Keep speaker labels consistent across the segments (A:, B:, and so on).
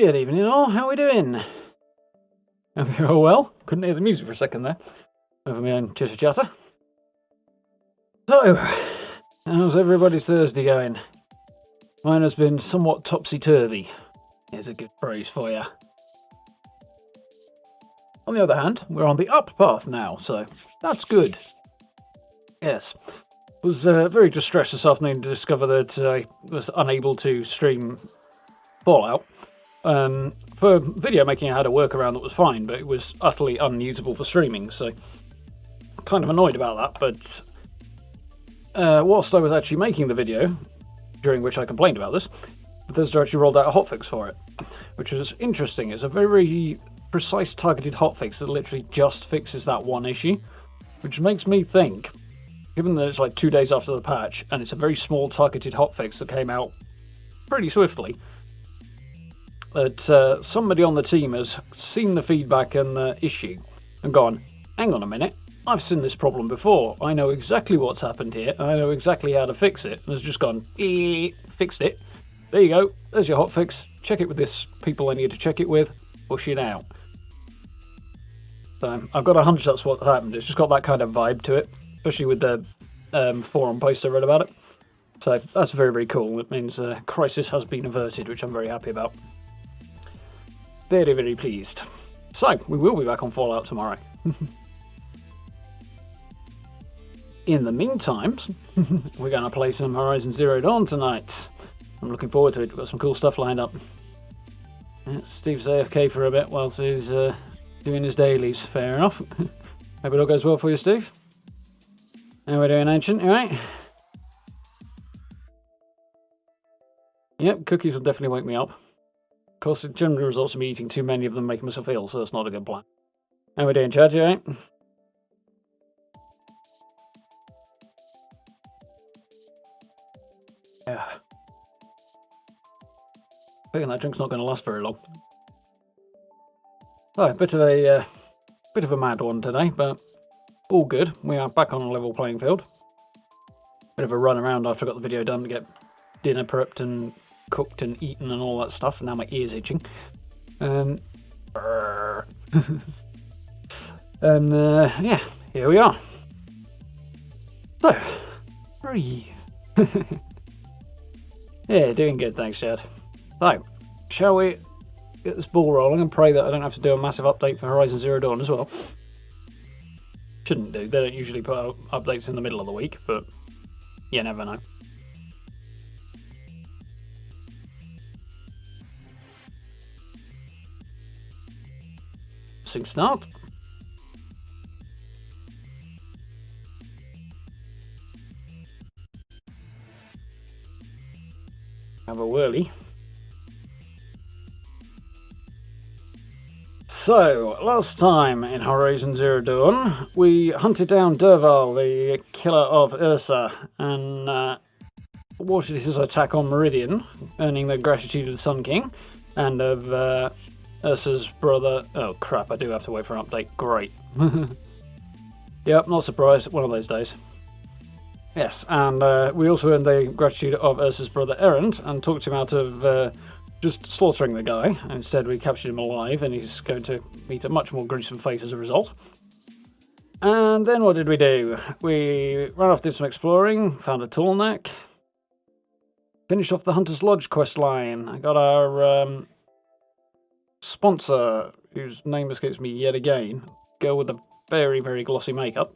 A: Good evening all, how are we doing? Hope you're all well. Couldn't hear the music for a second there. Over my own chitter chatter. So, how's everybody's Thursday going? Mine has been somewhat topsy-turvy. Here's a good phrase for you. On the other hand, we're on the up path now, so that's good. Yes. Was very distressed this afternoon to discover that I was unable to stream Fallout. For video making I had a workaround that was fine, but it was utterly unusable for streaming, so kind of annoyed about that, but whilst I was actually making the video, during which I complained about this, Bethesda actually rolled out a hotfix for it, which was interesting. It's a very precise targeted hotfix that literally just fixes that one issue, which makes me think, given that it's like 2 days after the patch, and it's a very small targeted hotfix that came out pretty swiftly, that somebody on the team has seen the feedback and the issue and gone, hang on a minute, I've seen this problem before, I know exactly what's happened here, I know exactly how to fix it, and has just gone, fixed it, there you go, there's your hotfix, check it with this people I need to check it with, push it out. So I've got a hunch that's what happened, it's just got that kind of vibe to it, especially with the forum post I read about it. So that's very, very cool, it means a crisis has been averted, which I'm very happy about. Very, very pleased. So, we will be back on Fallout tomorrow. In the meantime, we're going to play some Horizon Zero Dawn tonight. I'm looking forward to it. We've got some cool stuff lined up. Steve's AFK for a bit whilst he's doing his dailies. Fair enough. Hope it all goes well for you, Steve. How are we doing, Ancient? You right? Yep, cookies will definitely wake me up. Of course, it generally results in me eating too many of them, making myself ill, so that's not a good plan. How are we doing, Chad? You right? Yeah. I think that drink's not going to last very long. Oh, bit of a mad one today, but all good. We are back on a level playing field. Bit of a run around after I got the video done to get dinner prepped and cooked and eaten and all that stuff, and now my ear's itching. And yeah, here we are. So, breathe. Yeah, doing good, thanks, Chad. So, shall we get this ball rolling and pray that I don't have to do a massive update for Horizon Zero Dawn as well? Shouldn't do. They don't usually put out updates in the middle of the week, but you never know. Start. Have a whirly. So, last time in Horizon Zero Dawn, we hunted down Derval, the killer of Ursa, and thwarted his attack on Meridian, earning the gratitude of the Sun King, and of Ursa's brother. Oh crap, I do have to wait for an update. Great. Yep, not surprised. One of those days. Yes, and we also earned the gratitude of Ursa's brother Errant and talked him out of just slaughtering the guy. Instead, we captured him alive, and he's going to meet a much more gruesome fate as a result. And then what did we do? We ran off, did some exploring, found a tall neck, finished off the Hunter's Lodge quest line. I got our sponsor, whose name escapes me yet again, girl with a very, very glossy makeup,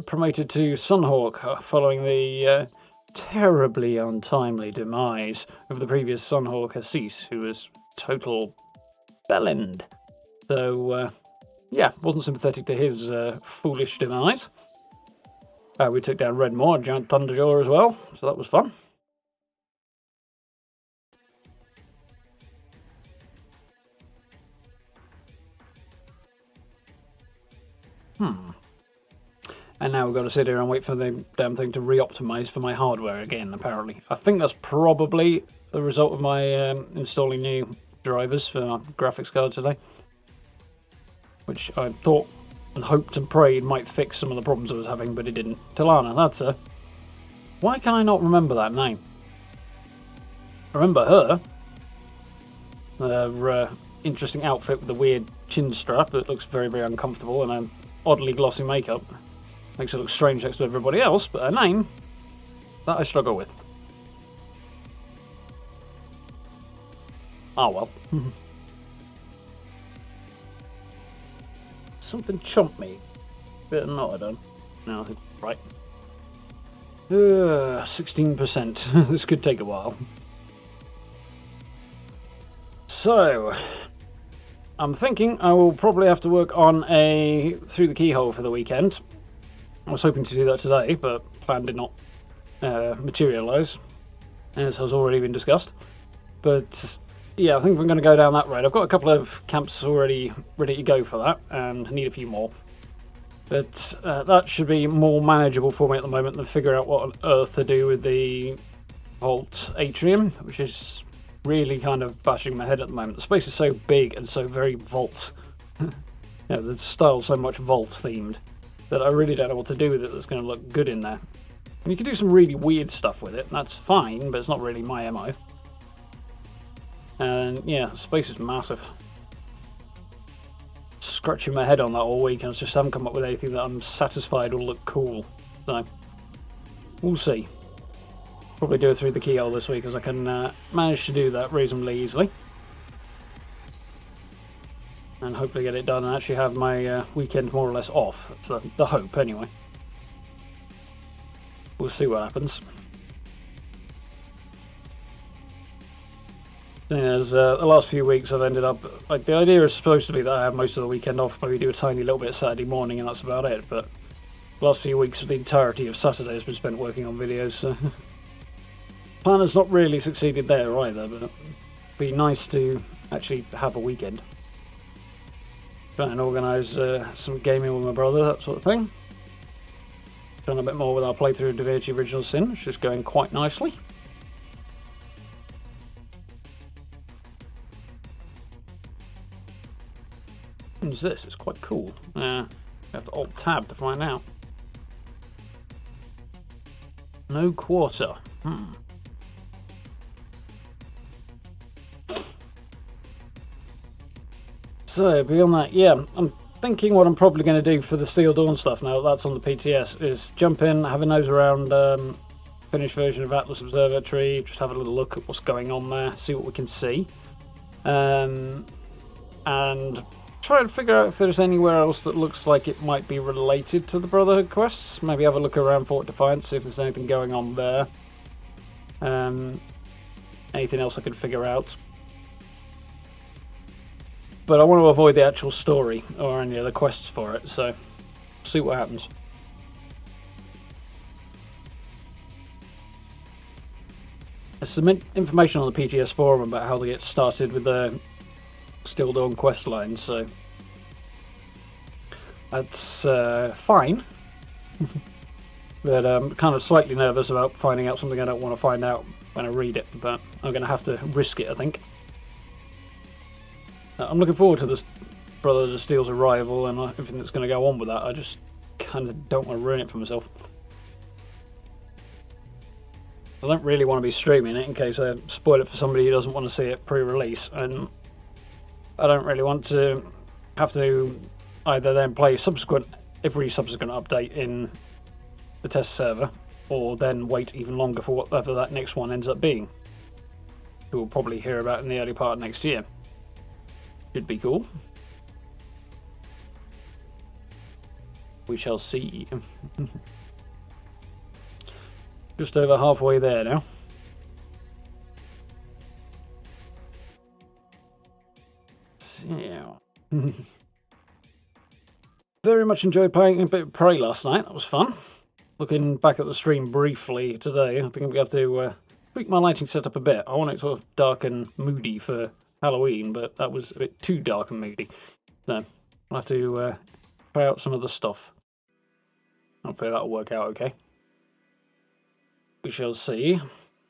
A: promoted to Sunhawk following the terribly untimely demise of the previous Sunhawk Assis, who was total bellend. So, yeah, wasn't sympathetic to his foolish demise. We took down Redmore, Giant Thunderjaw as well, so that was fun. And now we've got to sit here and wait for the damn thing to re-optimize for my hardware again, apparently. I think that's probably the result of my installing new drivers for my graphics card today. Which I thought and hoped and prayed might fix some of the problems I was having, but it didn't. Talana, that's her. Why can I not remember that name? I remember her. interesting outfit with the weird chin strap that looks very, very uncomfortable, and an oddly glossy makeup. Makes her look strange next to everybody else, but her name, that I struggle with. Oh well. Something chomped me. Bit of not I done. No, right. 16%. This could take a while. So, I'm thinking I will probably have to work on a Through the Keyhole for the weekend. I was hoping to do that today, but plan did not materialise, as has already been discussed. But yeah, I think I'm going to go down that road. I've got a couple of camps already ready to go for that, and need a few more. But that should be more manageable for me at the moment than figure out what on earth to do with the Vault Atrium, which is really kind of bashing my head at the moment. The space is so big and so very Vault. The style's so much Vault themed that I really don't know what to do with it that's going to look good in there. And you can do some really weird stuff with it, and that's fine, but it's not really my MO. And yeah, the space is massive. Scratching my head on that all week, and I just haven't come up with anything that I'm satisfied will look cool. So, we'll see. Probably do it Through the Keyhole this week, as I can manage to do that reasonably easily. And hopefully get it done and actually have my weekend more or less off. That's the hope, anyway. We'll see what happens. As the last few weeks I've ended up, like, the idea is supposed to be that I have most of the weekend off, maybe do a tiny little bit Saturday morning, and that's about it. But the last few weeks, the entirety of Saturday has been spent working on videos, so plan has not really succeeded there either, but it'd be nice to actually have a weekend. Try and organise some gaming with my brother, that sort of thing. Done a bit more with our playthrough of Divinity Original Sin, which is going quite nicely. What's this? It's quite cool. I have to alt tab to find out. No quarter. So beyond that, yeah, I'm thinking what I'm probably going to do for the Steel Dawn stuff now that's on the PTS is jump in, have a nose around finished version of Atlas Observatory, just have a little look at what's going on there, see what we can see, and try and figure out if there's anywhere else that looks like it might be related to the Brotherhood quests. Maybe have a look around Fort Defiance, see if there's anything going on there. Anything else I could figure out. But I want to avoid the actual story or any other quests for it, so see what happens. There's some information on the PTS forum about how to get started with the Steel Dawn quest line, so that's fine. But I'm kind of slightly nervous about finding out something I don't want to find out when I read it, but I'm going to have to risk it, I think. I'm looking forward to this Brothers of Steel's arrival and everything that's going to go on with that. I just kind of don't want to ruin it for myself. I don't really want to be streaming it in case I spoil it for somebody who doesn't want to see it pre-release, and I don't really want to have to either then play every subsequent update in the test server, or then wait even longer for whatever that next one ends up being. We'll probably hear about in the early part of next year. Should be cool. We shall see. Just over halfway there now. Yeah. Very much enjoyed playing a bit of Prey last night. That was fun. Looking back at the stream briefly today, I think I'm going to have to tweak my lighting setup a bit. I want it sort of dark and moody for Halloween, but that was a bit too dark and moody. So I'll have to try out some of the stuff. Hopefully that'll work out okay. We shall see.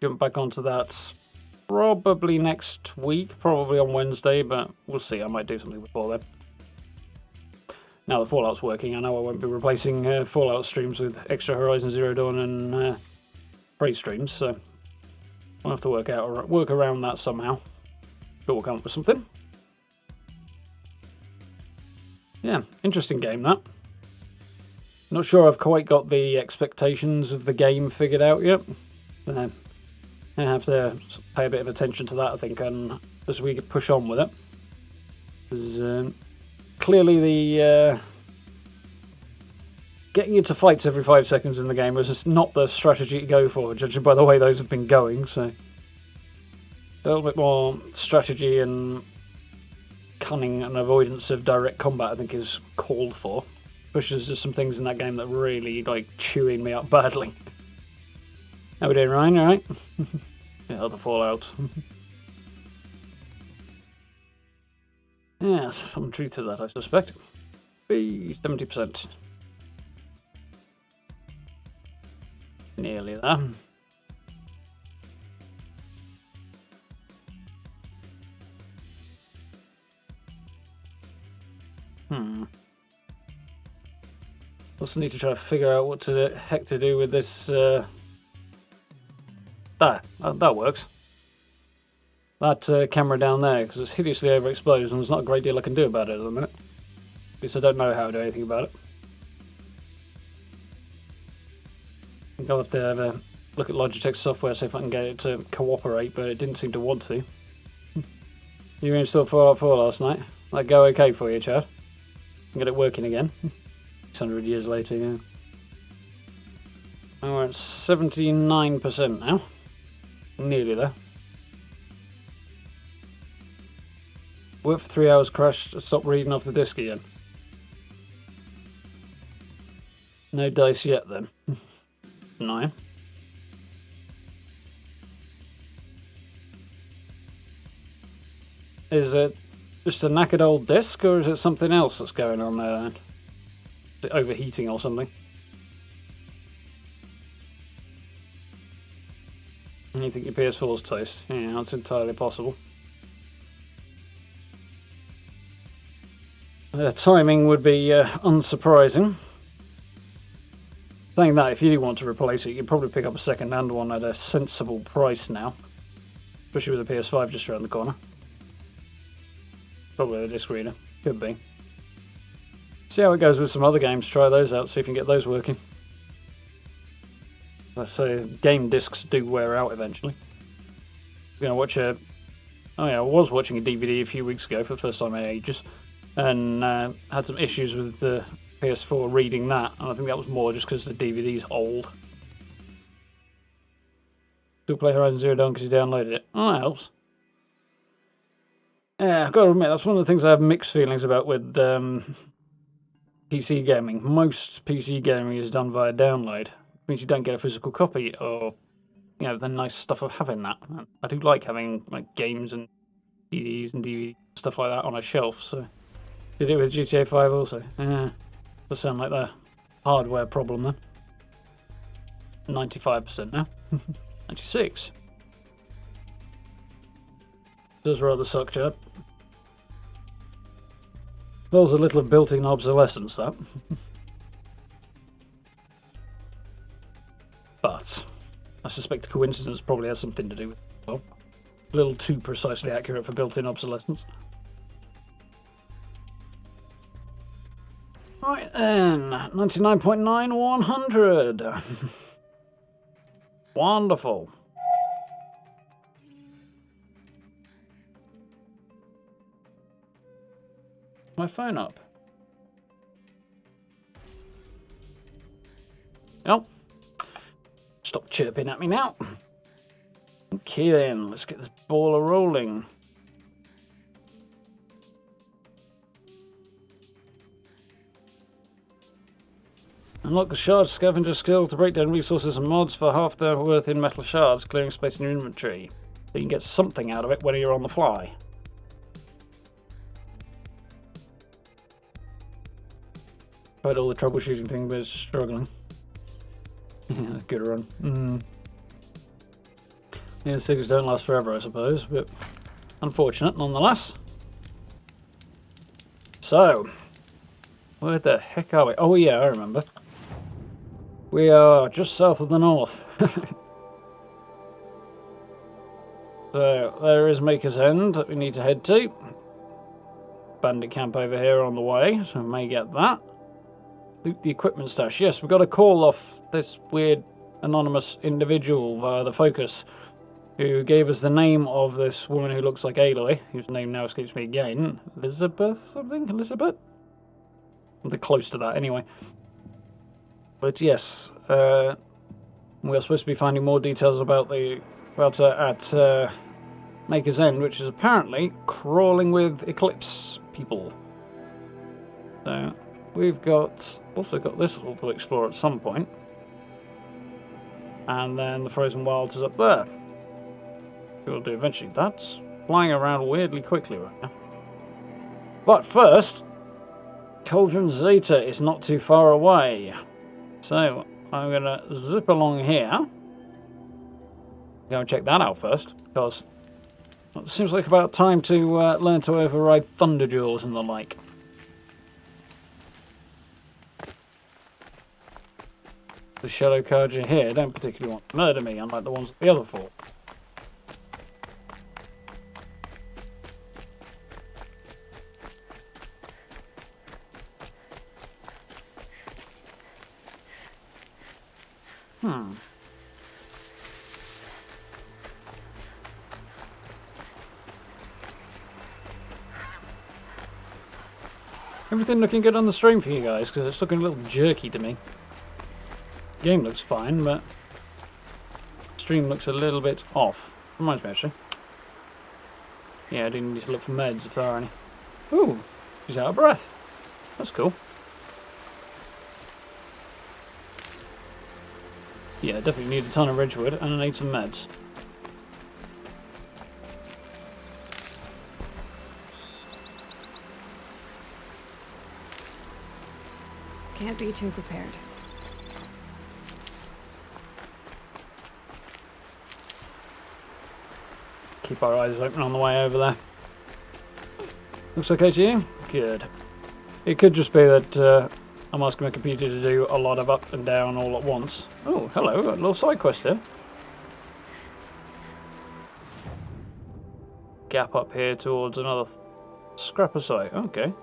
A: Jump back onto that probably next week, probably on Wednesday, but we'll see. I might do something before then. Now the Fallout's working, I know I won't be replacing Fallout streams with extra Horizon Zero Dawn and Prey streams, so I'll have to work around that somehow. Sure, we'll come up with something. Yeah, interesting game, that. Not sure I've quite got the expectations of the game figured out yet. I have to pay a bit of attention to that, I think, and as we push on with it. There's clearly the getting into fights every 5 seconds in the game was just not the strategy to go for, judging by the way those have been going, so a little bit more strategy and cunning and avoidance of direct combat I think is called for. Which there's just some things in that game that really like chewing me up badly. How we doing, Ryan? Alright? Yeah, the Fallout. Yes, some truth to that, I suspect. Be 70%. Nearly there. Also need to try to figure out what the heck to do with this. That works. That camera down there, because it's hideously overexposed and there's not a great deal I can do about it at the minute. Because I don't know how to do anything about it. I think I'll have to have a look at Logitech's software, see if I can get it to cooperate, but it didn't seem to want to. You installed Fallout 4 last night? That go okay for you, Chad? Get it working again. 600 years later, yeah. Oh, we're at 79% now. Nearly there. Worked for 3 hours, crashed, stopped reading off the disc again. No dice yet then. No. Is it just a knackered old disc, or is it something else that's going on there then? Is it overheating or something? You think your PS4's toast? Yeah, that's entirely possible. The timing would be unsurprising. Saying that, if you do want to replace it, you'd probably pick up a second-hand one at a sensible price now. Especially with the PS5 just around the corner. Probably a disc reader. Could be. See how it goes with some other games. Try those out, see if you can get those working. Let's say game discs do wear out eventually. I'm going to watch a... Oh yeah, I was watching a DVD a few weeks ago for the first time in ages. And had some issues with the PS4 reading that. And I think that was more just because the DVD's old. Still play Horizon Zero Dawn because you downloaded it. Oh, that helps. Yeah, I've got to admit, that's one of the things I have mixed feelings about with PC gaming. Most PC gaming is done via download. It means you don't get a physical copy, or, you know, the nice stuff of having that. I do like having like games and CDs and DVD stuff like that on a shelf, so... Did it with GTA 5 also? Yeah, does sound like the hardware problem then. 95% now. 96. Does rather suck, Chad. There's a little built-in obsolescence, that. But I suspect the coincidence probably has something to do with it. Well, a little too precisely accurate for built-in obsolescence. Right then, 99.9, 100. Wonderful. My phone up. Oh. Stop chirping at me now. Okay then, let's get this ball a-rolling. Unlock the shard scavenger skill to break down resources and mods for half their worth in metal shards, clearing space in your inventory. So you can get something out of it when you're on the fly. But all the troubleshooting thing was struggling. Yeah, good run. Yeah, SIGs don't last forever, I suppose, but unfortunate nonetheless. So, where the heck are we? Oh yeah, I remember. We are just south of the north. So there is Maker's End that we need to head to. Bandit camp over here on the way, so we may get that. Loot the equipment stash. Yes, we've got to call off this weird anonymous individual via the focus who gave us the name of this woman who looks like Aloy, whose name now escapes me again. Elizabeth something? Elizabeth? Something close to that anyway. But yes, we are supposed to be finding more details about at Maker's End, which is apparently crawling with Eclipse people. So we've also got this all to explore at some point. And then the Frozen Wilds is up there. We'll do eventually. That's flying around weirdly quickly right now. But first, Cauldron Zeta is not too far away. So I'm going to zip along here. Go and check that out first, because it seems like about time to learn to override Thunderjaws and the like. The shadow cards here don't particularly want to murder me, unlike the ones at the other fort. Everything looking good on the stream for you guys, because it's looking a little jerky to me. Game looks fine, but stream looks a little bit off. Reminds me, actually. Yeah, I do need to look for meds if there are any. Ooh, she's out of breath. That's cool. Yeah, definitely need a ton of Ridgewood, and I need some meds.
B: Can't be too prepared.
A: Keep our eyes open on the way over there. Looks okay to you? Good. It could just be that I'm asking my computer to do a lot of up and down all at once. Oh, hello, got a little side quest here. Gap up here towards another scrapper site. Okay.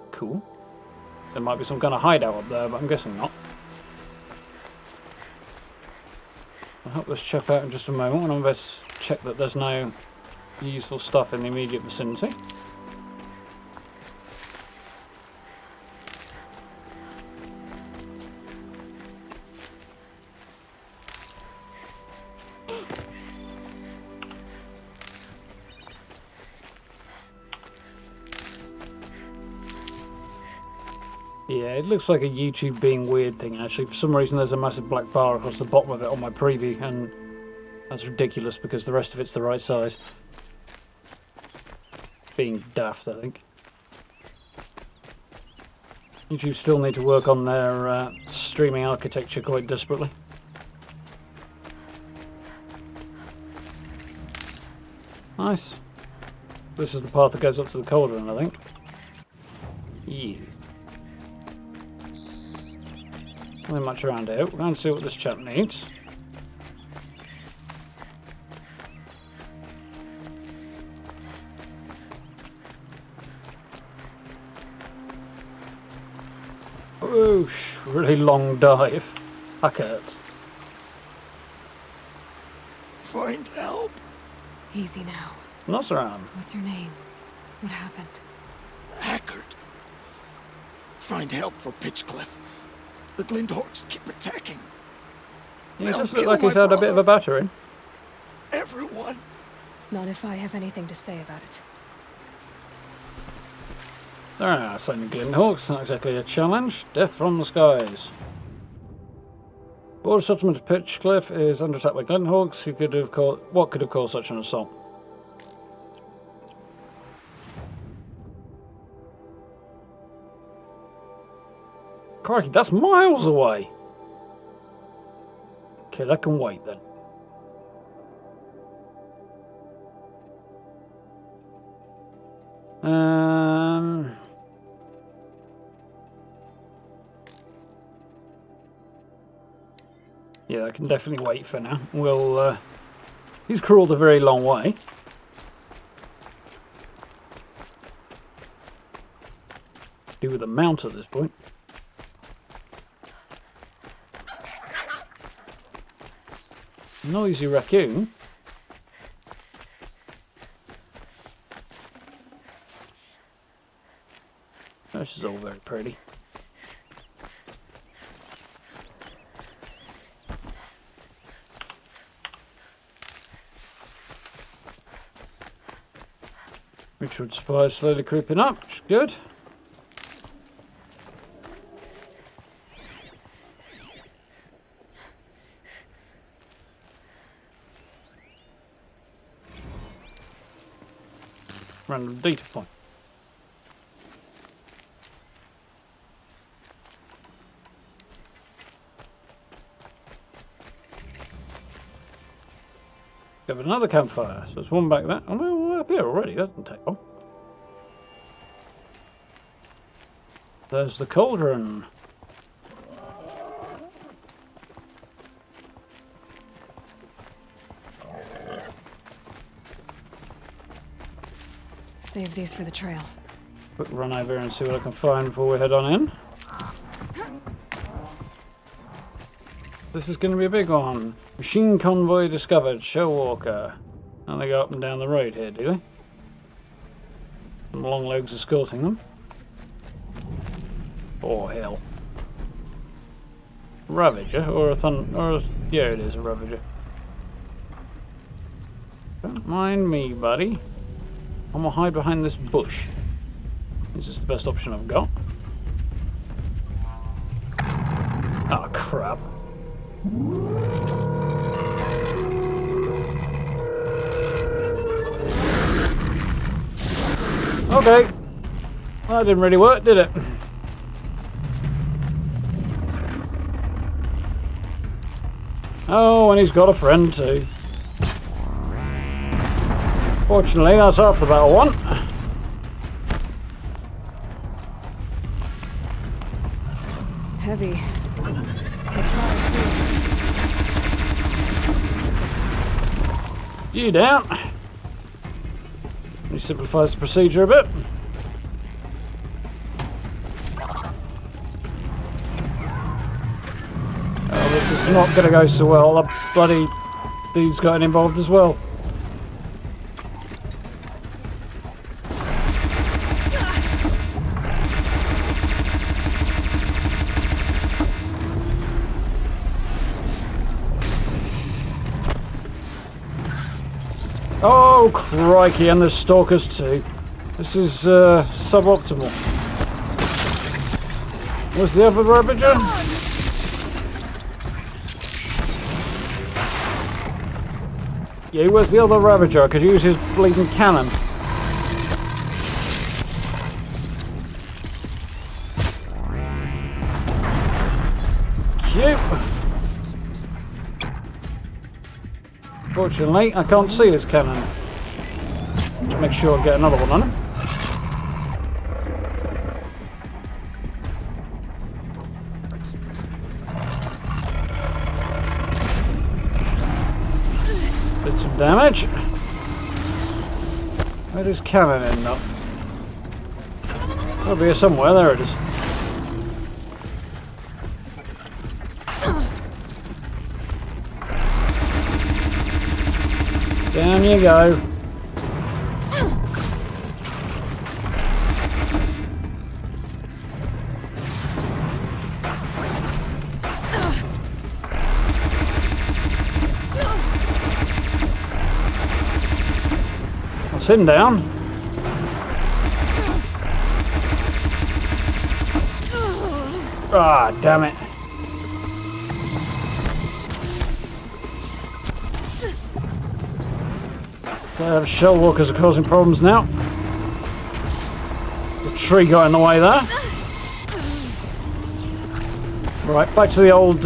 A: Cool. There might be some kind of hideout up there, but I'm guessing not. I'll help this chap out in just a moment, and I'll best check that there's no useful stuff in the immediate vicinity. Yeah, it looks like a YouTube being weird thing, actually. For some reason there's a massive black bar across the bottom of it on my preview, and that's ridiculous because the rest of it's the right size. Being daft, I think. YouTube still need to work on their streaming architecture quite desperately. Nice. This is the path that goes up to the cauldron, I think. Yes. Nothing much around here. We're going to see what this chap needs. Whoosh! Really long dive. That hurts.
C: Find help.
B: Easy now.
A: Not around.
B: What's your name? What happened?
C: Hackard. Find help for Pitchcliff. The Glindhawks keep attacking.
A: Yeah, it
C: They'll
A: does look
C: kill
A: like he's
C: my
A: had a bit of a battering.
C: Everyone.
B: Not if I have anything to say about it.
A: Ah, sending Glindhawks, not exactly a challenge. Death from the skies. Border settlement of Pitchcliff is under attack by Glindhawks. What could have caused such an assault? Crikey, that's miles away. Okay, that can wait then. Yeah, I can definitely wait for now. We'll He's crawled a very long way. Do with a mount at this point. Noisy raccoon. This is all very pretty. Ritual supply is slowly creeping up, which is good. Random data point. Have another campfire, so there's one back there. Oh, we're up here already, that doesn't take long. There's the cauldron.
B: Save these for the trail.
A: Quick run over and see what I can find before we head on in. This is going to be a big one. Machine convoy discovered. Shell walker. And they go up and down the road here, do they? And long legs escorting them. Oh hell. Ravager or a yeah, it is a Ravager. Don't mind me, buddy. I'm gonna hide behind this bush. This is the best option I've got. Ah, crap. Okay. That didn't really work, did it? Oh, and he's got a friend too. Fortunately, that's half the battle won.
B: Heavy. It's hard too.
A: You down. He simplifies the procedure a bit. Oh, this is not going to go so well. The bloody dude's gotten involved as well. Oh, crikey, and there's stalkers too. This is suboptimal. Where's the other Ravager? Yeah, where's the other Ravager? I could use his bleeding cannon. Cute. Fortunately, I can't see his cannon. Let's make sure I get another one on him. Did some damage. Where does cannon end up? It'll be here somewhere. There it is. Down you go. That's him down. Ah, damn it. Shell walkers are causing problems now. The tree got in the way there. Right, back to the old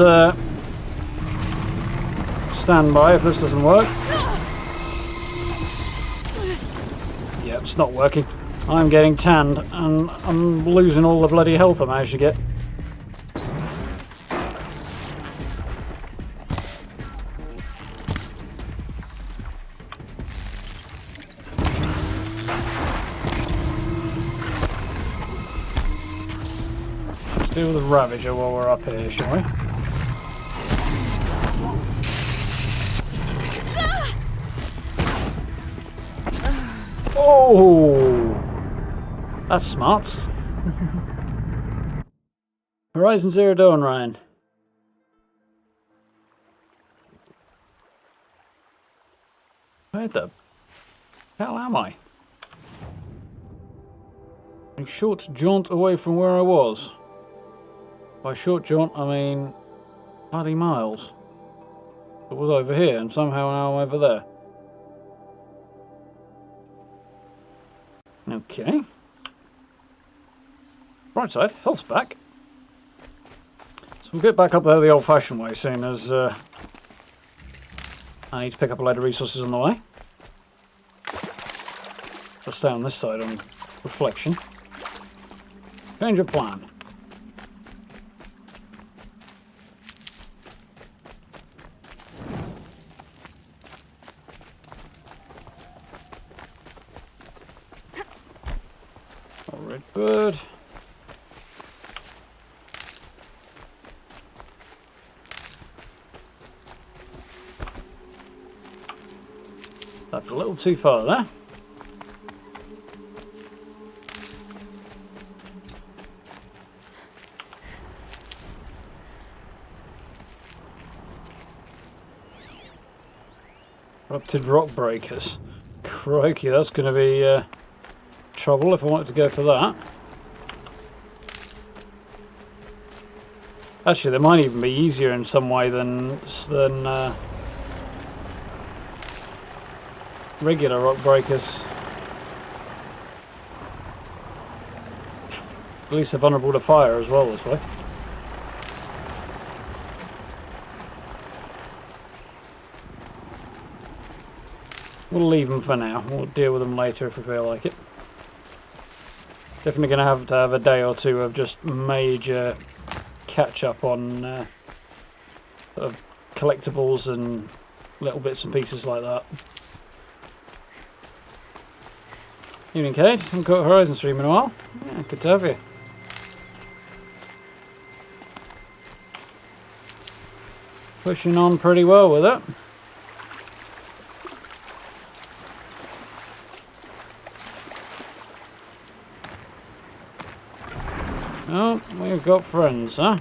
A: standby if this doesn't work. Yep, it's not working. I'm getting tanned and I'm losing all the bloody health I managed to get. deal with the Ravager while we're up here, shall we? Oh! That's smarts. Horizon Zero Dawn, Ryan. Where the hell am I? A short jaunt away from where I was. By short jaunt, I mean bloody miles. It was over here, and somehow now I'm over there. Okay. Right side, health's back. So we'll get back up there the old-fashioned way, seeing as I need to pick up a load of resources on the way. I'll stay on this side on reflection. Change of plan. Oh, red bird. That's a little too far there. Erupted rock breakers. Crikey, that's going to be trouble if I wanted to go for that. Actually, they might even be easier in some way than regular rock breakers. At least they're vulnerable to fire as well this way. We'll leave them for now. We'll deal with them later if we feel like it. Definitely going to have a day or two of just major catch up on sort of collectibles and little bits and pieces like that. Evening, Kate. Haven't caught Horizon stream in a while. Yeah, good to have you. Pushing on pretty well with it. Oh, we've got friends, huh?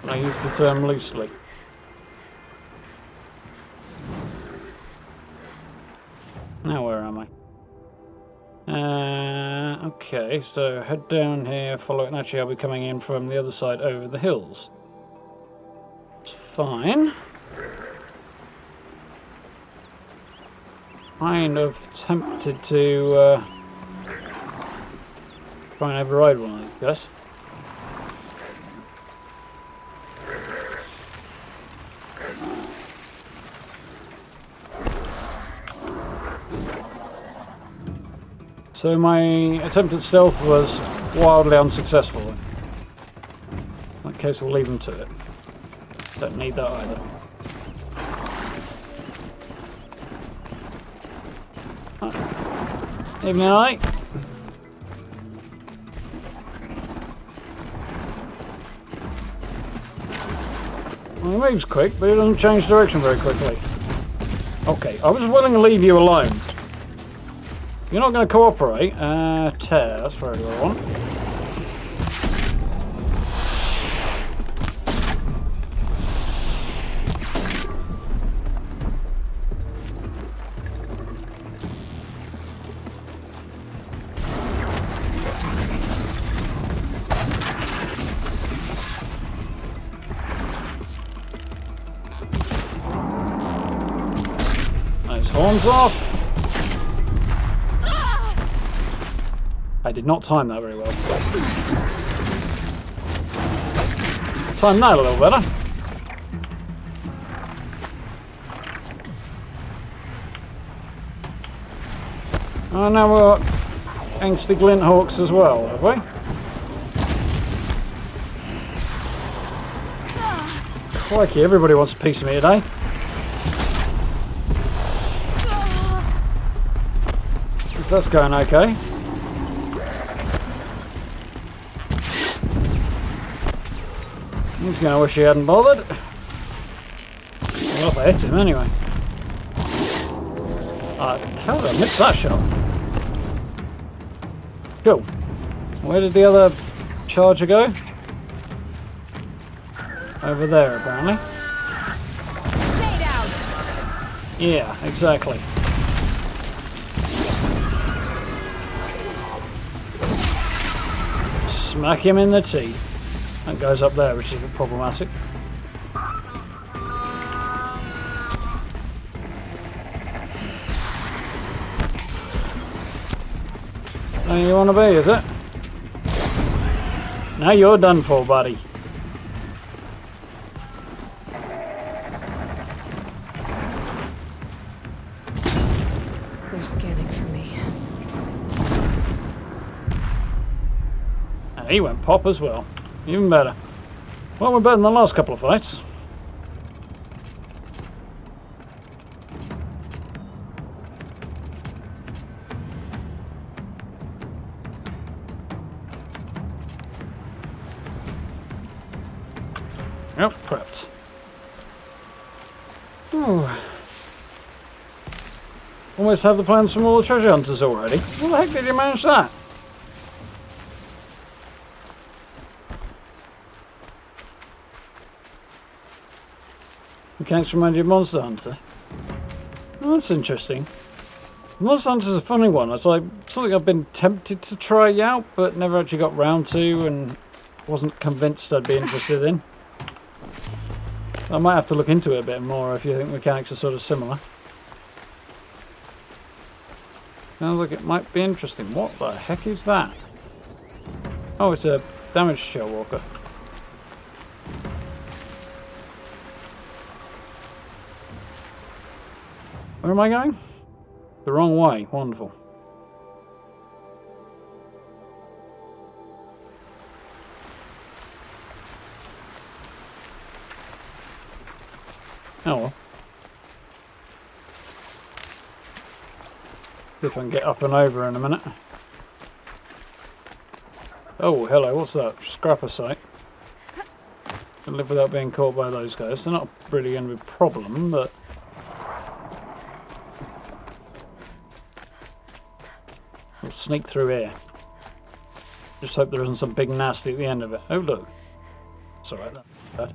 A: I use the term loosely. Now where am I? Okay, so head down here, follow it, and actually I'll be coming in from the other side over the hills. It's fine. Kind of tempted to try and override one of these guys. So my attempt at stealth was wildly unsuccessful. In that case, we'll leave them to it. Don't need that either. Evening, night. Well, he moves quick, but he doesn't change direction very quickly. Okay, I was willing to leave you alone. You're not going to cooperate. Tear, that's very good one. Nice, horns off. I did not time that very well. Time that a little better. Oh, now we're angsty glint hawks as well, have we? Crikey, everybody wants a piece of me today. Guess that's going okay. He's gonna wish he hadn't bothered. Well, if I hit him anyway. How did I miss that shot? Cool. Where did the other charger go? Over there, apparently.
B: Stay down.
A: Yeah, exactly. Smack him in the teeth. That goes up there, which is problematic. How you want to be, is it? Now you're done for, buddy.
B: They're scanning for me.
A: And he went pop as well. Even better. Well, we're better than the last couple of fights. Yep, prepped. Ooh. Almost have the plans from all the treasure hunters already. How the heck did you manage that? Mechanics remind you of Monster Hunter. Oh, that's interesting. Monster Hunter's a funny one. It's like something I've been tempted to try out, but never actually got round to, and wasn't convinced I'd be interested in. I might have to look into it a bit more if you think mechanics are sort of similar. Sounds like it might be interesting. What the heck is that? Oh, it's a damaged shell walker. Where am I going? The wrong way. Wonderful. Oh well. See if I can get up and over in a minute. Oh, hello, what's that? Scrapper site. Can live without being caught by those guys. They're not really going to be a problem, but... we'll sneak through here. Just hope there isn't some big nasty at the end of it. Oh, look. It's alright, that's bad.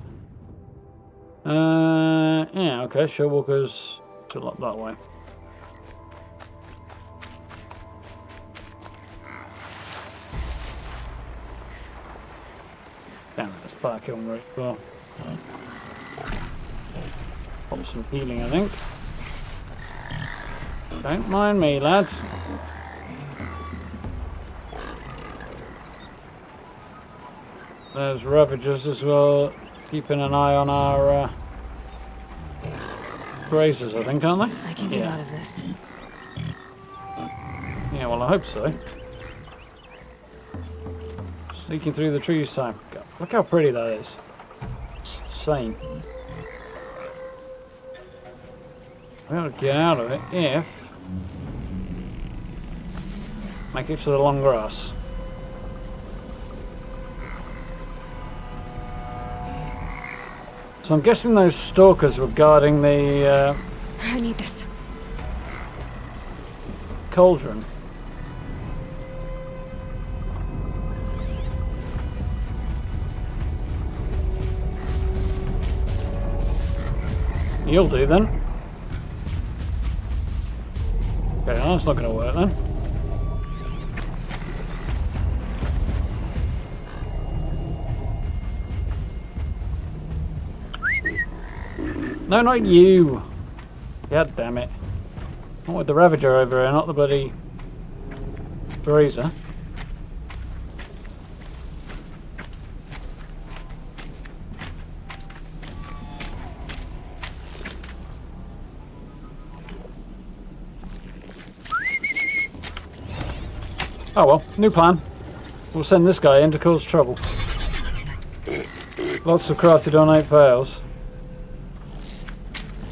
A: Yeah, okay, Shellwalkers to look that way. Damn it, it's back on right as well. Pop some healing, I think. Don't mind me, lads. There's Ravagers as well, keeping an eye on our grazers, I think, aren't they?
B: I can get out of this.
A: Yeah, well, I hope so. Sneaking through the trees time. God, look how pretty that is. It's insane. We ought to get out of it if... make it to the long grass. So I'm guessing those stalkers were guarding the
B: I need this.
A: cauldron. You'll do then. Okay, that's not going to work then. No, not you! God damn it. I want the Ravager over here, not the bloody Grazer. Oh well, new plan. We'll send this guy in to cause trouble. Lots of crafted ornate pails.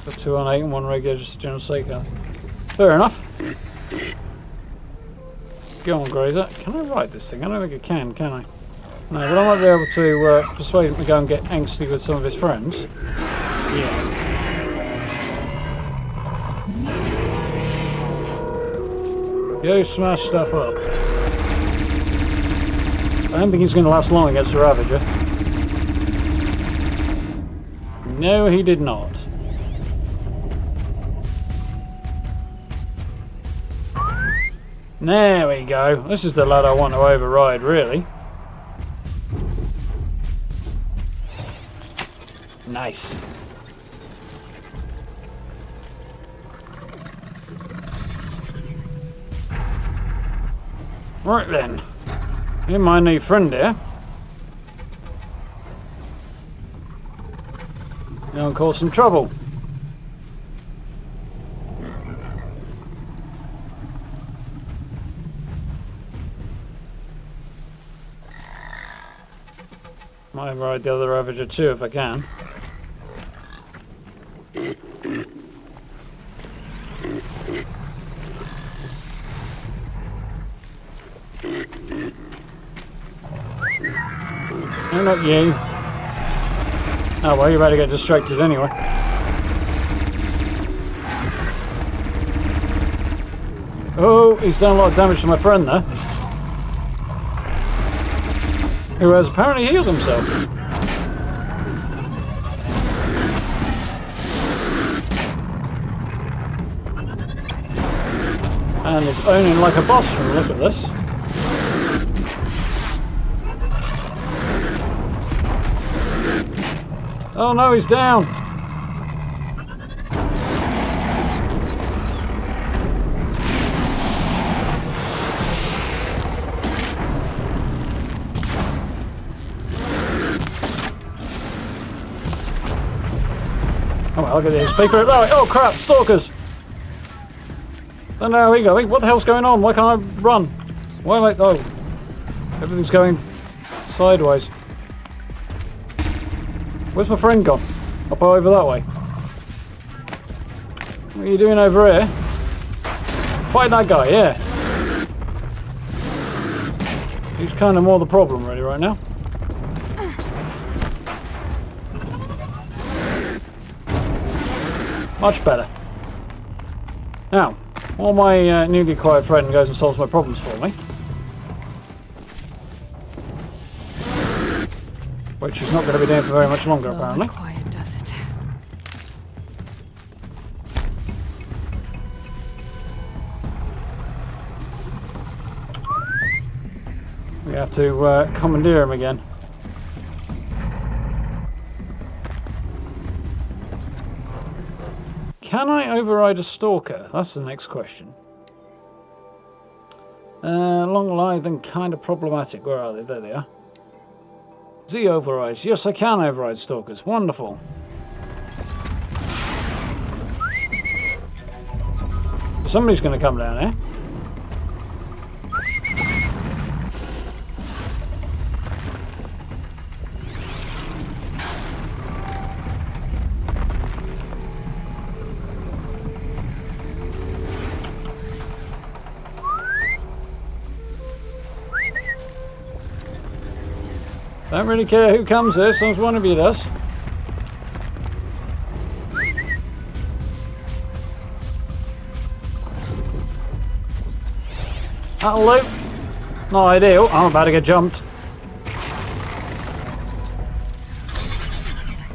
A: Got 2 on 8 and 1 regular, just a general sake. Fair enough. Go on, Grazer. Can I ride this thing? I don't think I can I? No, but I might be able to persuade him to go and get angsty with some of his friends. Yeah. Go smash stuff up. I don't think he's going to last long against the Ravager. No, he did not. There we go. This is the lad I want to override, really. Nice. Right then. Here's my new friend here. Now I'll cause some trouble. Might ride the other Ravager too if I can. No, not you. Oh well, you're about to get distracted anyway. Oh, he's done a lot of damage to my friend there. Who has apparently healed himself. And is owning like a boss from the look at this. Oh no, he's down! Oh well, look at this. Speak for it. Oh crap, stalkers! Oh no, here we go. What the hell's going on? Why can't I run? Why am I... Oh. Everything's going sideways. Where's my friend gone? Up over that way. What are you doing over here? Fight that guy, yeah. He's kind of more the problem really right now. Much better. Now, while my newly acquired friend goes and solves my problems for me. Which she's not going to be doing for very much longer, apparently.
B: Quiet does it.
A: We have to commandeer him again. Can I override a stalker? That's the next question. Long lithe and kind of problematic. Where are they? There they are. Z overrides. Yes, I can override stalkers. Wonderful. Somebody's going to come down here. Don't really care who comes here, as long as one of you does. That'll loop. Not ideal. I'm about to get jumped.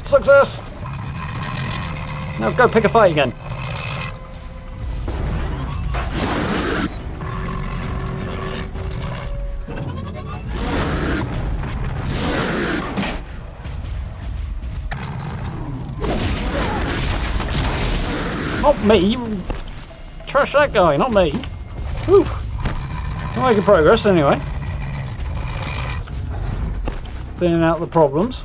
A: Success! Now go pick a fight again. Not me, you trash that guy, not me. Whew. We're making progress anyway. Thinning out the problems.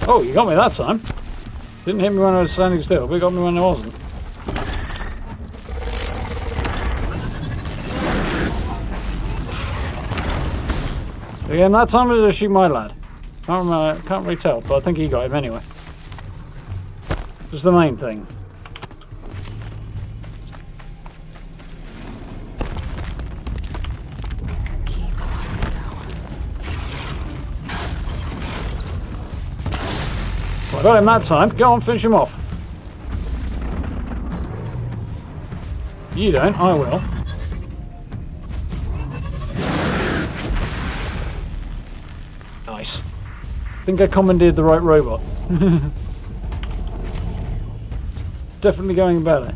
A: Oh, you got me that time. Didn't hit me when I was standing still, but you got me when I wasn't. Again, that time I just shoot my lad. Can't really tell, but I think he got him anyway. Just the main thing. I got him that time. Go on, finish him off. You don't, I will. Nice. Think I commandeered the right robot. Definitely going better.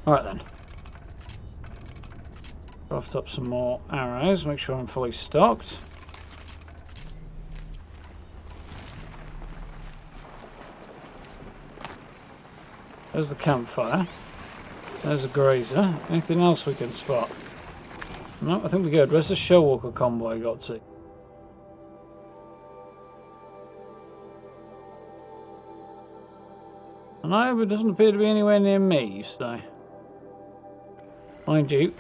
A: Alright then. Craft up some more arrows, make sure I'm fully stocked. There's the campfire. There's a grazer. Anything else we can spot? No, I think we're good. Where's the Shellwalker convoy got to? No, but it doesn't appear to be anywhere near me, so... Mind you,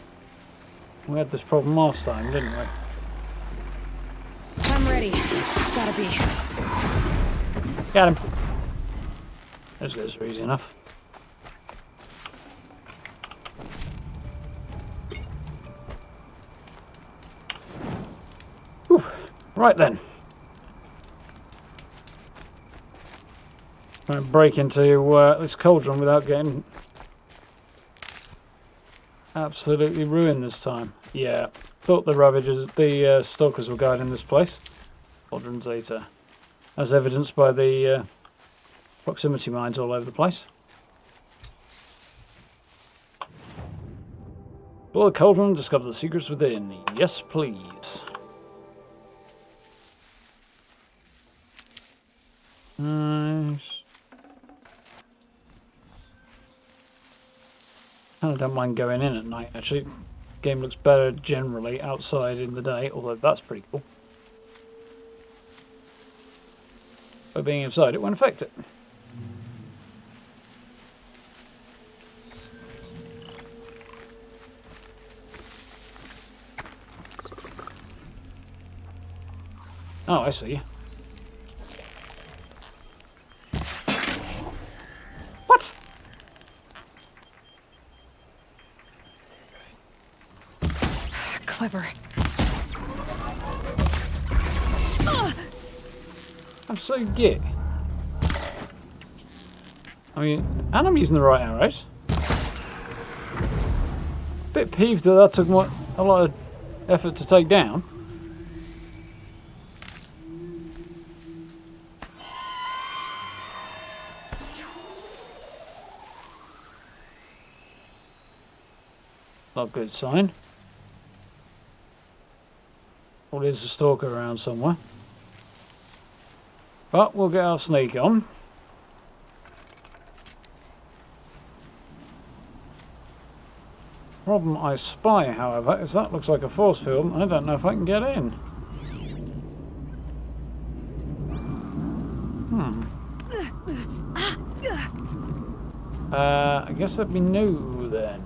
A: we had this problem last time, didn't we?
B: I'm ready. Gotta be.
A: Got him. Those guys are easy enough. Whew. Right then. Try and break into this cauldron without getting absolutely ruined this time. Yeah, thought the Ravagers, the Stalkers were guarding this place. Cauldron Zeta. As evidenced by the proximity mines all over the place. Explore the cauldron, discover the secrets within. Yes, please. Nice. I don't mind going in at night, actually. Game looks better generally outside in the day, although that's pretty cool. But being inside, it won't affect it. Oh, I see. What?
B: Clever.
A: I'm so git. I mean, and I'm using the right arrows. Bit peeved that that took a lot of effort to take down. Not a good sign. Or there's a stalker around somewhere. But we'll get our sneak on. Problem I spy, however, is that looks like a force field. I don't know if I can get in. I guess that'd be new then.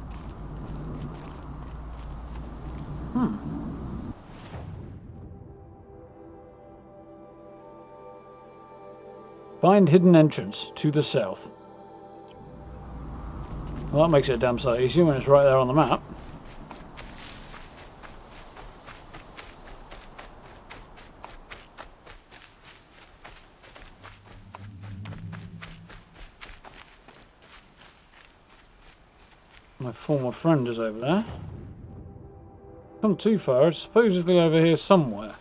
A: Find hidden entrance to the south. Well, that makes it a damn sight easier when it's right there on the map. My former friend is over there. Come too far, it's supposedly over here somewhere.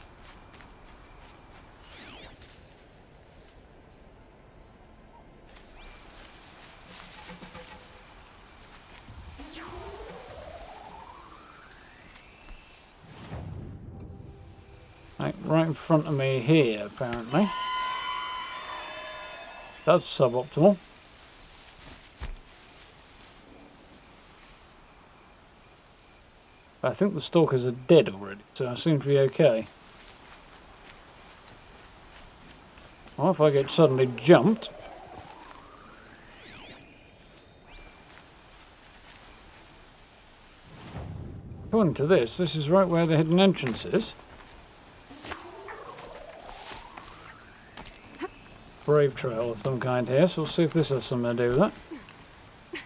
A: Right in front of me here, apparently. That's suboptimal. I think the stalkers are dead already, so I seem to be okay. Well, if I get suddenly jumped... According to this is right where the hidden entrance is. Brave trail of some kind here, so we'll see if this has something to do with it.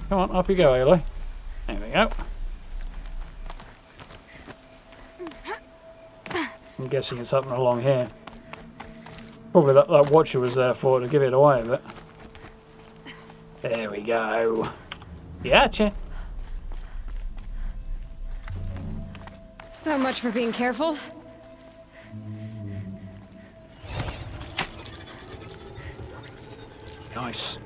A: Come on, up you go, Aloy. There we go. I'm guessing it's happening along here. Probably that watcher was there for to give it away a bit. There we go. Gotcha.
B: So much for being careful.
A: Nice.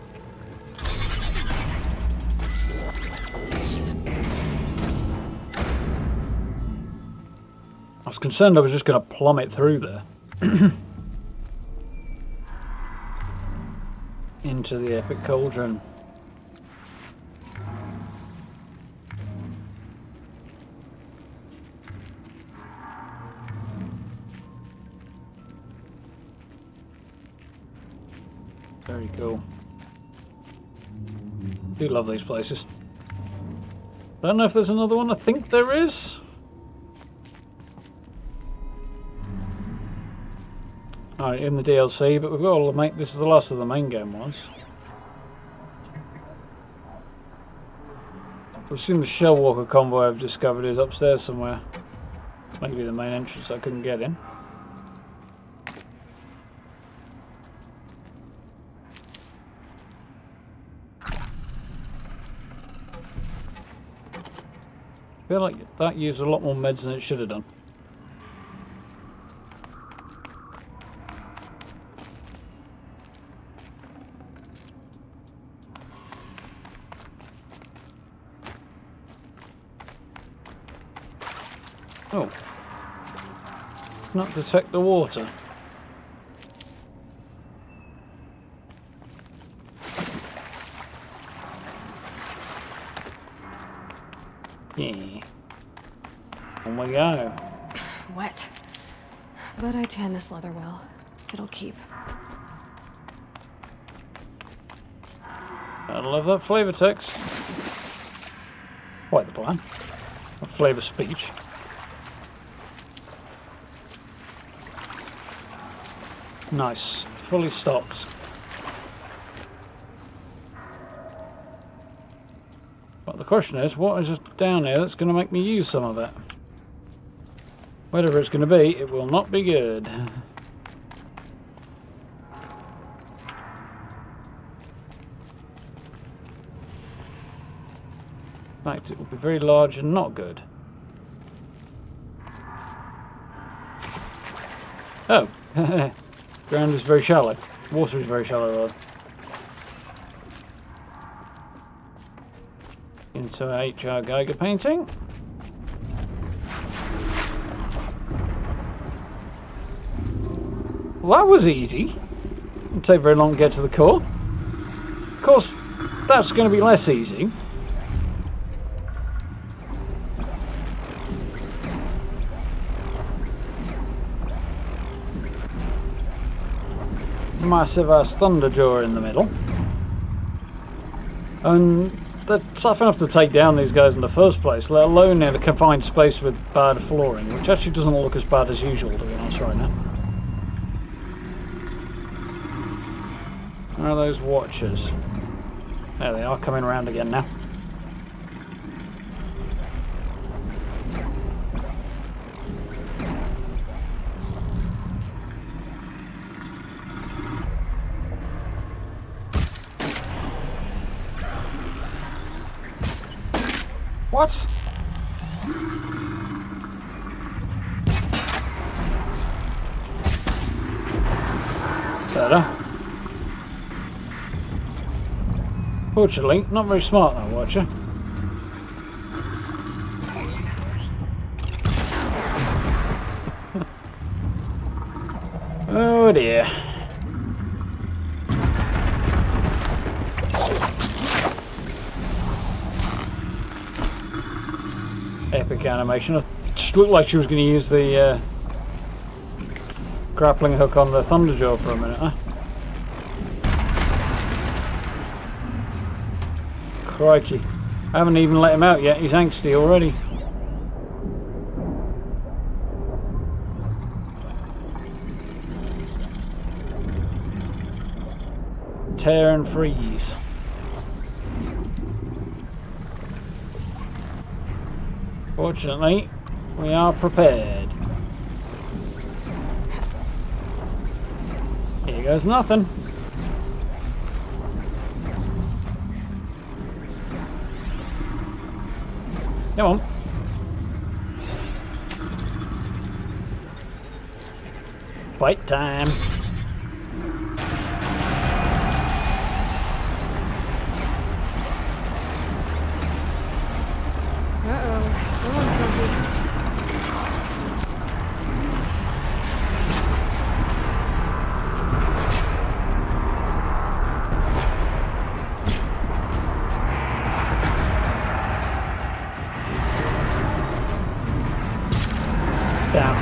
A: I was concerned I was just going to plummet through there. Into the epic cauldron. Very cool. Do love these places. Don't know if there's another one. I think there is. Alright, in the DLC, but we've got all the main. This is the last of the main game ones. I assume the Shellwalker convoy I've discovered is upstairs somewhere. Maybe the main entrance I couldn't get in. I feel like that used a lot more meds than it should have done. Oh. Not detect the water. Yeah. On we go.
B: Wet. But I tan this leather well. It'll keep.
A: I love that flavor text. Quite the plan. A flavor speech. Nice. Fully stocked. But the question is, what is down here that's going to make me use some of it? Whatever it's going to be, it will not be good. In fact, it will be very large and not good. Oh. Ground is very shallow. Water is very shallow, rather. Into a HR Geiger painting. Well, that was easy. Didn't take very long to get to the core. Of course, that's going to be less easy. Massive ass Thunderjaw in the middle. And they're tough enough to take down these guys in the first place, let alone in a confined space with bad flooring, which actually doesn't look as bad as usual, to be honest, right now. Where are those watchers? There they are, coming around again now. What? Better. Fortunately, not very smart that watcher. Oh dear. Epic animation. It just looked like she was going to use the grappling hook on the Thunderjaw for a minute, huh? Crikey. I haven't even let him out yet. He's angsty already. Tear and freeze. Fortunately, we are prepared. Here goes nothing. Come on. Fight time.
B: Uh-oh, someone's grumpy.
A: Down.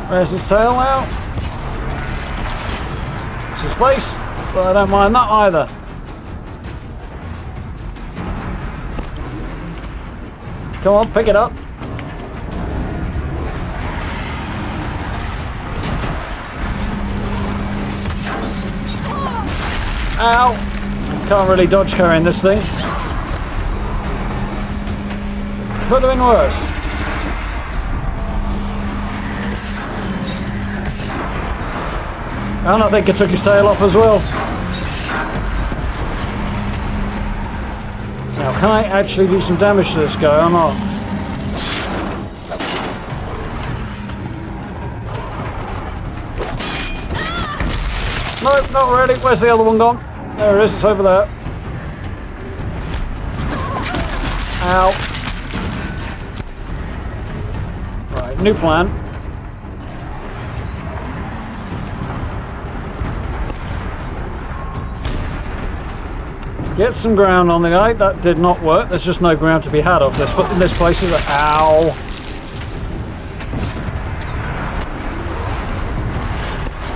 A: Where's his tail now? It's his face, but I don't mind that either. Come on, pick it up. Ow! Can't really dodge carrying this thing. Could have been worse. And I think it took his tail off as well. Now, can I actually do some damage to this guy or not? Nope, not really. Where's the other one gone? There it is, it's over there. Ow. Right, new plan. Get some ground on the guy. That did not work. There's just no ground to be had off this. But in this place is a... Ow.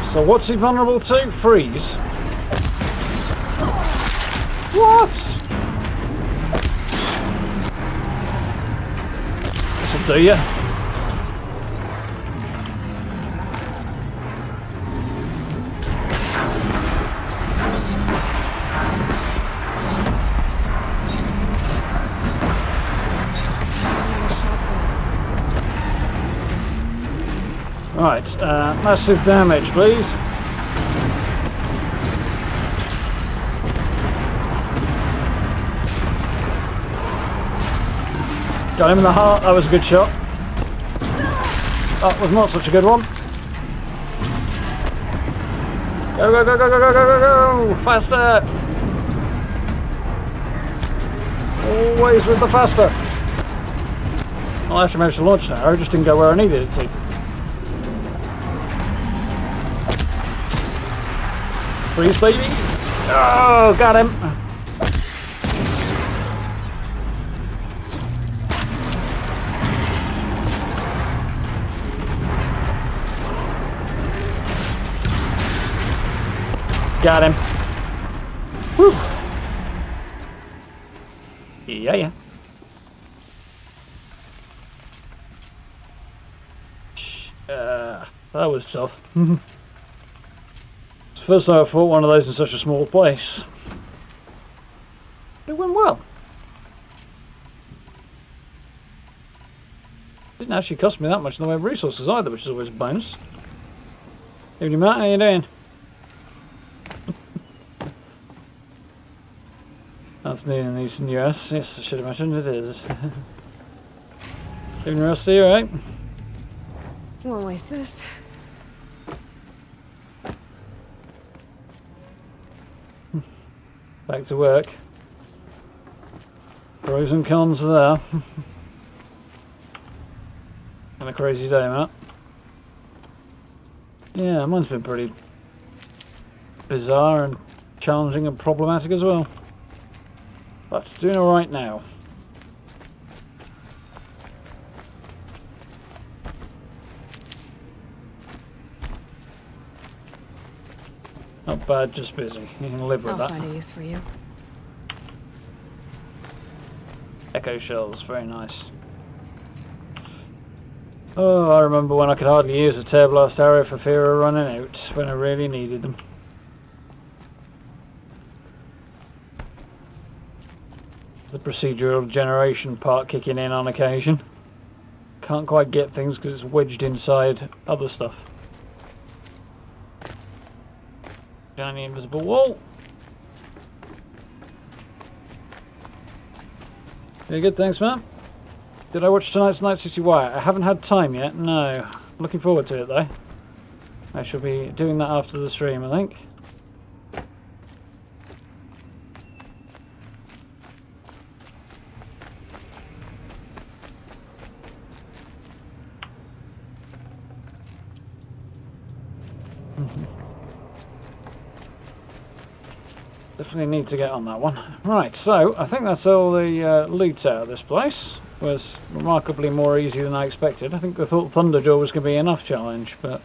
A: So what's he vulnerable to? Freeze. What? This'll do ya. Right, massive damage, please. Got him in the heart, that was a good shot. That was not such a good one. Go, go, go, go, go, go, go, go, go! Faster! Always with the faster. Well, I actually managed to launch now, I just didn't go where I needed it to. Freeze, baby! Oh, got him! Got him. Whew. Yeah. That was tough. It's the first time I fought one of those in such a small place. It went well. Didn't actually cost me that much in the way of resources either, which is always a bonus. Evening, Matt, how you doing? Afternoon in the Eastern US. Yes, I should imagine it is. Evening, Rusty, alright?
B: Won't waste this.
A: Back to work. Pros and cons there. And a crazy day, Matt. Yeah, mine's been pretty bizarre and challenging and problematic as well. But doing alright now. Not bad, just busy. You can live with
B: I'll
A: that.
B: find a use for you.
A: Echo shells, very nice. Oh, I remember when I could hardly use a tear blast arrow for fear of running out when I really needed them. It's the procedural generation part kicking in on occasion. Can't quite get things because it's wedged inside other stuff. Shiny invisible wall. Yeah, good, thanks, man. Did I watch tonight's Night City Wire? I haven't had time yet, no. Looking forward to it, though. I shall be doing that after the stream, I think. Definitely need to get on that one. Right, so I think that's all the loot out of this place. Was remarkably more easy than I expected. I think I thought Thunderjaw was going to be enough challenge, but...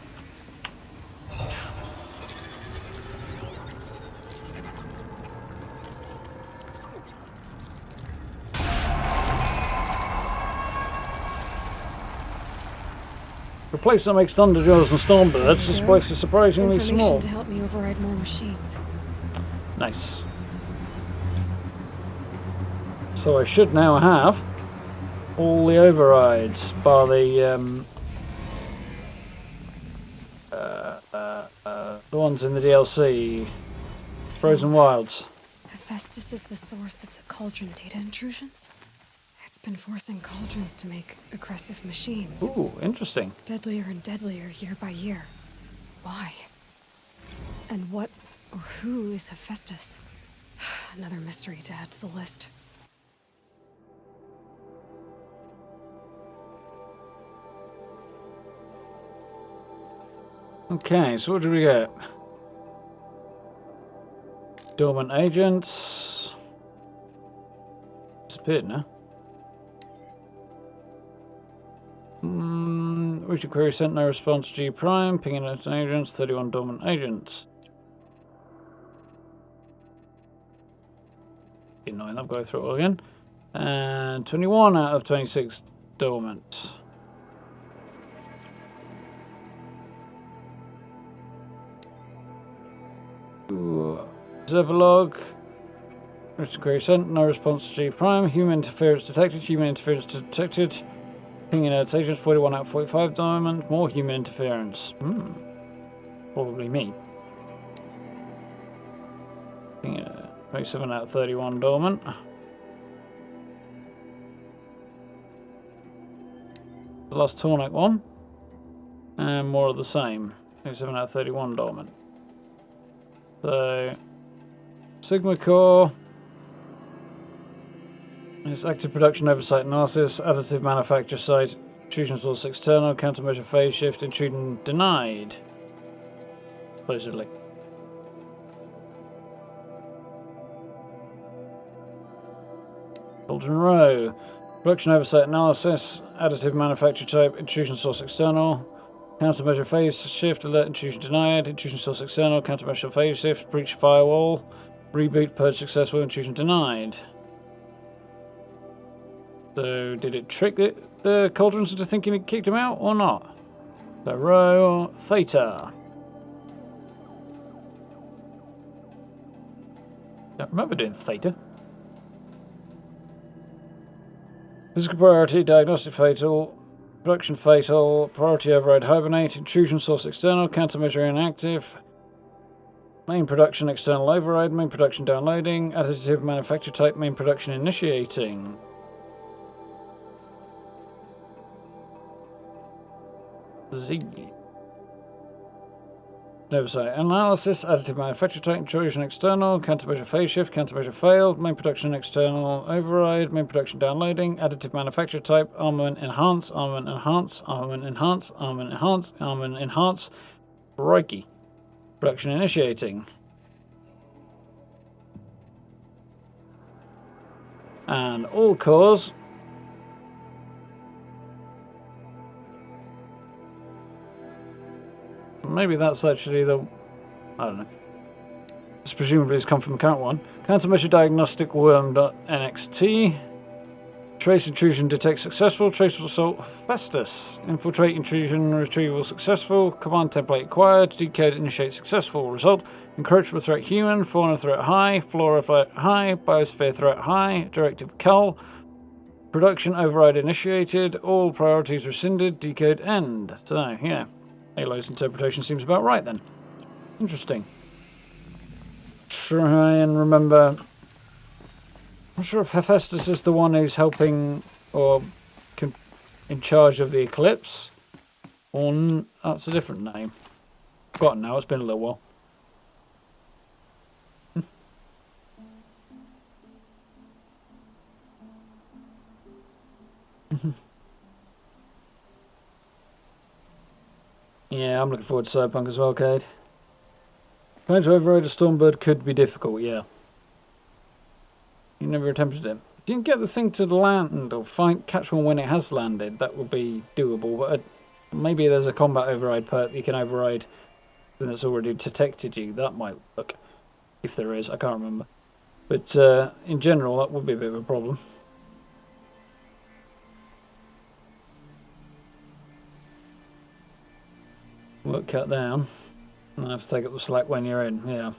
A: For a place that makes Thunderjaws and Stormbirds, this place is surprisingly small.
B: To help me override more machines.
A: Nice. So I should now have all the overrides, bar the ones in the DLC, Frozen Wilds.
B: Hephaestus is the source of the Cauldron Zeta intrusions. It's been forcing cauldrons to make aggressive machines.
A: Ooh, interesting.
B: Deadlier and deadlier year by year. Why? And what or who is Hephaestus? Another mystery to add to the list.
A: Okay, so what do we get? Dormant agents. Disappeared now. Route query sent no response. G prime. Pinging out agents. 31 dormant agents. Annoying. I'll go through it all again. And 21 out of 26 dormant. Observer log. Route query sent. No response. G prime. Human interference detected. Human interference detected. Pinging out agents, 41 out of 45 diamond, more human interference. Probably me. 27 out of 31 dormant. The last Tornak one. And more of the same. 27 out of 31 dormant. So, Sigma Core. It's active production oversight analysis, additive manufacture site, intrusion source external, countermeasure phase shift, intrusion denied. Supposedly. Cauldron Row. Production oversight analysis, additive manufacture type, intrusion source external, countermeasure phase shift, alert intrusion denied, intrusion source external, countermeasure phase shift, breach firewall, reboot, purge successful, intrusion denied. So, did it trick the Cauldrons into thinking it kicked him out or not? So, row Theta. Don't remember doing Theta. Physical priority, diagnostic fatal, production fatal, priority override hibernate, intrusion source external, countermeasure inactive, main production external override, main production downloading, additive manufacture type, main production initiating. Z. Oversight analysis, additive manufacture type, intrusion external, countermeasure phase shift, countermeasure failed, main production external override, main production downloading, additive manufacture type, armament enhance, armament enhance, armament enhance, armament enhance, armament enhance, Reiki. Production initiating. And all cores. Maybe that's actually the... I don't know. This presumably has come from the current one. Countermeasure diagnostic worm.nxt. Trace intrusion detect successful. Trace assault Festus. Infiltrate intrusion retrieval successful. Command template acquired. Decode initiate successful. Result. Encroachment threat human. Fauna threat high. Flora threat high. Biosphere threat high. Directive cull. Production override initiated. All priorities rescinded. Decode end. So, yeah. Aloy's interpretation seems about right then. Interesting. Try and remember... I'm not sure if Hephaestus is the one who's helping or in charge of the eclipse. Or that's a different name. Forgotten now, it's been a little while. Yeah, I'm looking forward to Cyberpunk as well, Cade. Trying to override a Stormbird could be difficult, yeah. You never attempted it. If you can get the thing to land or catch one when it has landed, that will be doable. But maybe there's a combat override perk that you can override then it's already detected you. That might work. If there is, I can't remember. But in general, that would be a bit of a problem. Work cut down. I have to take up the slack when you're in, yeah.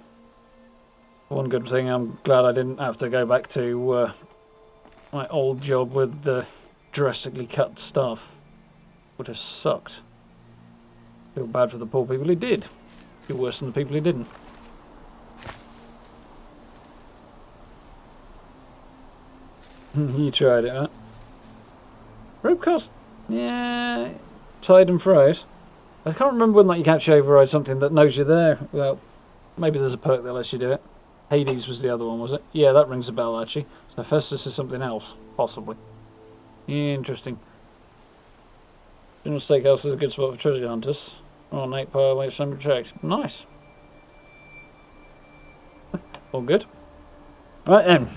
A: One good thing, I'm glad I didn't have to go back to my old job with the drastically cut staff. Would have sucked. Feel bad for the poor people who did. Feel worse than the people who didn't. You tried it, huh? Ropecast? Yeah. Tied and froze. I can't remember whether or not you can actually override something that knows you're there. Well, maybe there's a perk that lets you do it. Hades was the other one, was it? Yeah, that rings a bell, actually. So Hephaestus is something else, possibly. Interesting. General Steakhouse is a good spot for treasure hunters. Oh, Nate Pyle makes some checks. Nice. All good. Right then.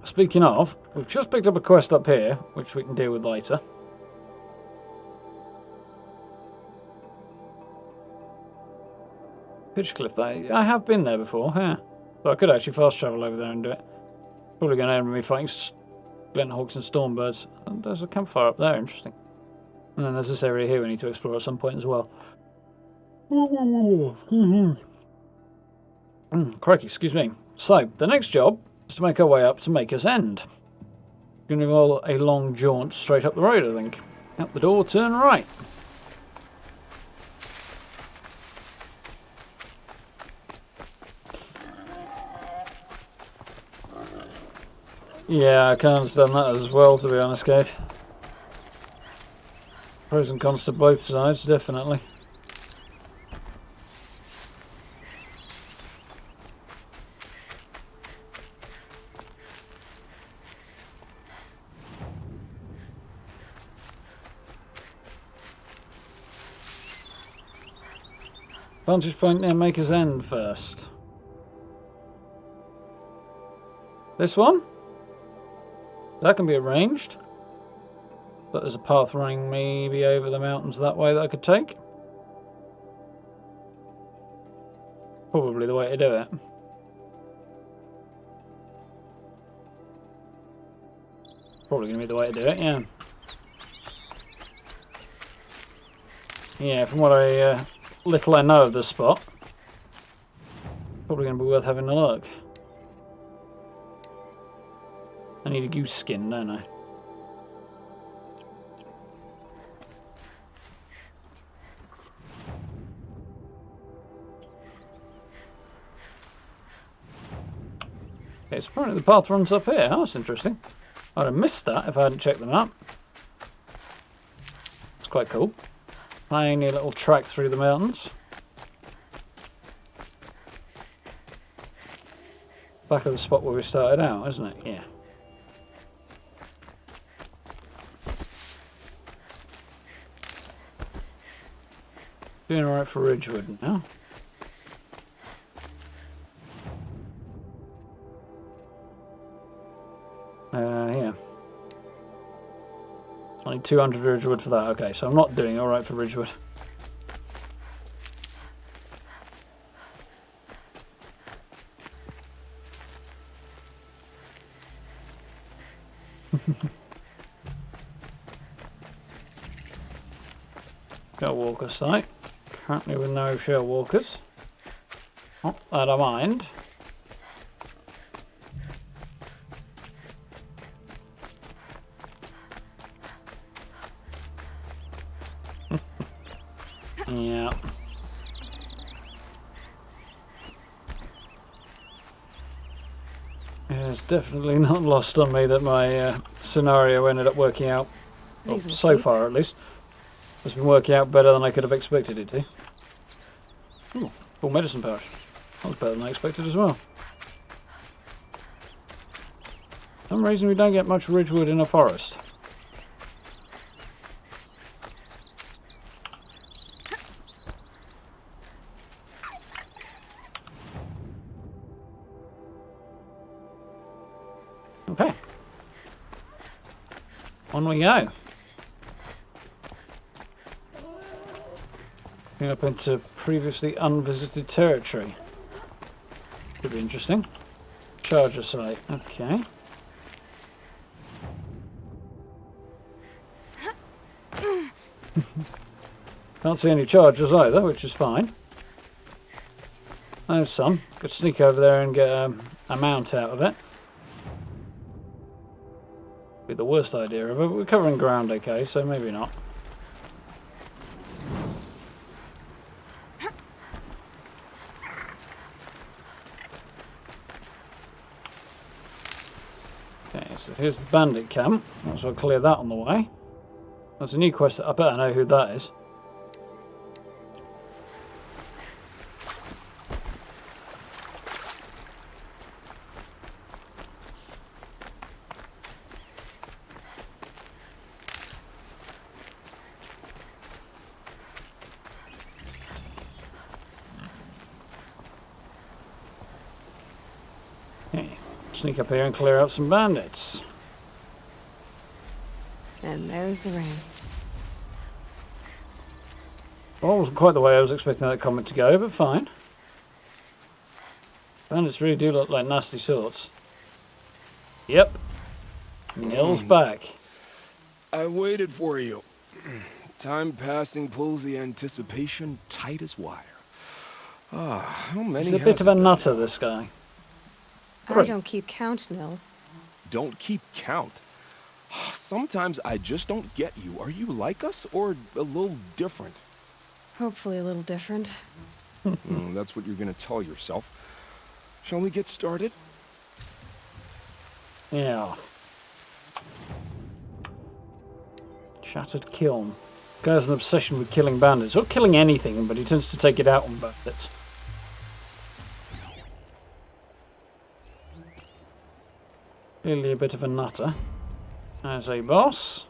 A: Speaking of, we've just picked up a quest up here, which we can deal with later. Pitchcliff, I have been there before, yeah. So I could actually fast travel over there and do it. Probably going to end with me fighting Glenthawks and Stormbirds. And there's a campfire up there, interesting. And then there's this area here we need to explore at some point as well. Crikey, excuse me. So, the next job is to make our way up to Maker's End. Going to go a long jaunt straight up the road, I think. Out the door, turn right. Yeah, I can understand that as well, to be honest, Kate. Pros and cons to both sides, definitely. Vantage point near Maker's End first. This one? That can be arranged. But there's a path running maybe over the mountains that way that I could take. Probably the way to do it. Probably going to be the way to do it, yeah. Yeah, from what little I know of this spot, probably going to be worth having a look. I need a goose skin, don't I? Okay, so apparently the path runs up here. Oh, that's interesting. I'd have missed that if I hadn't checked them out. It's quite cool. Tiny little track through the mountains. Back of the spot where we started out, isn't it? Yeah. Doing alright for Ridgewood now. Yeah. I need 200 Ridgewood for that. Okay, so I'm not doing alright for Ridgewood. Shell walker site. Currently with no shell walkers. Not that I mind. Yeah. It's definitely not lost on me that my scenario ended up working out, well,
B: These will
A: so
B: keep.
A: far at least, has been working out better than I could have expected it to. Ooh, full medicine pouch. That was better than I expected as well. For some reason we don't get much ridgewood in a forest. Okay. On we go. Going up into previously unvisited territory. Could be interesting. Charger site. Okay. Can't see any chargers either, which is fine. There's some. Could sneak over there and get a mount out of it. Be the worst idea ever, but we're covering ground okay, so maybe not. Okay, so here's the bandit camp. Might as well clear that on the way. That's a new quest. I bet I know who that is. Okay, sneak up here and clear out some bandits.
B: And there's the rain.
A: Well, wasn't quite the way I was expecting that comment to go, but fine. Bandits really do look like nasty sorts. Yep. Nil's back.
D: I waited for you. Time passing pulls the anticipation tight as wire. How many?
A: He's a bit of a nutter, this guy.
B: I
A: Right.
B: don't keep count, Nil.
D: Don't keep count. Sometimes I just don't get you. Are you like us or a little different?
B: Hopefully a little different.
D: That's what you're gonna tell yourself. Shall we get started?
A: Yeah. Shattered kiln. Guy has an obsession with killing bandits. Or killing anything, but he tends to take it out on bandits. Clearly a bit of a nutter. There's a boss.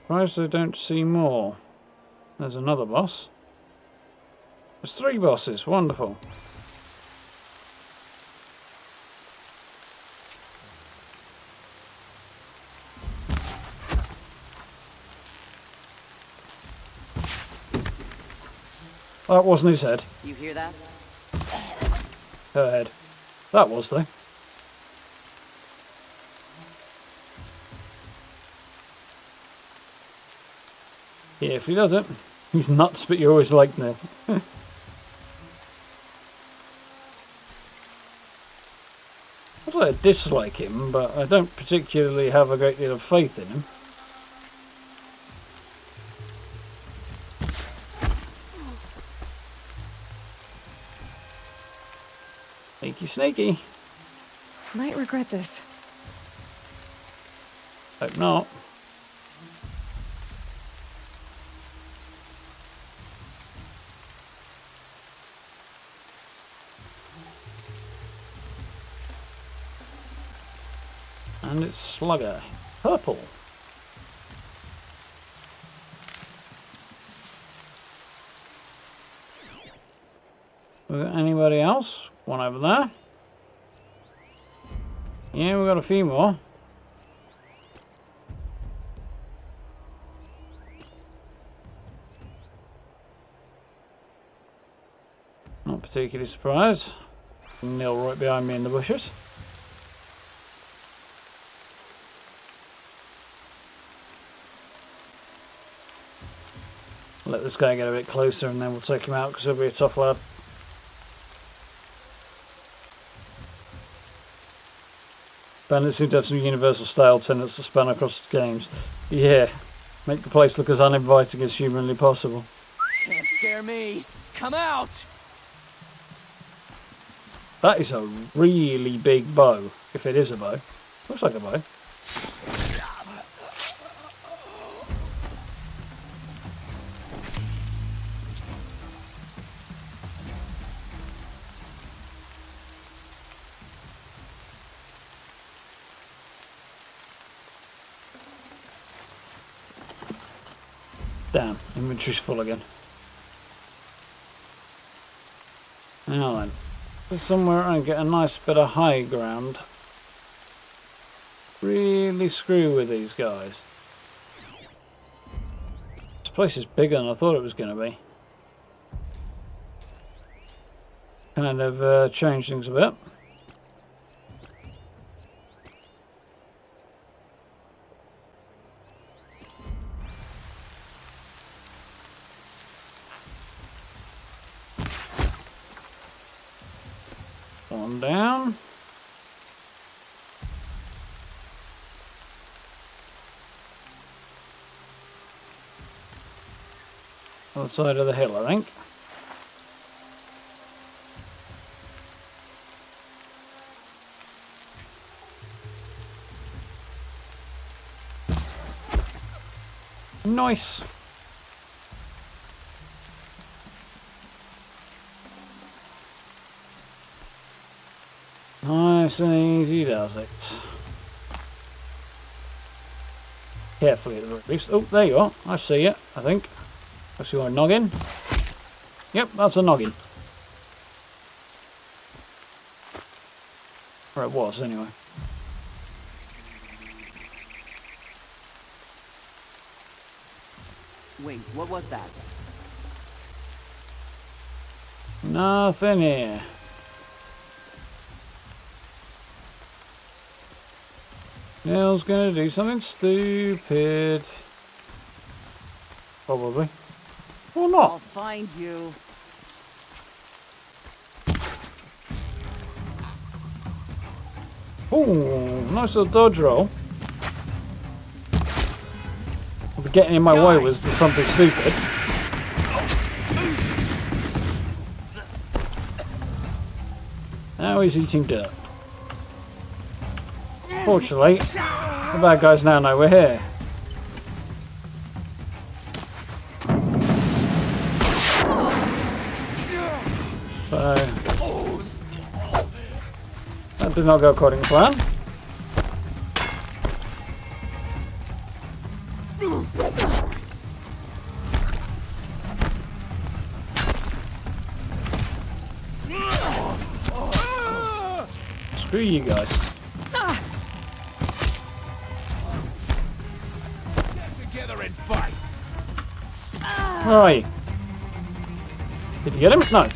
A: Surprised I don't see more. There's another boss. There's 3 bosses. Wonderful. That wasn't his head.
E: You hear that?
A: Her head. That was, though. Yeah, if he does it, he's nuts, but you always like Nil. I don't dislike him, but I don't particularly have a great deal of faith in him. Sneaky, sneaky.
B: Might regret this.
A: Hope not. And it's Slugger. Purple. We got anybody else? One over there. Yeah, we got a few more. Not particularly surprised. Nil right behind me in the bushes. Let this guy get a bit closer and then we'll take him out because he'll be a tough lad. Bandits seem to have some universal style tenets that span across games. Yeah, make the place look as uninviting as humanly possible.
E: Can't scare me. Come out!
A: That is a really big bow, if it is a bow. Looks like a bow. Damn, inventory's full again. Now then, there's somewhere I can get a nice bit of high ground. Really screw with these guys. This place is bigger than I thought it was going to be. Kind of change things a bit. One down. Other side of the hill, I think. Nice. Nice and easy does it. Carefully at the very least. Oh, there you are. I see you, I think. I see your noggin. Yep, that's a noggin. Or it was, anyway.
E: Wait, what was that?
A: Nothing here. Neil's gonna do something stupid. Probably. Or
E: I'll
A: not.
E: find you.
A: Ooh, nice little dodge roll. But getting in my way was something stupid. Now he's eating dirt. Fortunately, the bad guys now know we're here. So, that did not go according to plan. Screw you guys. Where are you? Did you get him? No.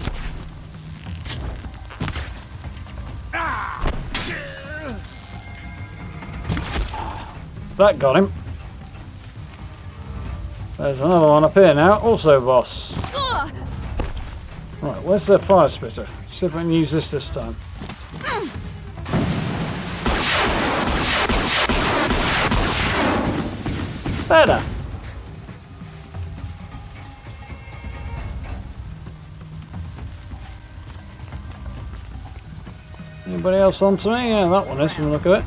A: That got him. There's another one up here now, also boss. Right, where's the fire spitter? See if I can use this time. Better. Anybody else on to me? Yeah, that one is from the look of it.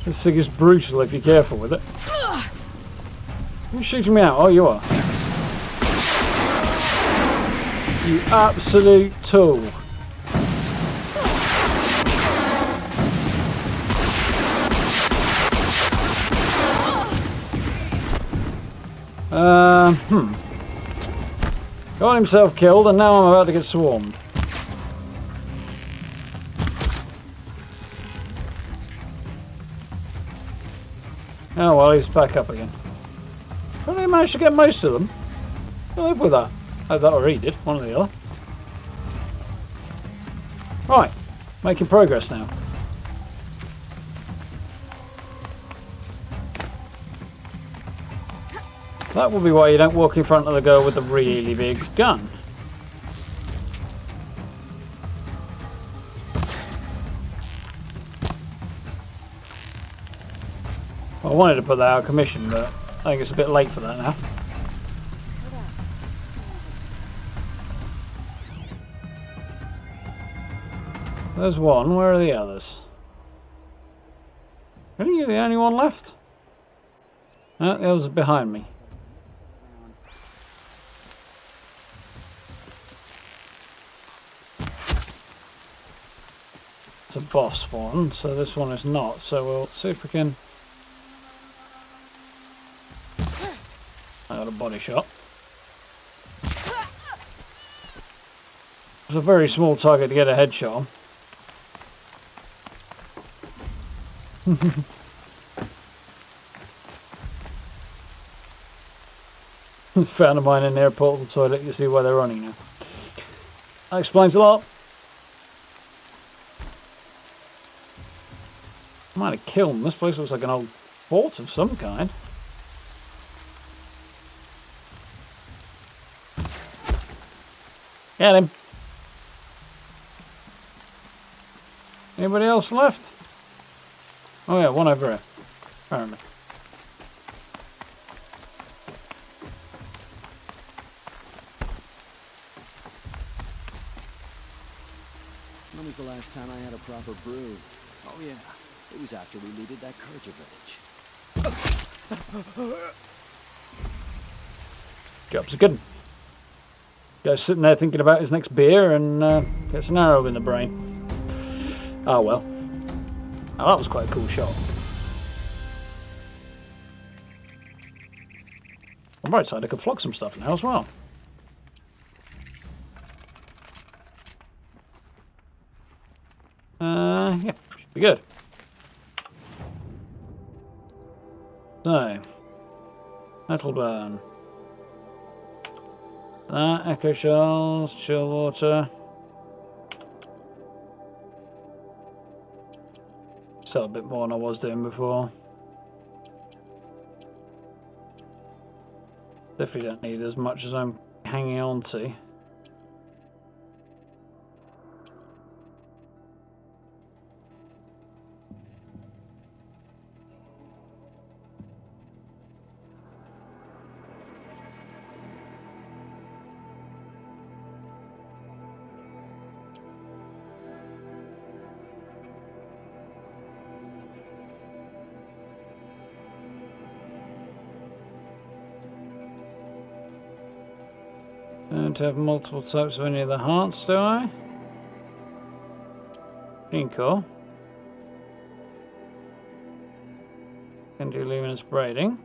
A: This thing is brutal if you're careful with it. You're shooting me out? Oh, you are. You absolute tool. Got himself killed and now I'm about to get swarmed. Oh well, he's back up again. But he managed to get most of them. I live with that. Oh, that or he did, one or the other. Right, making progress now. That will be why you don't walk in front of the girl with the really big gun. Well, I wanted to put that out of commission, but I think it's a bit late for that now. There's one. Where are the others? Really? You're the only one left? No, the others are behind me. It's a boss one, so this one is not. So we'll see if we can... I got a body shot. It's a very small target to get a headshot on. Found a mine in the airport portal toilet. You see why they're running now. That explains a lot. Might have killed them. This place looks like an old fort of some kind. Get him. Anybody else left? Oh yeah, one over here. Apparently.
F: When was the last time I had a proper brew? Oh yeah, it was after we looted that Kurja village.
A: Job's a good one. Guy's sitting there thinking about his next beer and gets an arrow in the brain. Oh well. Oh, that was quite a cool shot. On the right side, I could flog some stuff now as well. Yeah, should be good. So, metal burn. That, echo shells, chill water. Sell a bit more than I was doing before. Definitely don't need as much as I'm hanging on to. Don't have multiple types of any of the hearts, do I? Ginkgo. Can do luminous braiding.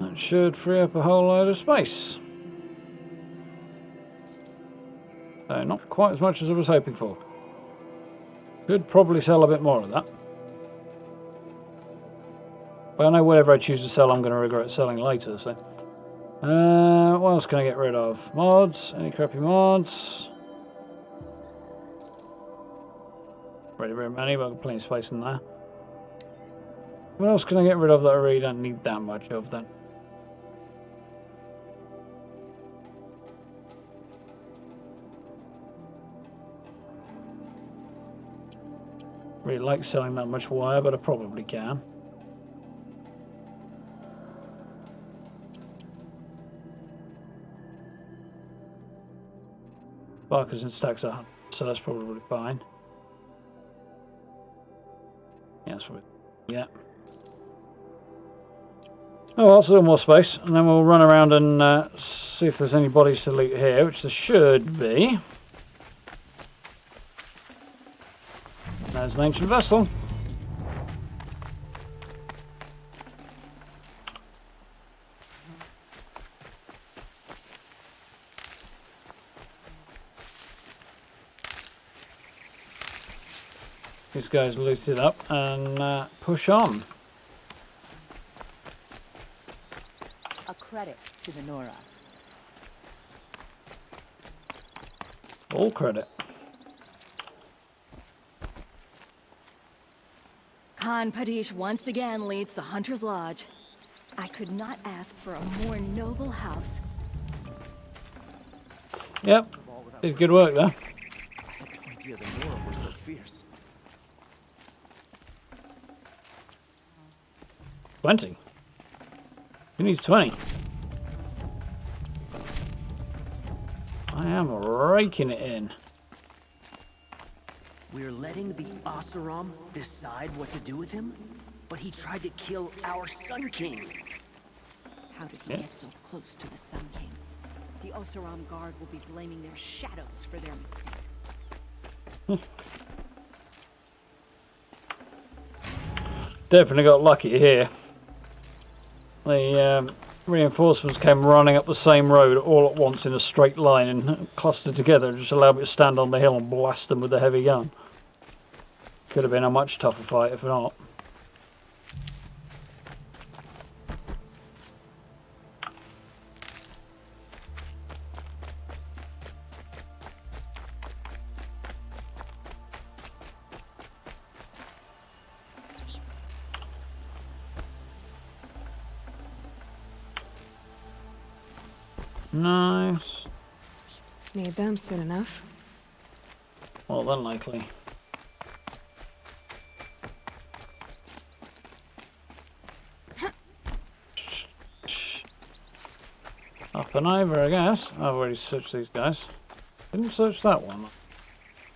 A: That should free up a whole load of space. So not quite as much as I was hoping for. Could probably sell a bit more of that. But I know whatever I choose to sell, I'm going to regret selling later. So, what else can I get rid of? Mods? Any crappy mods? Very, very many, but I've got plenty of space in there. What else can I get rid of that I really don't need that much of then? Really like selling that much wire, but I probably can. Barker's in stacks of 100, so that's probably fine. Yeah, that's probably... yeah. Oh, well, still more space, and then we'll run around and see if there's any bodies to loot here, which there should be. There's an ancient vessel. These guys loot it up and push on.
G: A credit to the Nora.
A: All credit.
G: Khan Padish once again leads the Hunter's Lodge. I could not ask for a more noble house.
A: Yep. Did good work there.
F: I had no idea the Nora were so fierce.
A: 20. Who needs 20? I am raking it in.
E: We're letting the Oseram decide what to do with him? But he tried to kill our Sun King.
H: How did he get so close to the Sun King? The Oseram Guard will be blaming their shadows for their mistakes.
A: Definitely got lucky here. The reinforcements came running up the same road all at once in a straight line and clustered together and just allowed me to stand on the hill and blast them with the heavy gun. Could have been a much tougher fight if not. Nice.
B: Need them soon enough.
A: Well, then likely. Up and over, I guess. I've already searched these guys. Didn't search that one.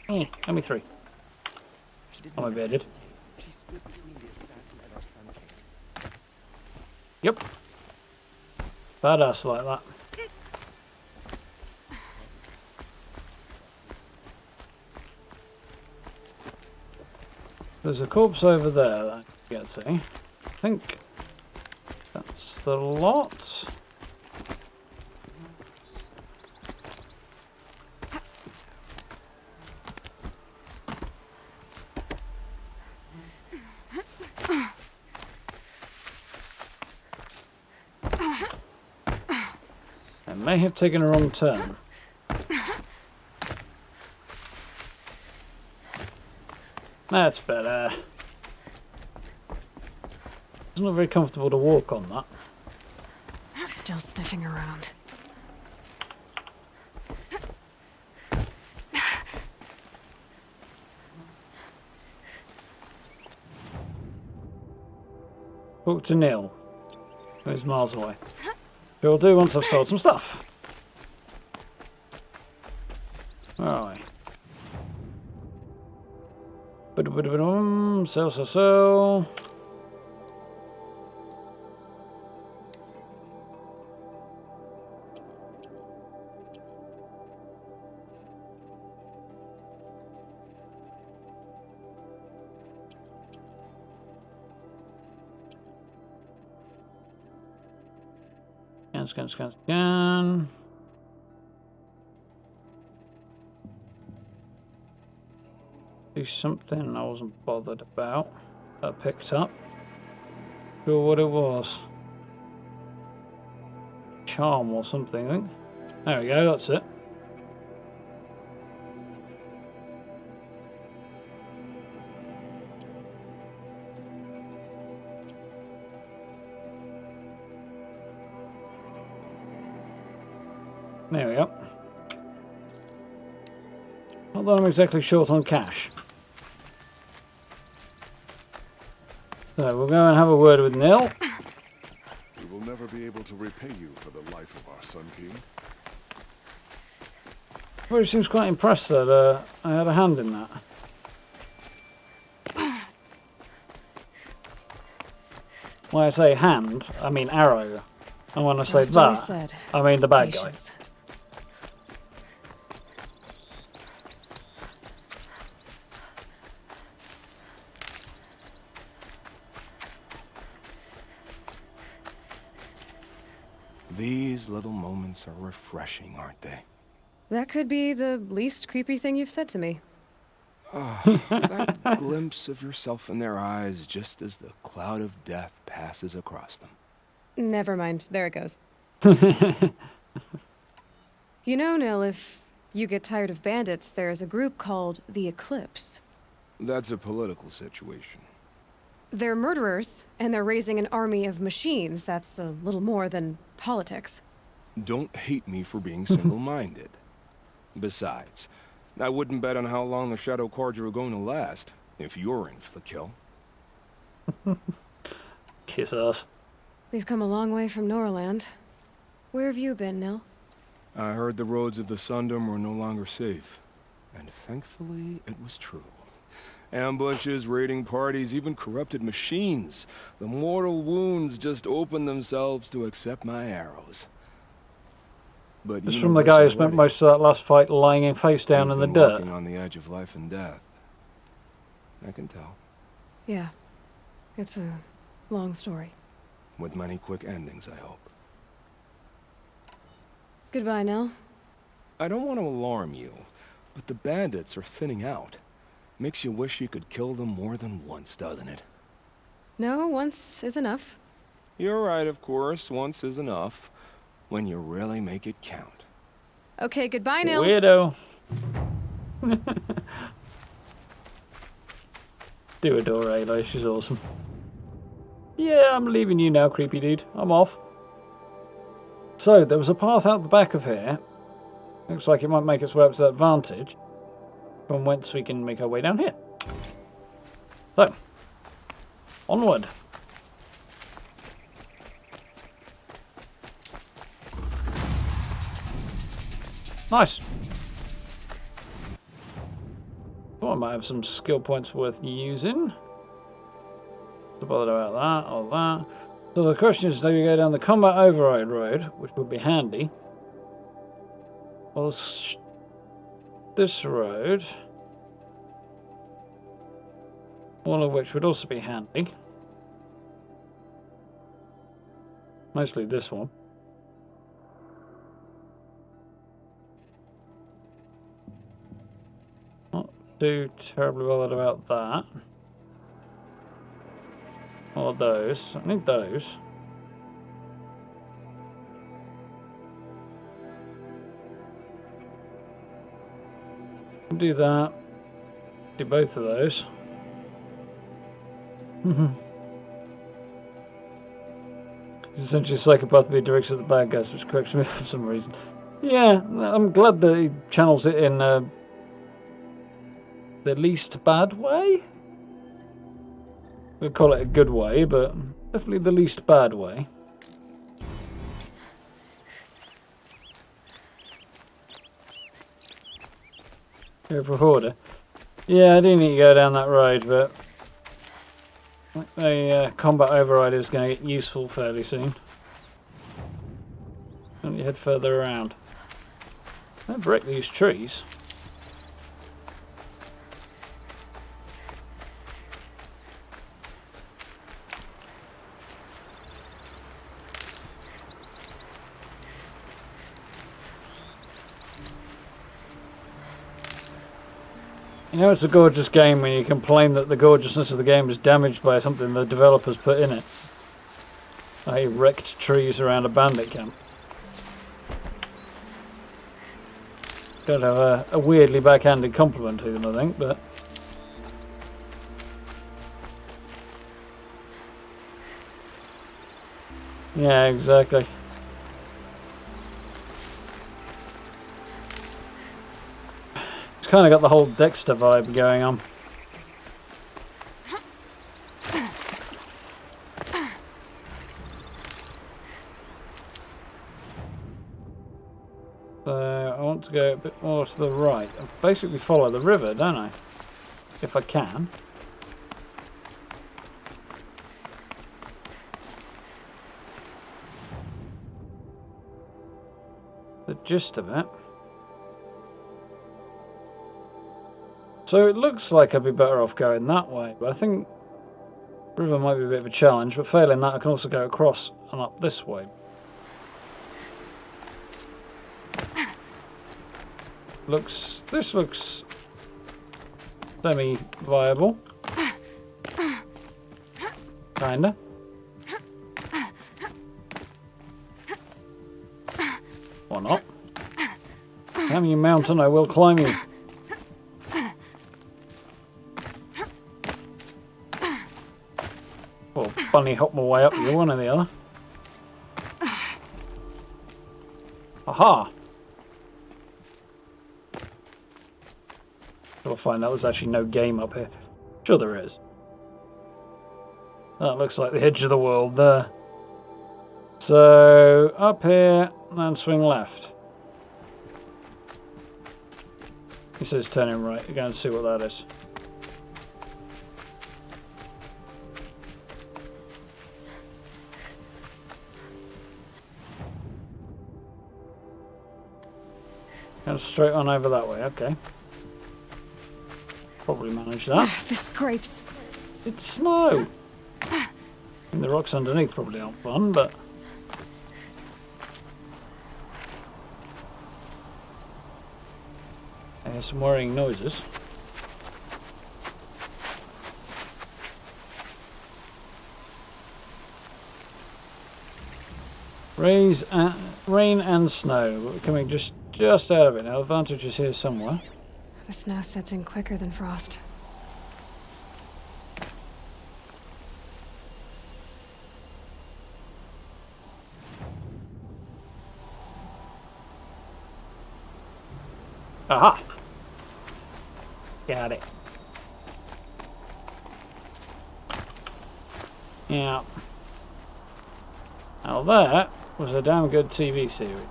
A: Give me 3. Oh, maybe I did.
E: She stood between the assassin and our Sun King.
A: Yep. Badass like that. There's a corpse over there that I can get to. I think that's the lot. I may have taken a wrong turn. That's better. It's not very comfortable to walk on that.
B: Still sniffing around.
A: Talk to Neil. Who's miles away. Sure do once I've sold some stuff. Where are we? Sell. Scan. Do something I wasn't bothered about. I picked up. Sure what it was. Charm or something, I think. There we go, that's it. There we go. Not that I'm exactly short on cash. So we'll go and have a word with Nil.
I: We will never be able to repay you for the life of our Sun King.
A: Well, he seems quite impressed that I had a hand in that. When I say hand, I mean arrow. And when I say that, I mean the bad guy.
D: These little moments are refreshing, aren't they?
B: That could be the least creepy thing you've said to me.
D: That glimpse of yourself in their eyes just as the cloud of death passes across them.
B: Never mind. There it goes. You know, Nil, if you get tired of bandits, there's a group called the Eclipse.
D: That's a political situation.
B: They're murderers, and they're raising an army of machines. That's a little more than politics.
D: Don't hate me for being single-minded. Besides, I wouldn't bet on how long the Shadow Cards are going to last, if you're in for the kill.
A: Kiss ass.
B: We've come a long way from Norland. Where have you been, Nil?
D: I heard the roads of the Sundom were no longer safe. And thankfully, it was true. Ambushes, raiding parties, even corrupted machines. The mortal wounds just opened themselves to accept my arrows. But
A: It's from the guy who spent most of that last fight lying in face down in the dirt.
D: Walking on the edge of life and death. I can tell.
B: Yeah. It's a long story.
D: With many quick endings, I hope.
B: Goodbye, Nil.
D: I don't want to alarm you, but the bandits are thinning out. Makes you wish you could kill them more than once, doesn't it?
B: No, once is enough.
D: You're right, of course. Once is enough. When you really make it count.
B: Okay, goodbye, Nil.
A: Weirdo. Do adore Aloy, she's awesome. Yeah, I'm leaving you now, creepy dude. I'm off. So, there was a path out the back of here. Looks like it might make its way up to that vantage, from whence we can make our way down here. So, onward. Nice. Thought I might have some skill points worth using. Don't bother about that, all that. So the question is, do we go down the combat override road, which would be handy, or this road, all of which would also be handy. Mostly this one. Not too terribly bothered about that. Or those. I need those. Do that. Do both of those. He's essentially a psychopath being directed at the bad guys, which corrects me for some reason. Yeah, I'm glad that he channels it in the least bad way. We'll call it a good way, but definitely the least bad way. Go for Hoarder. Yeah, I do need to go down that road, but the combat override is going to get useful fairly soon. Don't you head further around. Don't break these trees. You know, it's a gorgeous game when you complain that the gorgeousness of the game is damaged by something the developers put in it. Like wrecked trees around a bandit camp. Got to have a weirdly backhanded compliment to them, I think, but... yeah, exactly. It's kind of got the whole Dexter vibe going on. So I want to go a bit more to the right. I basically follow the river, don't I? If I can. The gist of it. So it looks like I'd be better off going that way, but I think the river might be a bit of a challenge, but failing that I can also go across and up this way. This looks semi-viable. Kinda. Or not. Come you mountain, I will climb you. Or bunny hop my way up you, one or the other. Aha! We'll find out there's actually no game up here. Sure there is. That looks like the edge of the world there. So, up here, and swing left. He says turning right. We're going to see what that is. Going straight on over that way, okay. Probably manage that.
B: The scrapes.
A: It's snow! And the rocks underneath probably aren't fun, but... I hear some worrying noises. Rain and snow. We're coming just out of it now. Advantage is here somewhere.
B: The snow sets in quicker than frost.
A: Aha! Got it. Yeah. Now that was a damn good TV series.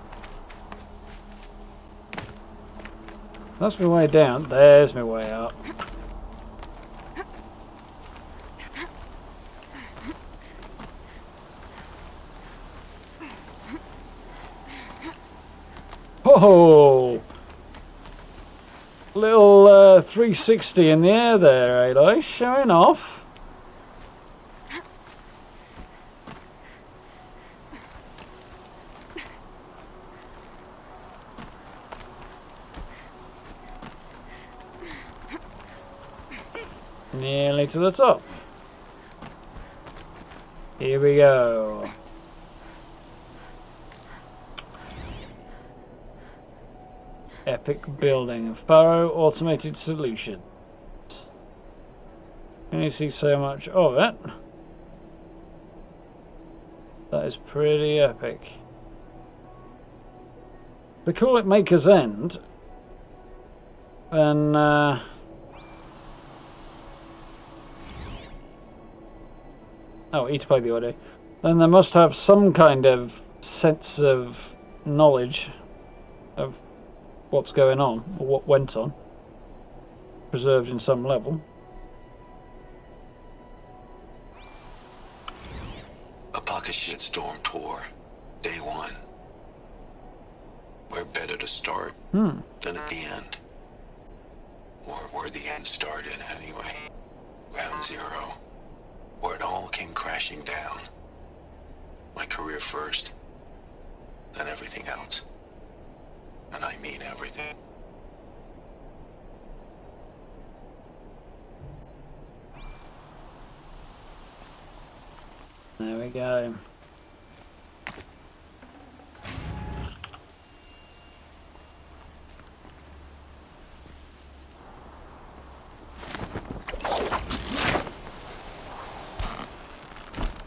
A: That's my way down. There's my way up. Oh! Little 360 in the air there, Aloy. Showing off. Nearly to the top. Here we go. Epic building. Faro automated solution. Can you see so much of it? That is pretty epic. They call it Maker's End. And oh, E to play the audio. Then they must have some kind of sense of knowledge of what's going on, or what went on, preserved in some level.
J: A pocket shitstorm tour, day 1. Where better to start than at the end, or where the end started anyway. Ground zero, where it all came crashing down. My career first, then everything else. And I mean everything.
A: There we go.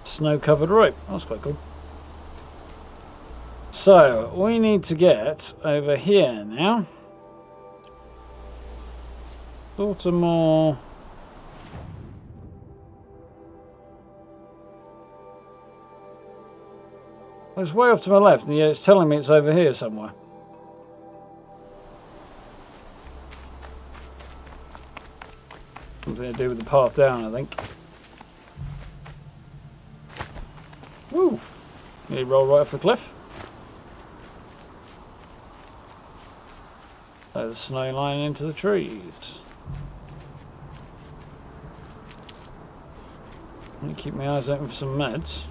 A: Snow-covered rope. That's quite cool. So, we need to get over here now. Sort of more... Well, it's way off to my left, and yet it's telling me it's over here somewhere. Something to do with the path down, I think. Woo! Nearly roll right off the cliff. There's the snow line into the trees. Let me keep my eyes open for some meds.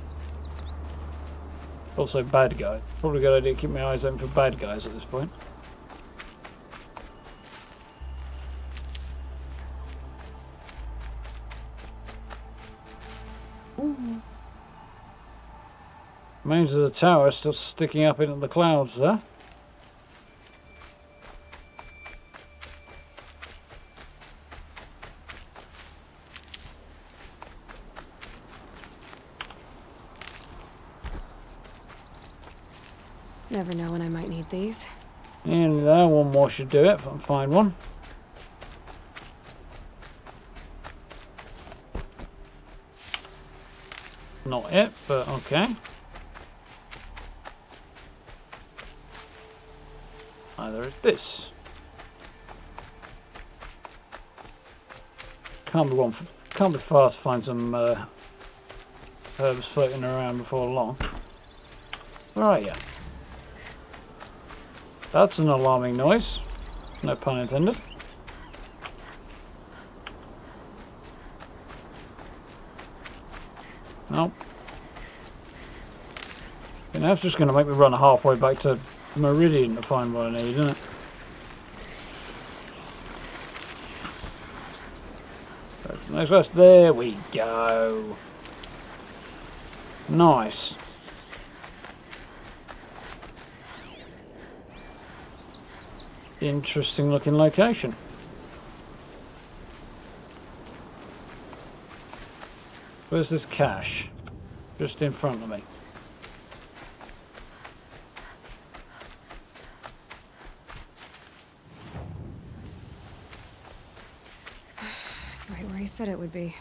A: Also bad guy. Probably a good idea to keep my eyes open for bad guys at this point. Remains of the tower still sticking up into the clouds there.
B: Never know when I might need these.
A: And there, one more should do it if I can find one. Not it, but okay. Either is this. Can't be far to find some herbs floating around before long. Where are you? That's an alarming noise. No pun intended. Nope. You know, it's just going to make me run halfway back to Meridian to find what I need, isn't it? Next quest. There we go. Nice. Interesting looking location. Where's this cache? Just in front of me.
B: Right where he said it would be.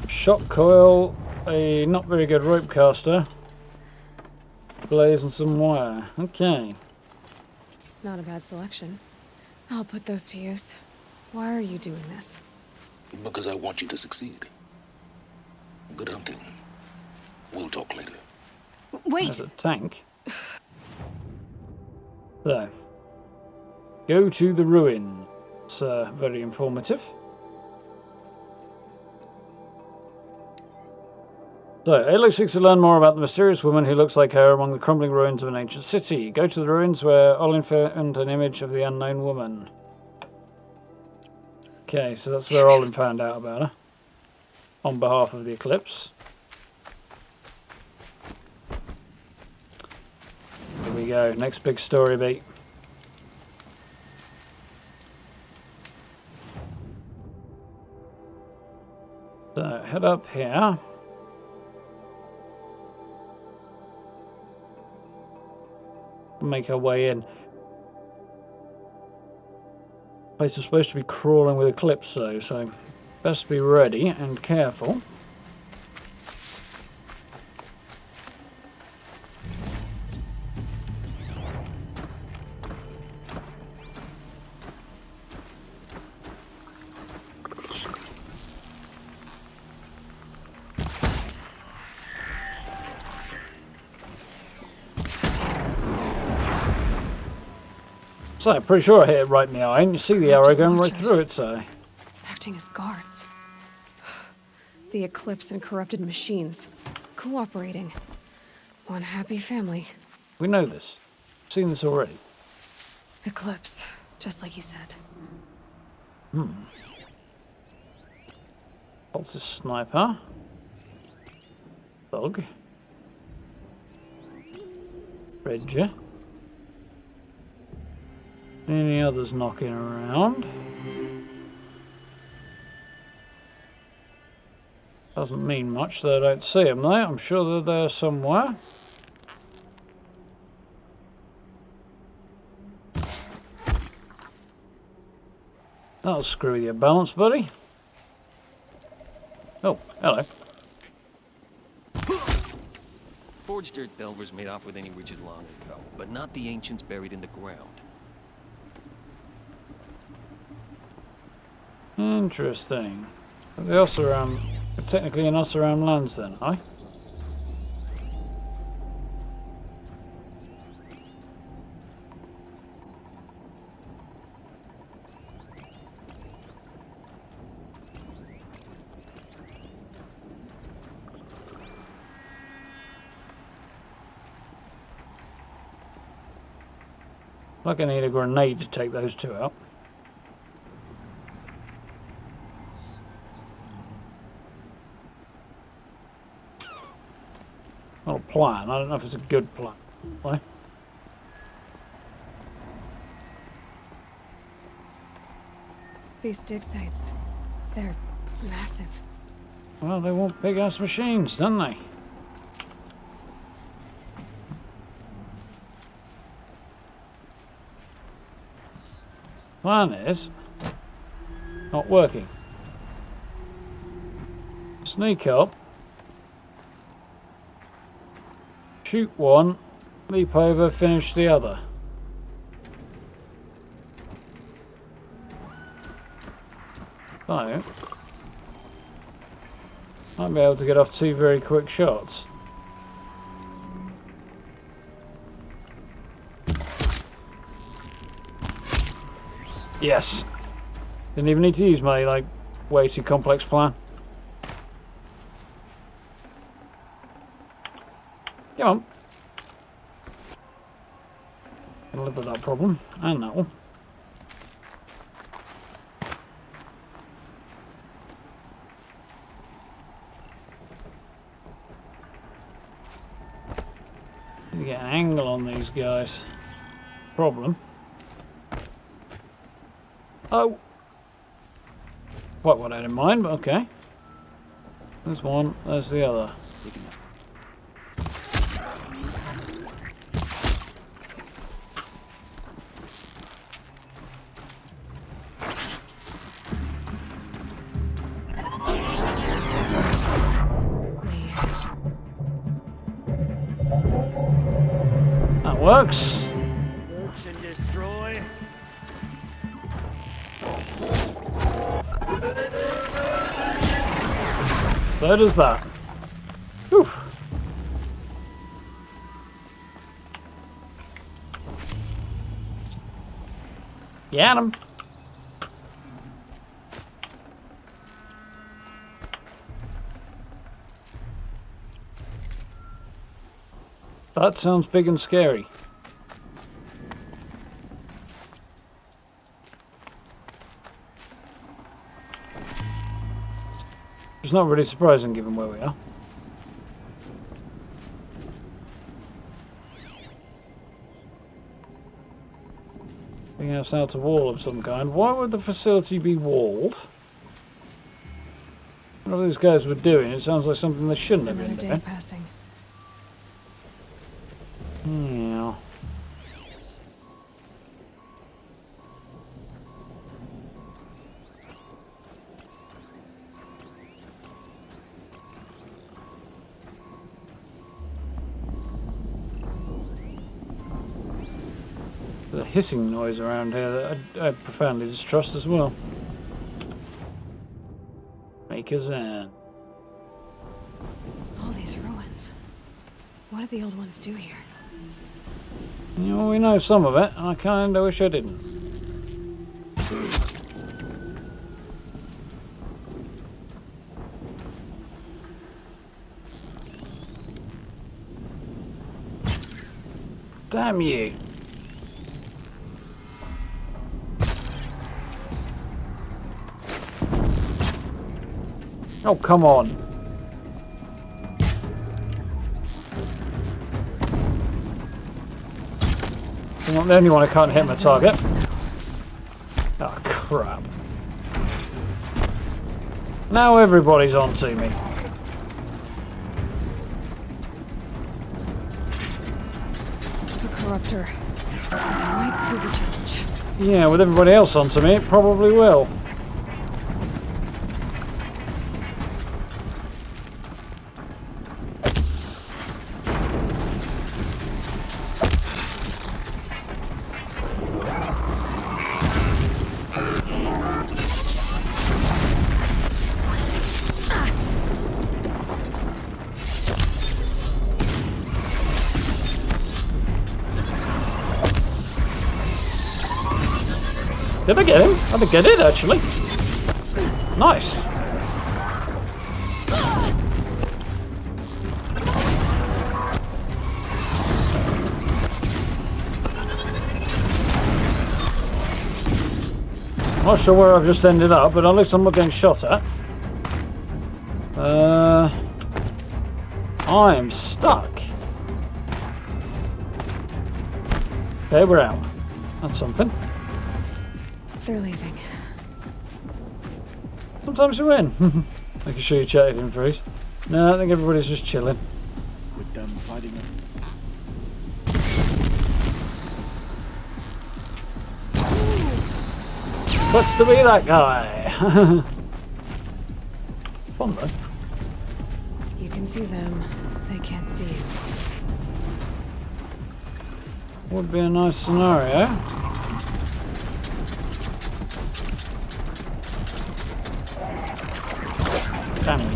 A: Shock coil, a not very good rope caster, blaze and some wire. Okay.
B: Not a bad selection. I'll put those to use. Why are you doing this?
J: Because I want you to succeed. Good hunting. We'll talk later.
B: Wait!
A: There's a tank. So, go to the ruin. It's very informative. So, Aloy seeks to learn more about the mysterious woman who looks like her among the crumbling ruins of an ancient city. Go to the ruins where Olin found an image of the unknown woman. Okay, so that's where Olin found out about her. On behalf of the Eclipse. Here we go, next big story beat. So, head up here. Make our way in. Place is supposed to be crawling with Eclipse though, so best be ready and careful. So, I'm pretty sure I hit it right in the eye, and you see the arrow going right through it, so...
B: Acting as guards. The Eclipse and corrupted machines. Cooperating. One happy family.
A: We know this. We've seen this already.
B: Eclipse, just like he said.
A: Cultist sniper. Dog. Redger. Any others knocking around? Doesn't mean much that I don't see them there. I'm sure they're there somewhere. That'll screw with your balance, buddy. Oh, hello.
K: Forged Earth Delvers made off with any riches long ago, but not the ancients buried in the ground.
A: Interesting. They also technically in Oseram lands then, aye? Like I need a grenade to take those two out. Not a plan. I don't know if it's a good plan. Why?
B: These dig sites, they're massive.
A: Well, they want big-ass machines, don't they? Plan is not working. Sneak up. Shoot one. Leap over, finish the other. So, might be able to get off 2 very quick shots. Yes. Didn't even need to use my, like, way too complex plan. Come on. Gonna live with that problem. And that one. Need to get an angle on these guys. Problem. Oh! Quite what I had in mind, but okay. There's one, there's the other. That works.
E: Search and destroy.
A: So does that. Whew. Got him. That sounds big and scary. It's not really surprising given where we are. Big house out of wall of some kind. Why would the facility be walled? Whatever these guys were doing, it sounds like something they shouldn't have been
B: Another day
A: doing.
B: passing.
A: Yeah. There's a hissing noise around here that I profoundly distrust as well. Maker's End.
B: All these ruins. What did the old ones do here?
A: You know, we know some of it, and I kinda wish I didn't. Damn you! Oh, come on! I'm not the only one I can't hit my target. Oh, crap. Now everybody's onto me.
B: The corruptor. Might prove a challenge.
A: Yeah, with everybody else onto me, it probably will. Did I get him? I think I did, actually. Nice. Not sure where I've just ended up, but at least I'm not getting shot at. I am stuck. Okay, we're out. That's something.
B: They're leaving.
A: Sometimes you win. Making sure you chatted in freeze. No, I think everybody's just chilling.
F: With them fighting them.
A: What's to be that guy? Fun though.
B: You can see them. They can't see you.
A: Would be a nice scenario. Damn you.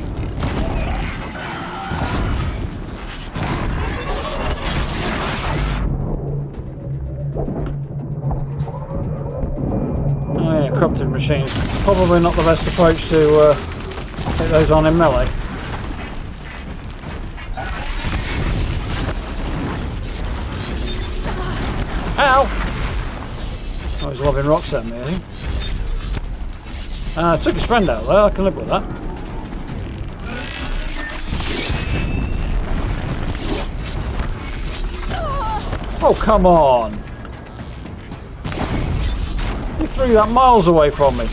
A: Oh yeah, corrupted machines. Probably not the best approach to hit those on in melee. Ow! Oh, he's lobbing rocks at me, I think. Took his friend out there, I can live with that. Oh, come on! You threw that miles away from me.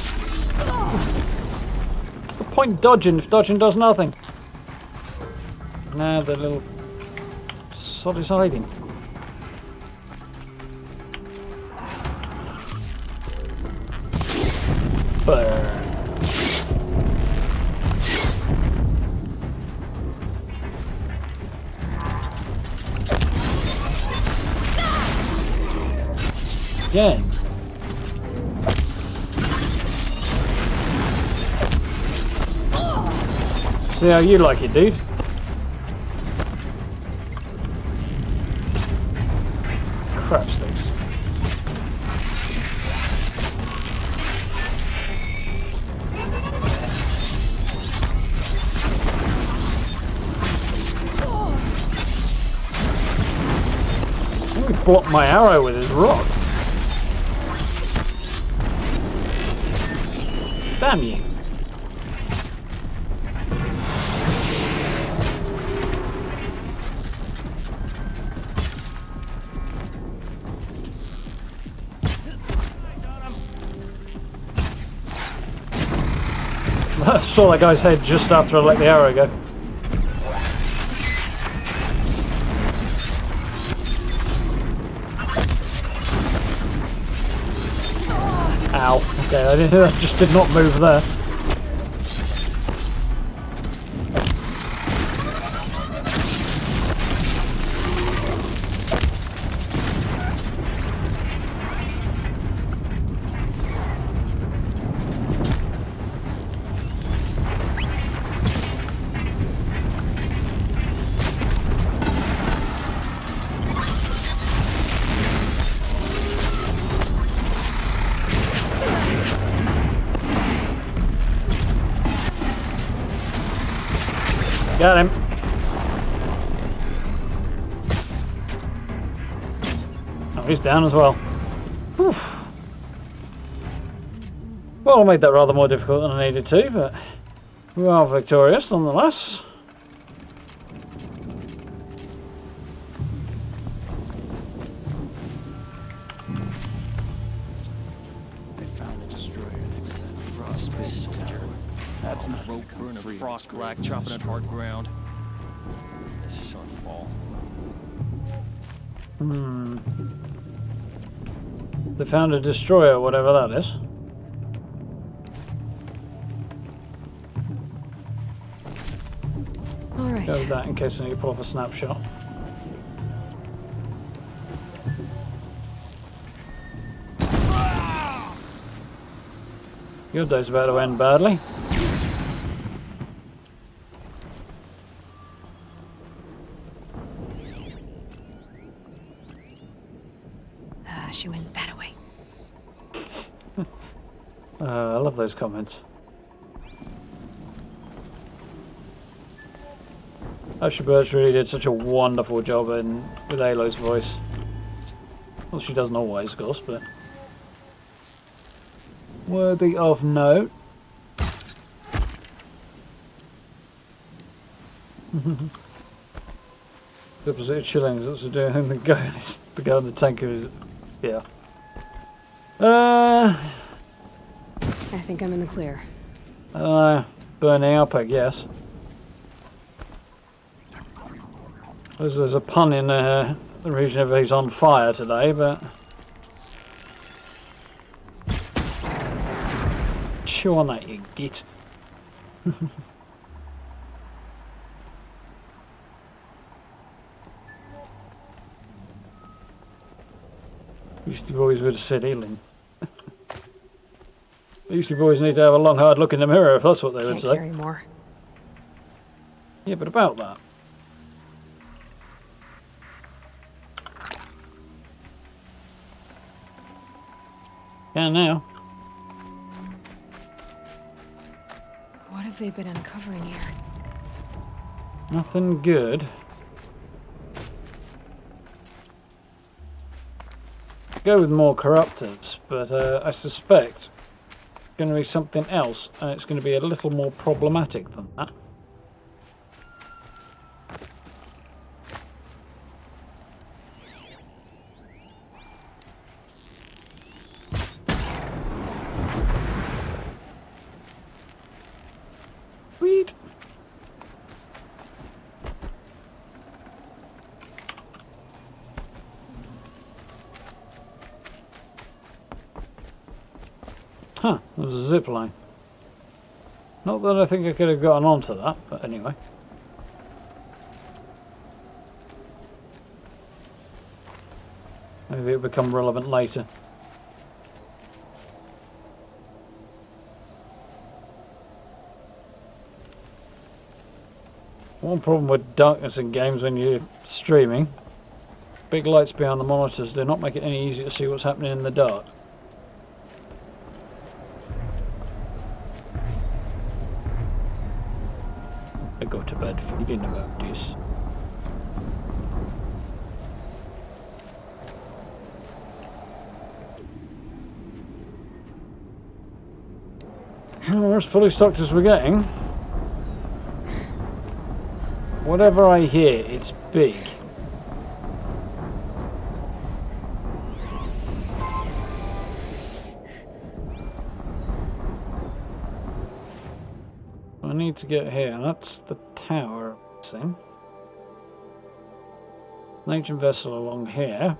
A: What's the point dodging if dodging does nothing? Now the little sod is hiding. Burn. Again. See how you like it, dude. Crap sticks. He blocked my arrow with his rock. Damn you. I saw that guy's head just after I let the arrow go. Ow. Okay, I just did not move there. Got him. Oh, he's down as well. Whew. Well, I made that rather more difficult than I needed to, but we are victorious nonetheless.
K: They found a destroyer that said frostbitten tower. That's not rope burning frost black chopping at hard ground. This sunfall.
A: They found a destroyer, whatever that is.
B: All right.
A: Go with that in case I need to pull off a snapshot. Your day's about to end badly.
B: She went that way.
A: I love those comments. Ashley Birch really did such a wonderful job with Aloy's voice. Well, she doesn't always, of course, but worthy of note. The opposite of chilling is also doing the guy in the tank who's, yeah.
B: I think I'm in the clear.
A: I don't know. Burning up, I guess. There's a pun in the region of he's on fire today, but Chew on that, you git. Used to boys would have said healing. Used to boys need to have a long hard look in the mirror if that's what they would say.
B: Carry more.
A: Yeah, but about that. Can now.
B: What have they been uncovering here?
A: Nothing good. Go with more corruptors, but I suspect it's going to be something else, and it's going to be a little more problematic than that. Sweet. Huh, there was a zip line. Not that I think I could have gotten onto that, but anyway. Maybe it'll become relevant later. One problem with darkness in games when you're streaming, big lights behind the monitors do not make it any easier to see what's happening in the dark. I go to bed feeling about this. We're as fully stocked as we're getting. Whatever I hear, it's big. I need to get here. That's the tower, I'm guessing. An ancient vessel along here.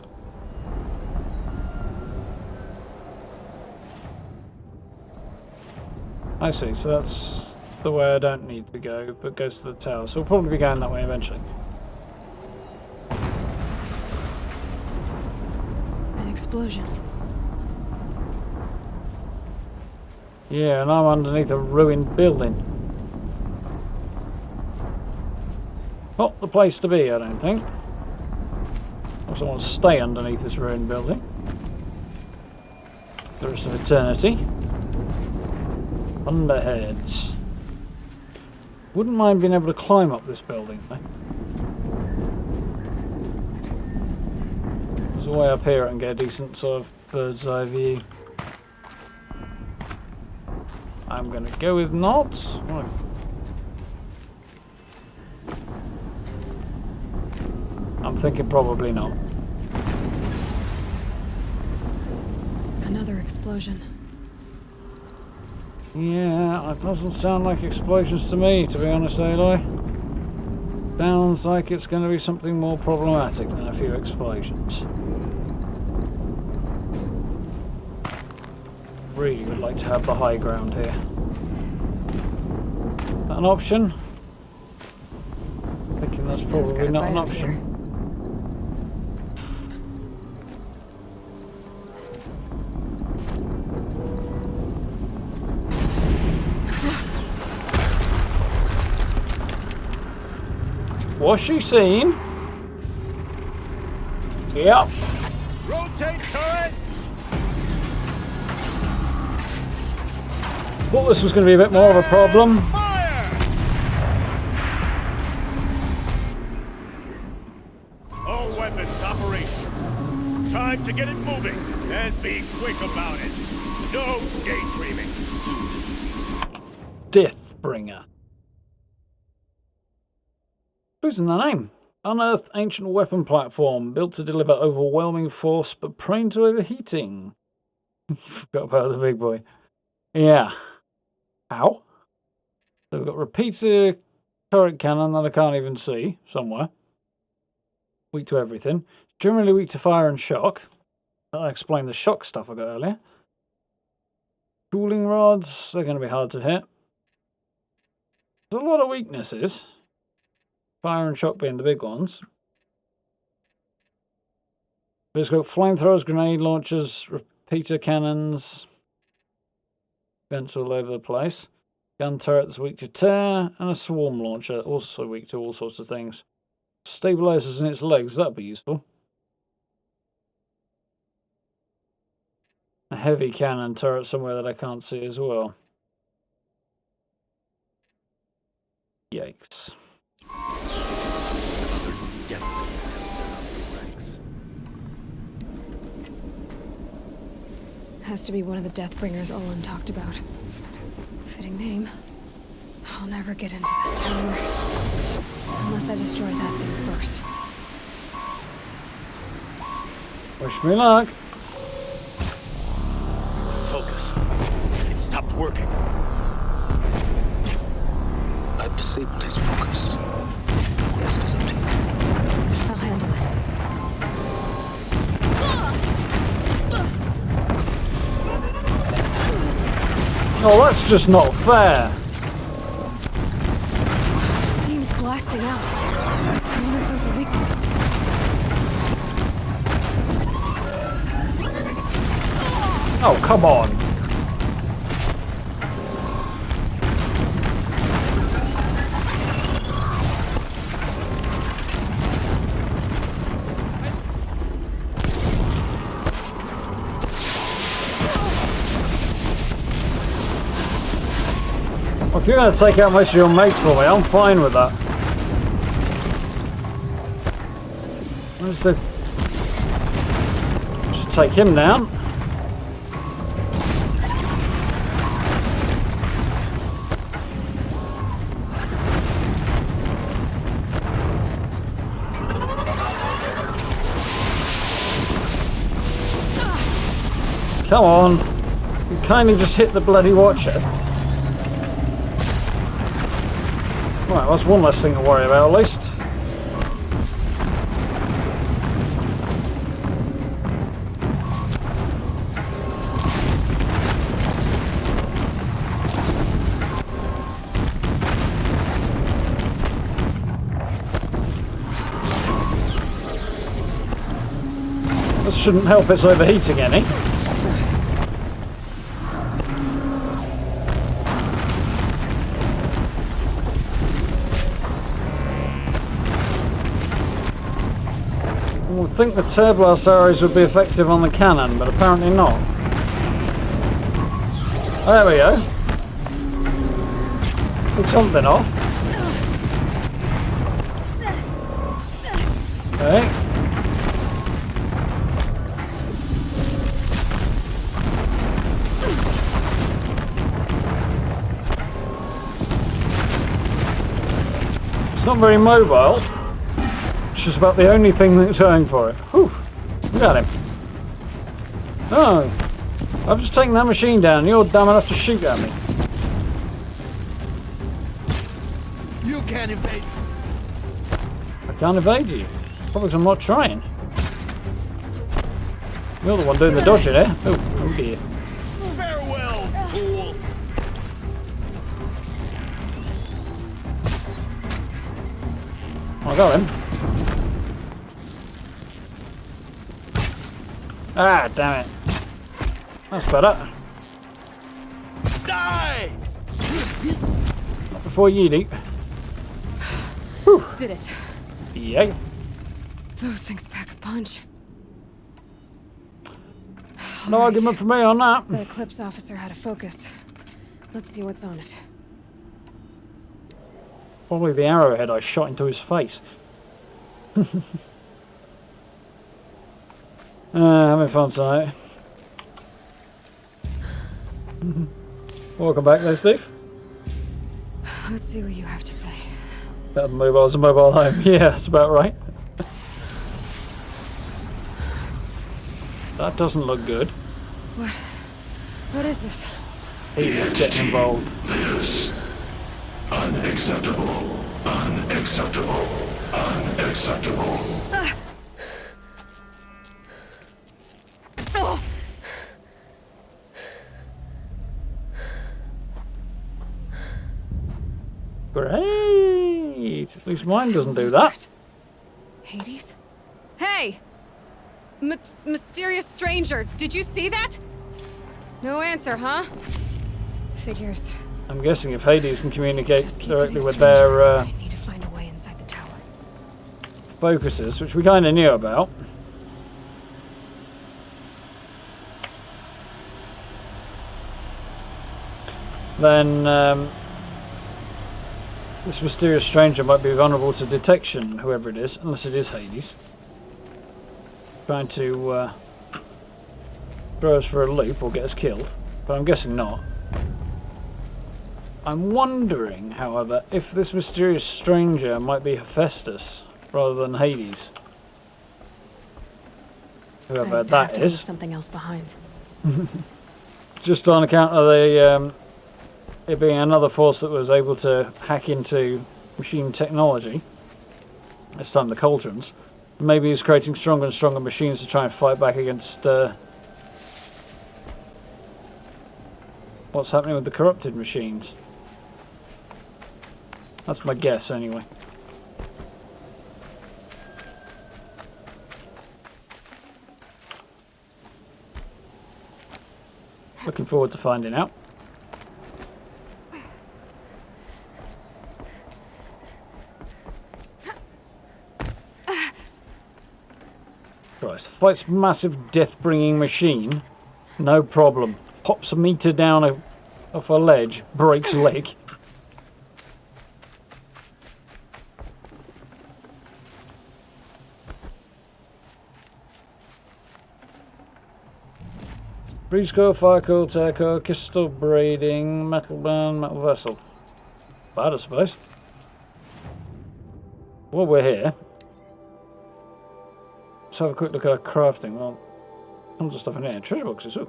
A: I see, so that's the way I don't need to go, but goes to the tower. So we'll probably be going that way eventually.
B: An explosion.
A: Yeah, and I'm underneath a ruined building. Not the place to be, I don't think. I also want to stay underneath this ruined building. The rest of eternity. Underheads. Wouldn't mind being able to climb up this building, though. There's a way up here I can get a decent sort of bird's eye view. I'm going to go with not. Right. I'm thinking probably not.
B: Another explosion.
A: Yeah, it doesn't sound like explosions to me, to be honest, Aloy. Sounds like it's going to be something more problematic than a few explosions. Really would like to have the high ground here. Is that an option? I'm thinking that's probably not an option. Was she seen? Yep.
C: Rotate turret!
A: Thought this was going to be a bit more of a problem.
C: Fire! All weapons operational. Time to get it moving and be quick about it. No daydreaming.
A: Deathbringer. Losing the name. Unearthed ancient weapon platform built to deliver overwhelming force but prone to overheating. You forgot about the big boy. Yeah. Ow. So we've got repeater turret cannon that I can't even see somewhere. Weak to everything. Generally weak to fire and shock. I explained the shock stuff I got earlier. Cooling rods, they're going to be hard to hit. There's a lot of weaknesses. Fire and shock being the big ones. But it's got flamethrowers, grenade launchers, repeater cannons. Vents all over the place. Gun turrets weak to tear, and a swarm launcher, also weak to all sorts of things. Stabilizers in its legs, that'd be useful. A heavy cannon turret somewhere that I can't see as well. Yikes.
B: Has to be one of the Deathbringers Olin talked about. Fitting name. I'll never get into that tower. Unless I destroy that thing first.
A: Wish me luck.
C: Focus. It stopped working.
J: I've disabled his focus. The rest is up to you.
B: I'll handle it.
A: Oh, that's just not fair.
B: Steam's blasting out. I wonder if those are weak ones.
A: Oh, come on. Well, if you're going to take out most of your mates for me, I'm fine with that. Just take him down. Come on. You kindly just hit the bloody watcher. Right, that's one less thing to worry about at least. This shouldn't help its overheating any. I think the tear blast arrows would be effective on the cannon, but apparently not. Oh, there we go. Took something off. Okay. It's not very mobile. It's just about the only thing that's going for it. Whew. Look at him. Oh. I've just taken that machine down. You're dumb enough to shoot at me.
F: You can't evade.
A: I can't evade you. Probably because I'm not trying. You're the one doing the dodging here. Oh dear.
C: Farewell, fool.
A: I got him. Ah, damn it. That's better.
C: Die!
A: Not before you leap.
B: Did it.
A: Yay.
B: Those things pack a punch.
A: No argument for me on that.
B: The Eclipse officer had a focus. Let's see what's on it.
A: Probably the arrowhead I shot into his face. Having fun tonight. Welcome back there, Steve.
B: Let's see what you have to say.
A: That mobile is a mobile home. Yeah, that's about right. That doesn't look good.
B: What is this?
A: He's getting involved.
I: Lives. Unacceptable. Unacceptable. Unacceptable.
A: Great! At least mine doesn't do
B: Who's
A: that.
B: Hades? Hey! Mysterious stranger, did you see that? No answer, huh? Figures.
A: I'm guessing if Hades can communicate
B: Just keep
A: directly
B: getting
A: with
B: stranger.
A: their
B: I need to find a way inside the tower.
A: focuses, which we kind of knew about. Then this mysterious stranger might be vulnerable to detection, whoever it is, unless it is Hades. Trying to throw us for a loop or get us killed, but I'm guessing not. I'm wondering, however, if this mysterious stranger might be Hephaestus rather than Hades. Whoever
B: I'd have
A: that
B: to leave
A: is.
B: something else behind.
A: Just on account of the it being another force that was able to hack into machine technology. This time the Cauldrons. Maybe he's creating stronger and stronger machines to try and fight back against what's happening with the corrupted machines. That's my guess, anyway. Looking forward to finding out. Christ, fights massive death-bringing machine. No problem. Pops a meter down off a ledge, breaks leg. Breeze core, fire core, tear core, crystal braiding, metal band, metal vessel. Bad, I suppose. Well, we're here. Let's have a quick look at our crafting. Well, tons of stuff in here. Treasure boxes, ooh.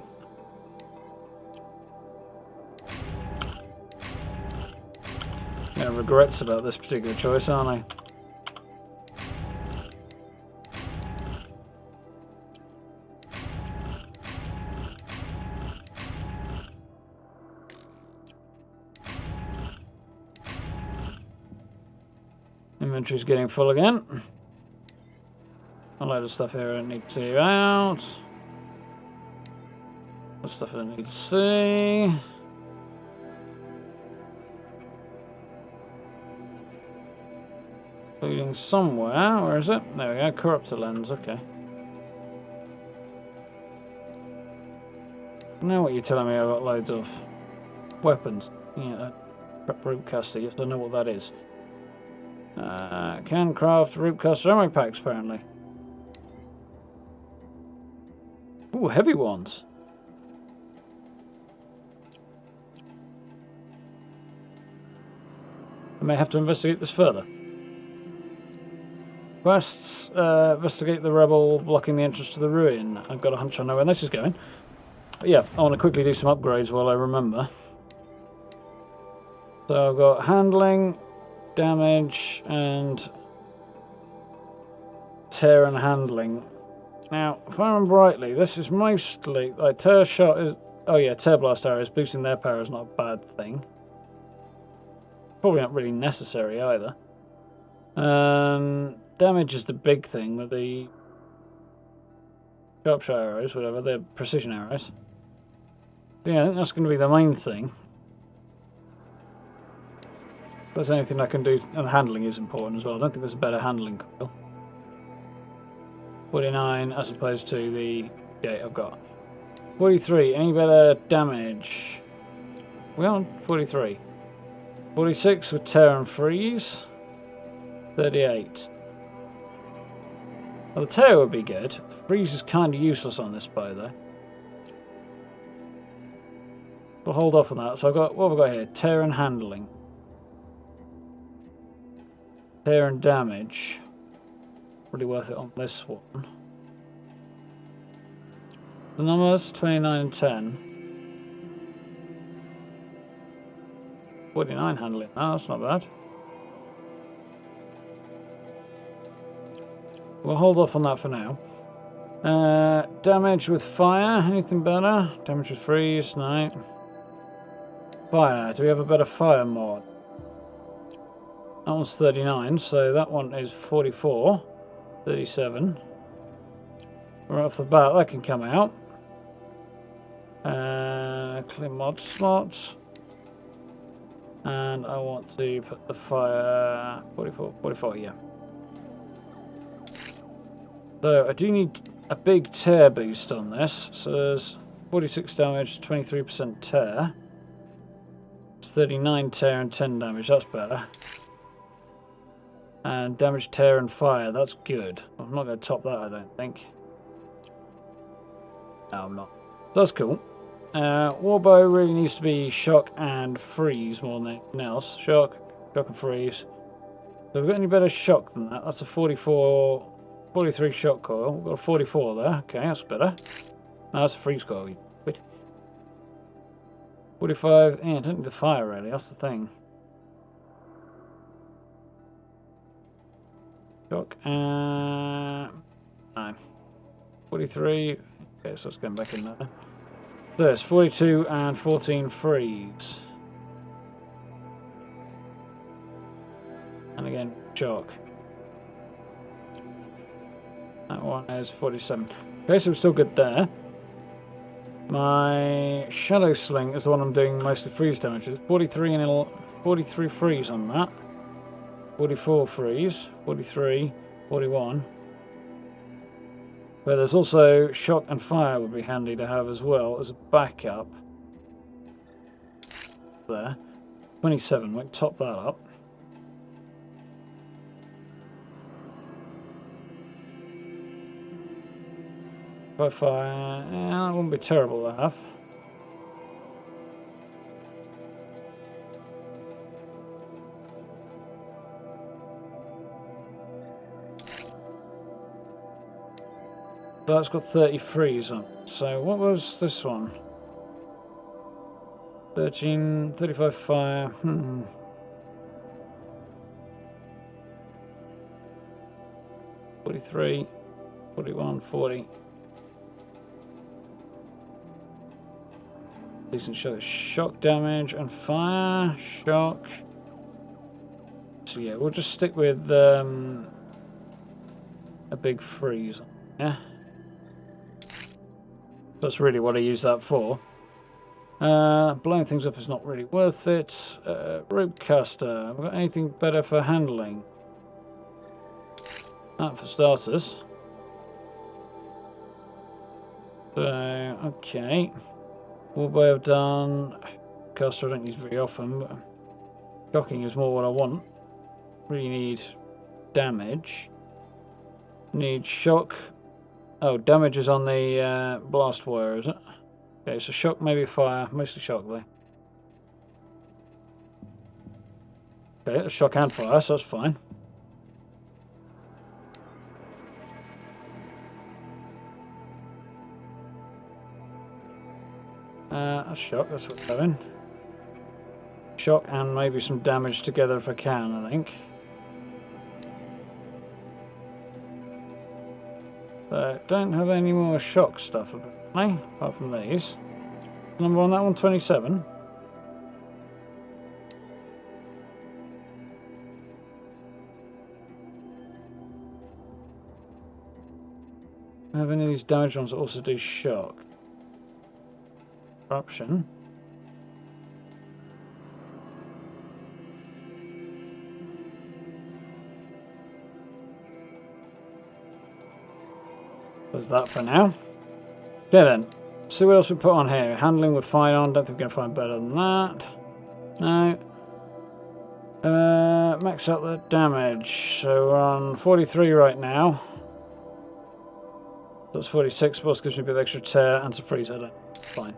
A: Yeah, regrets about this particular choice, aren't I? Inventory's getting full again. A load of stuff here I need to see out. The stuff I need to see. Including somewhere. Where is it? There we go. Corruptor lens. Okay. Now what you're telling me I've got loads of weapons. Yeah, prep root caster. Yes, I know what that is. Can craft root caster ammo packs apparently. Ooh, heavy ones. I may have to investigate this further. Quests, investigate the rebel blocking the entrance to the ruin. I've got a hunch I know where this is going. But yeah, I want to quickly do some upgrades while I remember. So I've got handling, damage, and tear and handling. Now, if I remember rightly, this is mostly like tear shot is. Oh yeah, tear blast arrows boosting their power is not a bad thing. Probably not really necessary either. Damage is the big thing with the sharp shot arrows, whatever, they're precision arrows. Yeah, I think that's going to be the main thing. If there's anything I can do, and handling is important as well. I don't think there's a better handling coil. 49 as opposed to the 8 I've got. 43, any better damage? We're on 43. 46 with tear and freeze. 38. Well, the tear would be good. Freeze is kind of useless on this bow, though. We'll hold off on that. So I've got, what have I got here? Tear and handling. Tear and damage. Really worth it on this one. The numbers 29 and 10. 49 handling. No, that's not bad. We'll hold off on that for now. Damage with fire. Anything better? Damage with freeze. No. Fire. Do we have a better fire mod? That one's 39, so that one is 44. 37. Right off the bat, that can come out. Clear mod slots. And I want to put the fire 44, yeah. So I do need a big tear boost on this. So there's 46 damage, 23% tear. It's 39 tear and 10 damage, that's better. And damage, tear and fire, that's good. I'm not going to top that, I don't think. No, I'm not. That's cool. Warbow really needs to be shock and freeze more than anything else. Shock and freeze. So have we got any better shock than that? That's a 43 shock coil. We've got a 44 there. Okay, that's better. No, that's a freeze coil. Wait. 45. Yeah, I don't need the fire really. That's the thing. Shock and... no. 43. Okay, so it's going back in there. So it's 42 and 14 freeze. And again, shock. That one is 47. Okay, so we're still good there. My Shadow Sling is the one I'm doing mostly freeze damage. It's 43 and 43 freeze on that. 44 freeze. 43. 41. But there's also shock and fire would be handy to have as well as a backup. There. 27. We can top that up. By fire, yeah, that wouldn't be terrible to have. That's got 30 freeze on. So what was this one? 13, 35 fire. 43, 41, 40. Decent shock damage and fire. Shock. So yeah, we'll just stick with a big freeze. Yeah. That's really what I use that for. Blowing things up is not really worth it. Rope caster. Have we got anything better for handling? That for starters. So, okay. Warbow I've done. Caster I don't use very often, but shocking is more what I want. Really need damage. Need shock. Oh, damage is on the blast wire, is it? Okay, so shock, maybe fire. Mostly shock, though. Okay, that's shock and fire, so that's fine. That's shock, that's what we're doing. Shock and maybe some damage together if I can, I think. Don't have any more shock stuff apparently, apart from these. Number on that one, 27. Have any of these damage ones that also do shock? Corruption. There's that for now. Okay then. See what else we put on here. Handling with fine on. Don't think we're going to find better than that. No. Max out the damage. So we're on 43 right now. That's 46. Boss gives me a bit of extra tear and some freeze. I don't. Fine.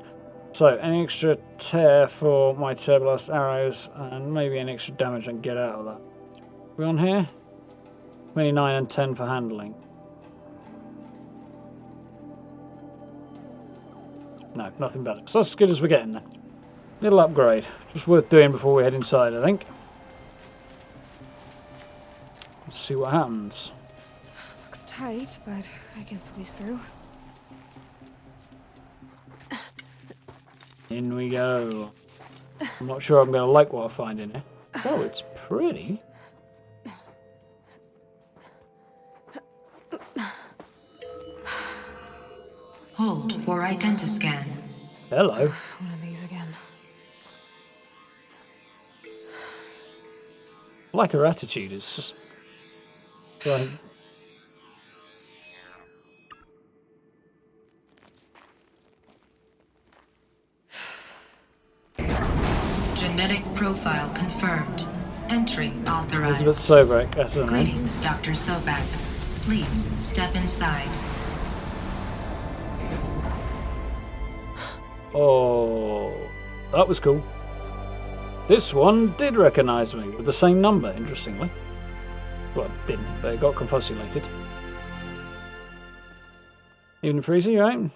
A: So any extra tear for my tear blast arrows and maybe any extra damage I can get out of that. We on here? 29 and 10 for handling. No, nothing better. So that's as good as we're getting there. Little upgrade. Just worth doing before we head inside, I think. Let's see what happens.
B: Looks tight, but I can squeeze through.
A: In we go. I'm not sure I'm going to like what I find in here. Oh, it's pretty.
L: Hold for identiscan.
A: Hello.
B: One of these again.
A: I like her attitude. It's just like
L: Genetic profile confirmed. Entry authorized.
A: Elizabeth Sobek, that's her name.
L: Greetings, Dr. Sobek. Please step inside.
A: Oh, that was cool. This one did recognise me with the same number, interestingly. Well, it didn't, but it got confussulated. Even Freezy, right?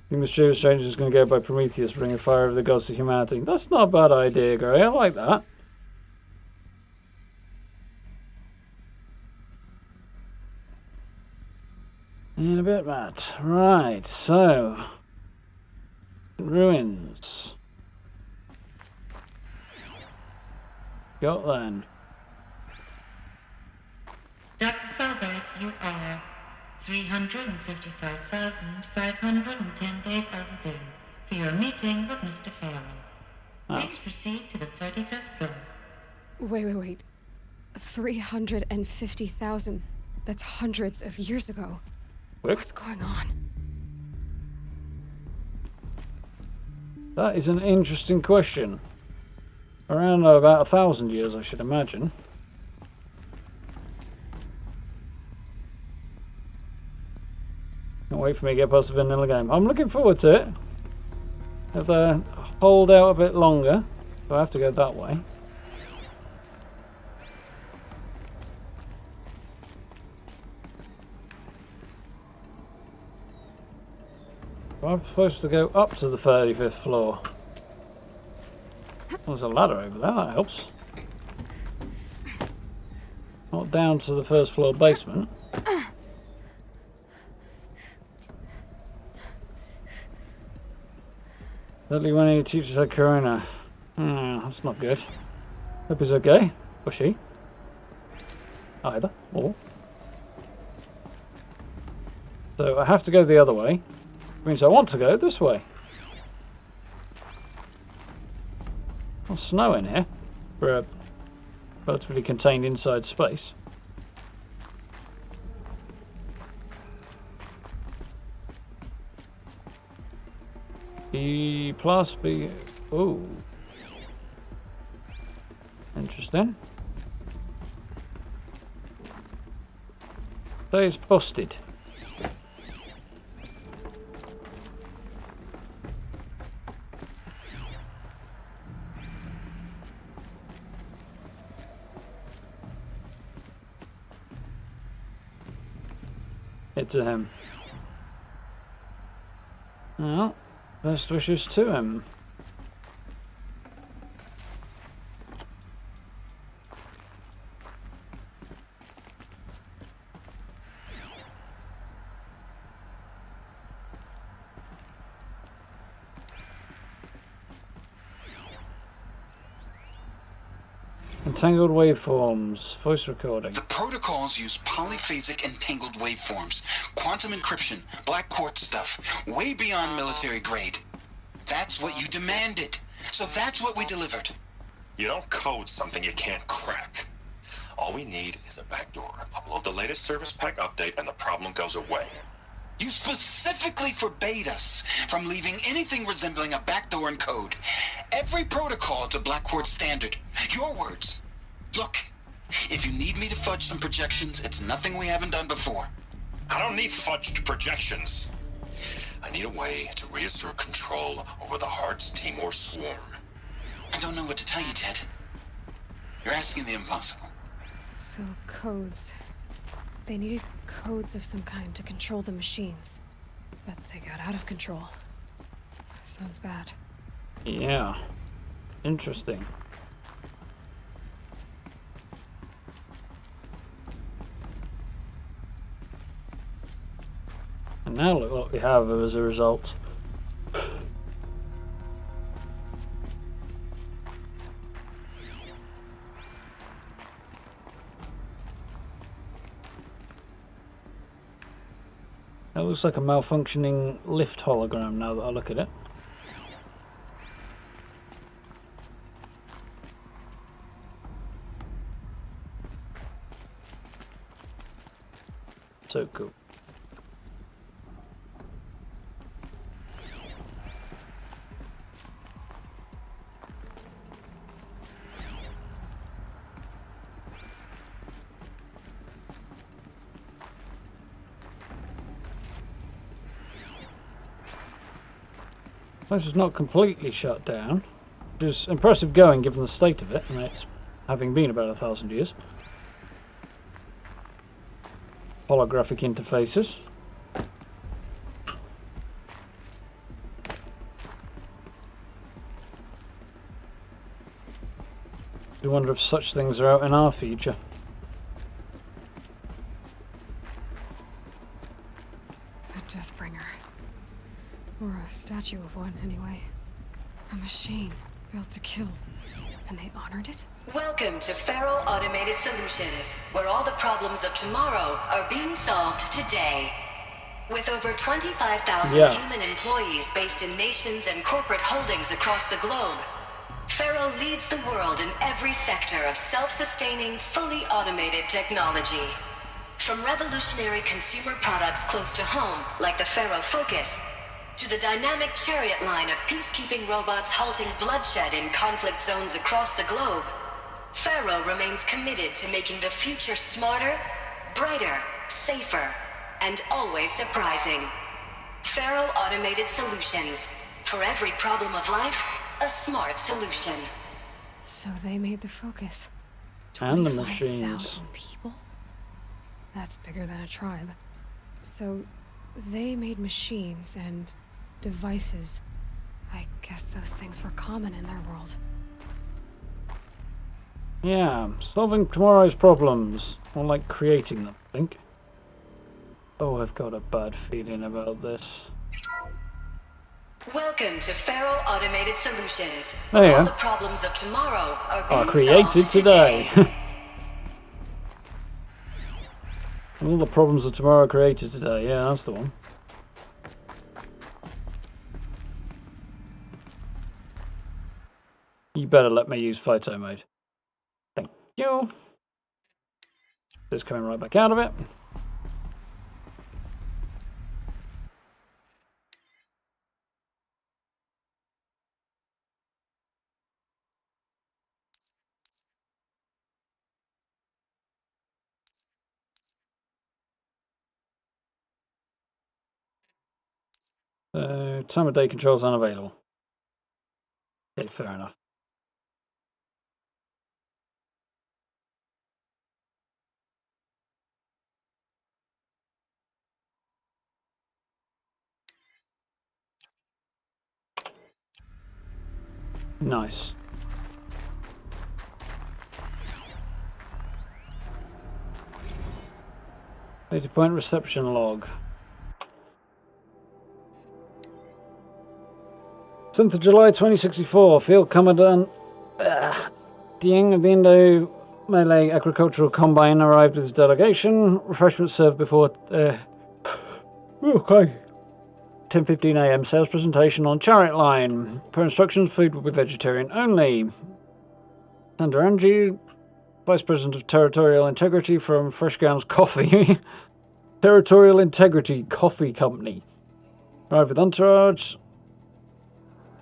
A: The mysterious stranger is going to go by Prometheus, bringing fire of the gods to humanity. That's not a bad idea, Gray. I like that. In a bit, Matt. Right, so... Ruins. Got then.
L: Dr. Sobek, you are 355,510 days overdue for your meeting with Mr. Fairman. Please proceed to the 35th floor.
B: Wait. 350,000. That's hundreds of years ago. What's going on?
A: That is an interesting question. Around about 1,000 years, I should imagine. Can't wait for me to get past the vanilla game. I'm looking forward to it. Have to hold out a bit longer, so I have to go that way. I'm supposed to go up to the 35th floor. There's a ladder over there, that helps. Not down to the first floor basement. Certainly when he teaches her Corona. That's not good. Hope he's okay. Or she. Either. Or. So I have to go the other way. Which means I want to go this way. There's snow in here for a relatively contained inside space. B plus B. Ooh. Interesting. So it's busted. It's to him. Well, best wishes to him. Entangled waveforms, voice recording.
J: The protocols use polyphasic entangled waveforms, quantum encryption, black quartz stuff, way beyond military grade. That's what you demanded, so that's what we delivered.
M: You don't code something you can't crack. All we need is a backdoor. Upload the latest service pack update and the problem goes away.
J: You specifically forbade us from leaving anything resembling a backdoor in code. Every protocol to Black Quartz standard. Your words. Look, if you need me to fudge some projections, it's nothing we haven't done before.
M: I don't need fudged projections. I need a way to reassert control over the Heart's Timor swarm.
J: I don't know what to tell you, Ted. You're asking the impossible.
B: So, codes. They needed codes of some kind to control the machines. But they got out of control. Sounds bad.
A: Yeah. Interesting. And now look what we have as a result. That looks like a malfunctioning lift hologram now that I look at it. So cool. Place is not completely shut down, which is impressive going given the state of it, and it's having been about 1,000 years. Holographic interfaces. I wonder if such things are out in our future.
B: A Deathbringer. Or a statue of one, anyway. A machine built to kill. And they honored it?
N: Welcome to Faro Automated Solutions, where all the problems of tomorrow are being solved today. With over 25,000 human employees based in nations and corporate holdings across the globe, Faro leads the world in every sector of self-sustaining, fully automated technology. From revolutionary consumer products close to home, like the Faro Focus, to the dynamic chariot line of peacekeeping robots halting bloodshed in conflict zones across the globe, Faro remains committed to making the future smarter, brighter, safer, and always surprising. Faro Automated Solutions. For every problem of life, a smart solution.
B: So they made the Focus.
A: And the machines.
B: 25,000 people? That's bigger than a tribe. So they made machines and devices. I guess those things were common in their world.
A: Yeah, solving tomorrow's problems. More like creating them, I think. Oh, I've got a bad feeling about this.
N: Welcome to Faro Automated Solutions.
A: There you
N: All
A: go.
N: the problems of tomorrow are being
A: Created
N: solved
A: today. All the problems of tomorrow are created today. Yeah, that's the one. You better let me use photo mode. Thank you. Just coming right back out of it. Time of day controls unavailable. Okay, fair enough. Nice. Data point reception log. 7th of July 2064, Field Commandant Dieng of the Indo-Malay Agricultural Combine arrived with his delegation. Refreshments served before 10:15 AM. Sales presentation on Chariot Line. Per instructions, food will be vegetarian only. Sander Angie, Vice President of Territorial Integrity from Fresh Grounds Coffee. Territorial Integrity Coffee Company. Arrived with entourage.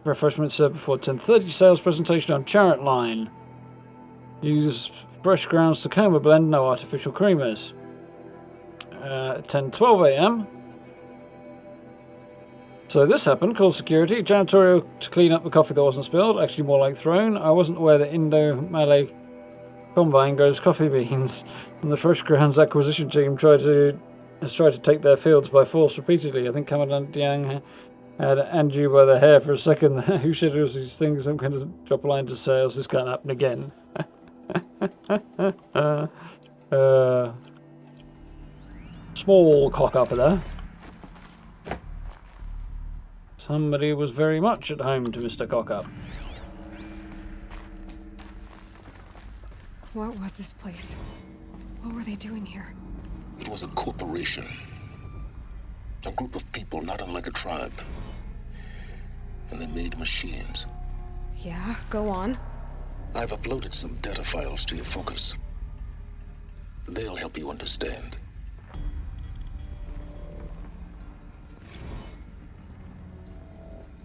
A: Refreshments served before 10:30. Sales presentation on Chariot Line. Use Fresh Grounds Tacoma blend, no artificial creamers. 10:12 AM. So this happened. Call security. Janitorial to clean up the coffee that wasn't spilled. Actually more like thrown. I wasn't aware that Indo-Malay Combine grows coffee beans. And the Fresh Grounds acquisition team has tried to take their fields by force repeatedly. I think Commandant Dieng had Andrew by the hair for a second. Who schedules these things? Some kind of drop a line to sales. This can't happen again. Small cock up there. Somebody was very much at home to Mr. Cockup.
B: What was this place? What were they doing here?
J: It was a corporation. A group of people not unlike a tribe. And they made machines.
B: Yeah, go on.
J: I've uploaded some data files to your focus. They'll help you understand.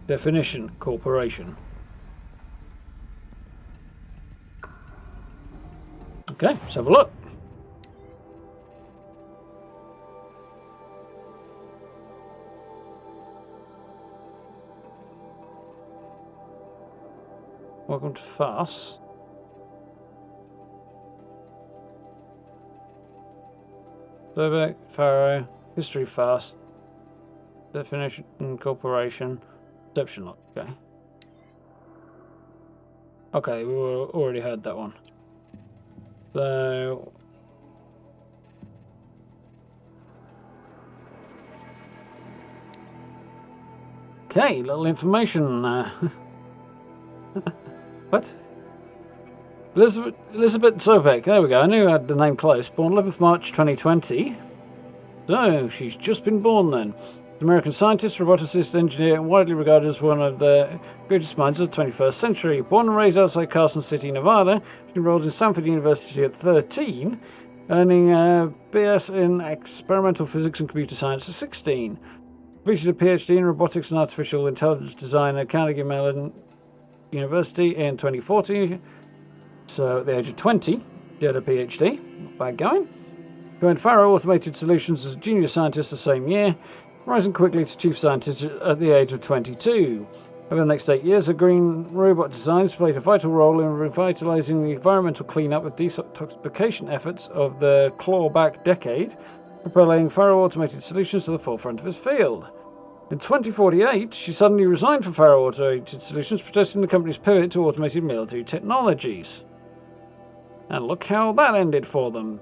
A: Definition: corporation. Okay, let's have a look. Welcome to FAS. Burbeck, Pharaoh, History FAS, Definition Corporation, Perception Lock. Okay. Okay, we already heard that one. So. Okay, little information. What? Elizabeth Sobek, there we go. I knew I had the name close. Born 11th March 2020. So, she's just been born then. American scientist, roboticist, engineer, and widely regarded as one of the greatest minds of the 21st century. Born and raised outside Carson City, Nevada, she enrolled in Stanford University at 13, earning a BS in experimental physics and computer science at 16. Completed a PhD in robotics and artificial intelligence design at Carnegie Mellon University in 2040. So at the age of 20, did a PhD. Not bad going. Joined Faro Automated Solutions as a junior scientist the same year, rising quickly to chief scientist at the age of 22. Over the next 8 years, her green robot designs played a vital role in revitalizing the environmental cleanup and detoxification efforts of the clawback decade, propelling Faro Automated Solutions to the forefront of his field. In 2048, she suddenly resigned from Faro Automated Solutions, protesting the company's pivot to automated military technologies. And look how that ended for them.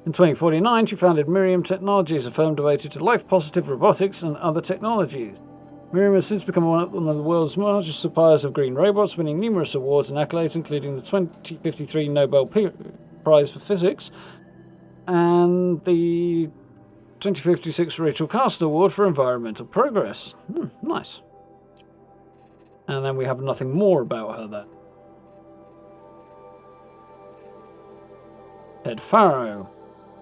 A: In 2049, she founded Miriam Technologies, a firm devoted to life-positive robotics and other technologies. Miriam has since become one of the world's largest suppliers of green robots, winning numerous awards and accolades, including the 2053 Nobel Prize for Physics and the 2056 Rachel Carson Award for Environmental Progress. Nice. And then we have nothing more about her then. Ted Faro.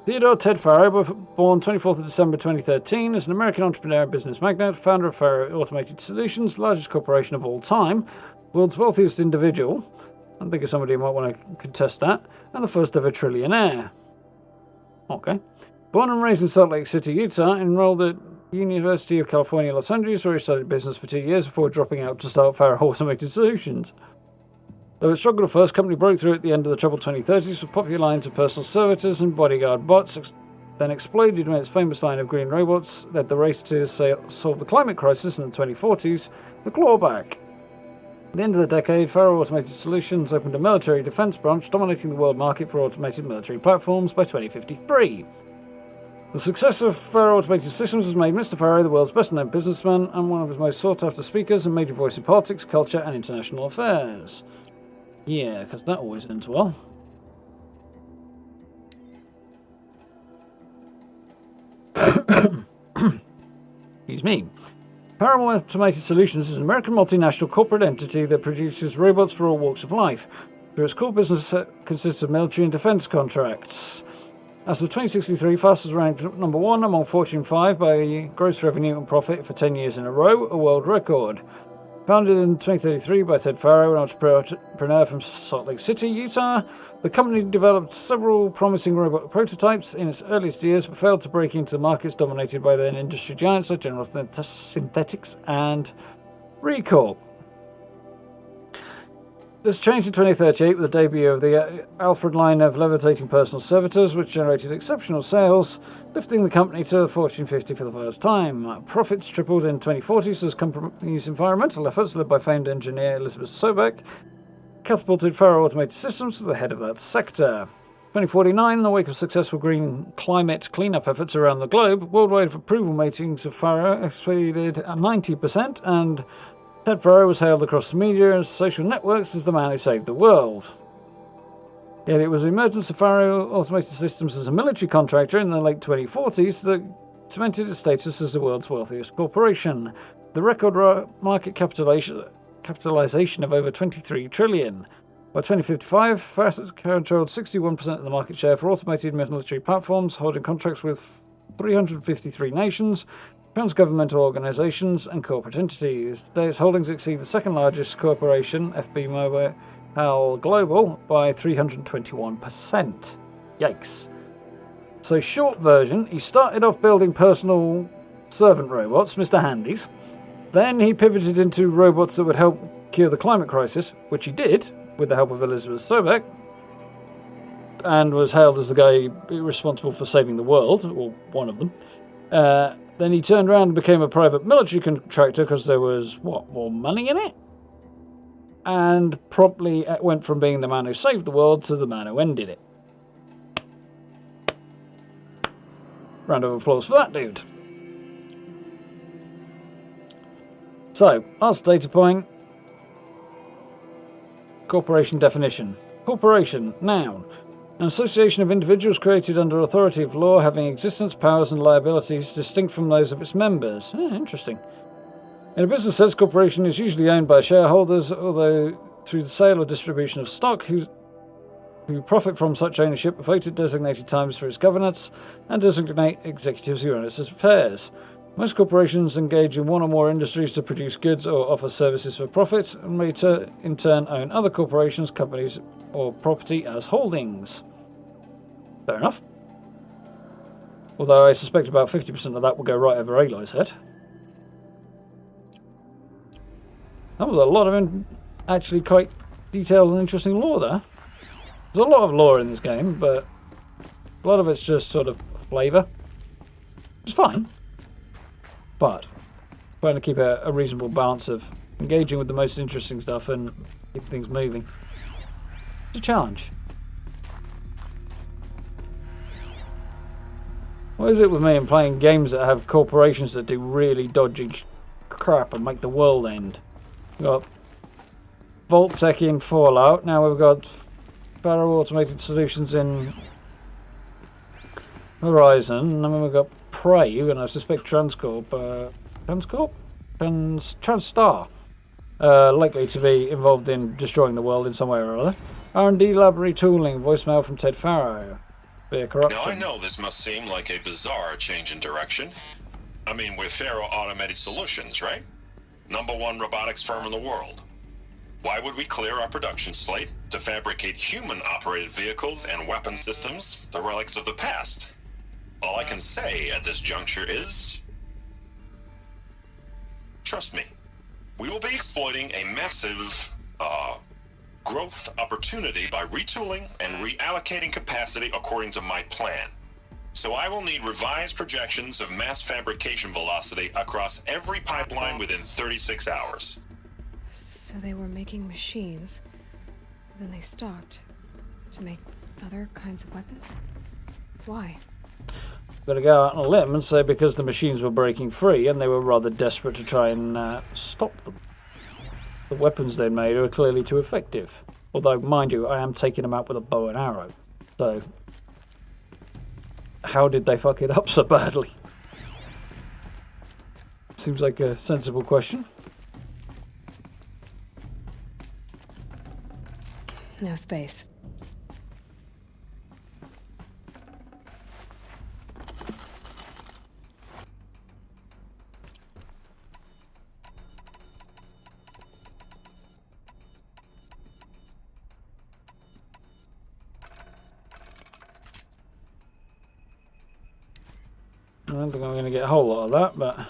A: Theodore Ted Faro, born 24th of December 2013, is an American entrepreneur and business magnate, founder of Faro Automated Solutions, largest corporation of all time, world's wealthiest individual, I think of somebody who might want to contest that, and the first ever trillionaire. Okay. Born and raised in Salt Lake City, Utah, enrolled at University of California, Los Angeles, where he studied business for 2 years before dropping out to start Faro Automated Solutions. Though it struggled at first, company broke through at the end of the troubled 2030s with popular lines of personal servitors and bodyguard bots, then exploded when its famous line of green robots led the race to solve the climate crisis in the 2040s, the clawback. At the end of the decade, Faro Automated Solutions opened a military defense branch, dominating the world market for automated military platforms by 2053. The success of Faro Automated Systems has made Mr. Faro the world's best-known businessman and one of his most sought-after speakers and major voice in politics, culture, and international affairs. Yeah, because that always ends well. Excuse me. Faro Automated Solutions is an American multinational corporate entity that produces robots for all walks of life. Through its core business consists of military and defense contracts. As of 2063, FAS was ranked number 1 among Fortune 5 by gross revenue and profit for 10 years in a row, a world record. Founded in 2033 by Ted Faro, an entrepreneur from Salt Lake City, Utah, the company developed several promising robot prototypes in its earliest years, but failed to break into the markets dominated by then industry giants like General Synthetics and Recall. This changed in 2038 with the debut of the Alfred line of levitating personal servitors, which generated exceptional sales, lifting the company to Fortune 50 for the first time. Profits tripled in 2040s as company's environmental efforts, led by famed engineer Elizabeth Sobek, catapulted Faro Automated Systems to the head of that sector. 2049, in the wake of successful green climate cleanup efforts around the globe, worldwide approval ratings of Faro exceeded 90%, and Ted Faro was hailed across the media and social networks as the man who saved the world. Yet it was the emergence of Faro Automated Systems as a military contractor in the late 2040s that cemented its status as the world's wealthiest corporation. The record market capitalization of over 23 trillion. By 2055, FAT controlled 61% of the market share for automated military platforms, holding contracts with 353 nations, trans-governmental organizations, and corporate entities. Today, its holdings exceed the second largest corporation, FB Mobile Global, by 321%. Yikes. So, short version, he started off building personal servant robots, Mr. Handies. Then he pivoted into robots that would help cure the climate crisis, which he did, with the help of Elizabeth Strobeck, and was hailed as the guy responsible for saving the world, or one of them. Then he turned around and became a private military contractor because there was, more money in it? And promptly went from being the man who saved the world to the man who ended it. Round of applause for that dude. So, last data point. Corporation definition. Corporation, noun. An association of individuals created under authority of law having existence, powers and liabilities distinct from those of its members. Interesting. In a business sense, corporation is usually owned by shareholders, although through the sale or distribution of stock, who profit from such ownership, vote at designated times for its governance, and designate executives who run its affairs. Most corporations engage in one or more industries to produce goods or offer services for profit, and may in turn own other corporations, companies, or property as holdings. Fair enough. Although I suspect about 50% of that will go right over Aloy's head. That was a lot of actually quite detailed and interesting lore there. There's a lot of lore in this game, but a lot of it's just sort of flavour. It's fine. But trying to keep a reasonable balance of engaging with the most interesting stuff and keep things moving. It's a challenge. What is it with me and playing games that have corporations that do really dodgy crap and make the world end? We've got Vault-Tec in Fallout, now we've got Faro Automated Solutions in Horizon, and then we've got Prey, and I suspect TransStar, likely to be involved in destroying the world in some way or other. R&D library tooling, voicemail from Ted Farrow. Via corruption.
M: Now I know this must seem like a bizarre change in direction. I mean, we're Faro Automated Solutions, right? #1 robotics firm in the world. Why would we clear our production slate to fabricate human-operated vehicles and weapon systems, the relics of the past? All I can say at this juncture is... trust me, we will be exploiting a massive, growth opportunity by retooling and reallocating capacity according to my plan. So I will need revised projections of mass fabrication velocity across every pipeline within 36 hours.
B: So they were making machines, then they stopped to make other kinds of weapons? Why?
A: Got to go out on a limb and say because the machines were breaking free and they were rather desperate to try and stop them. The weapons they made were clearly too effective. Although, mind you, I am taking them out with a bow and arrow. So, how did they fuck it up so badly? Seems like a sensible question.
B: No space.
A: I don't think I'm going to get a whole lot of that, but...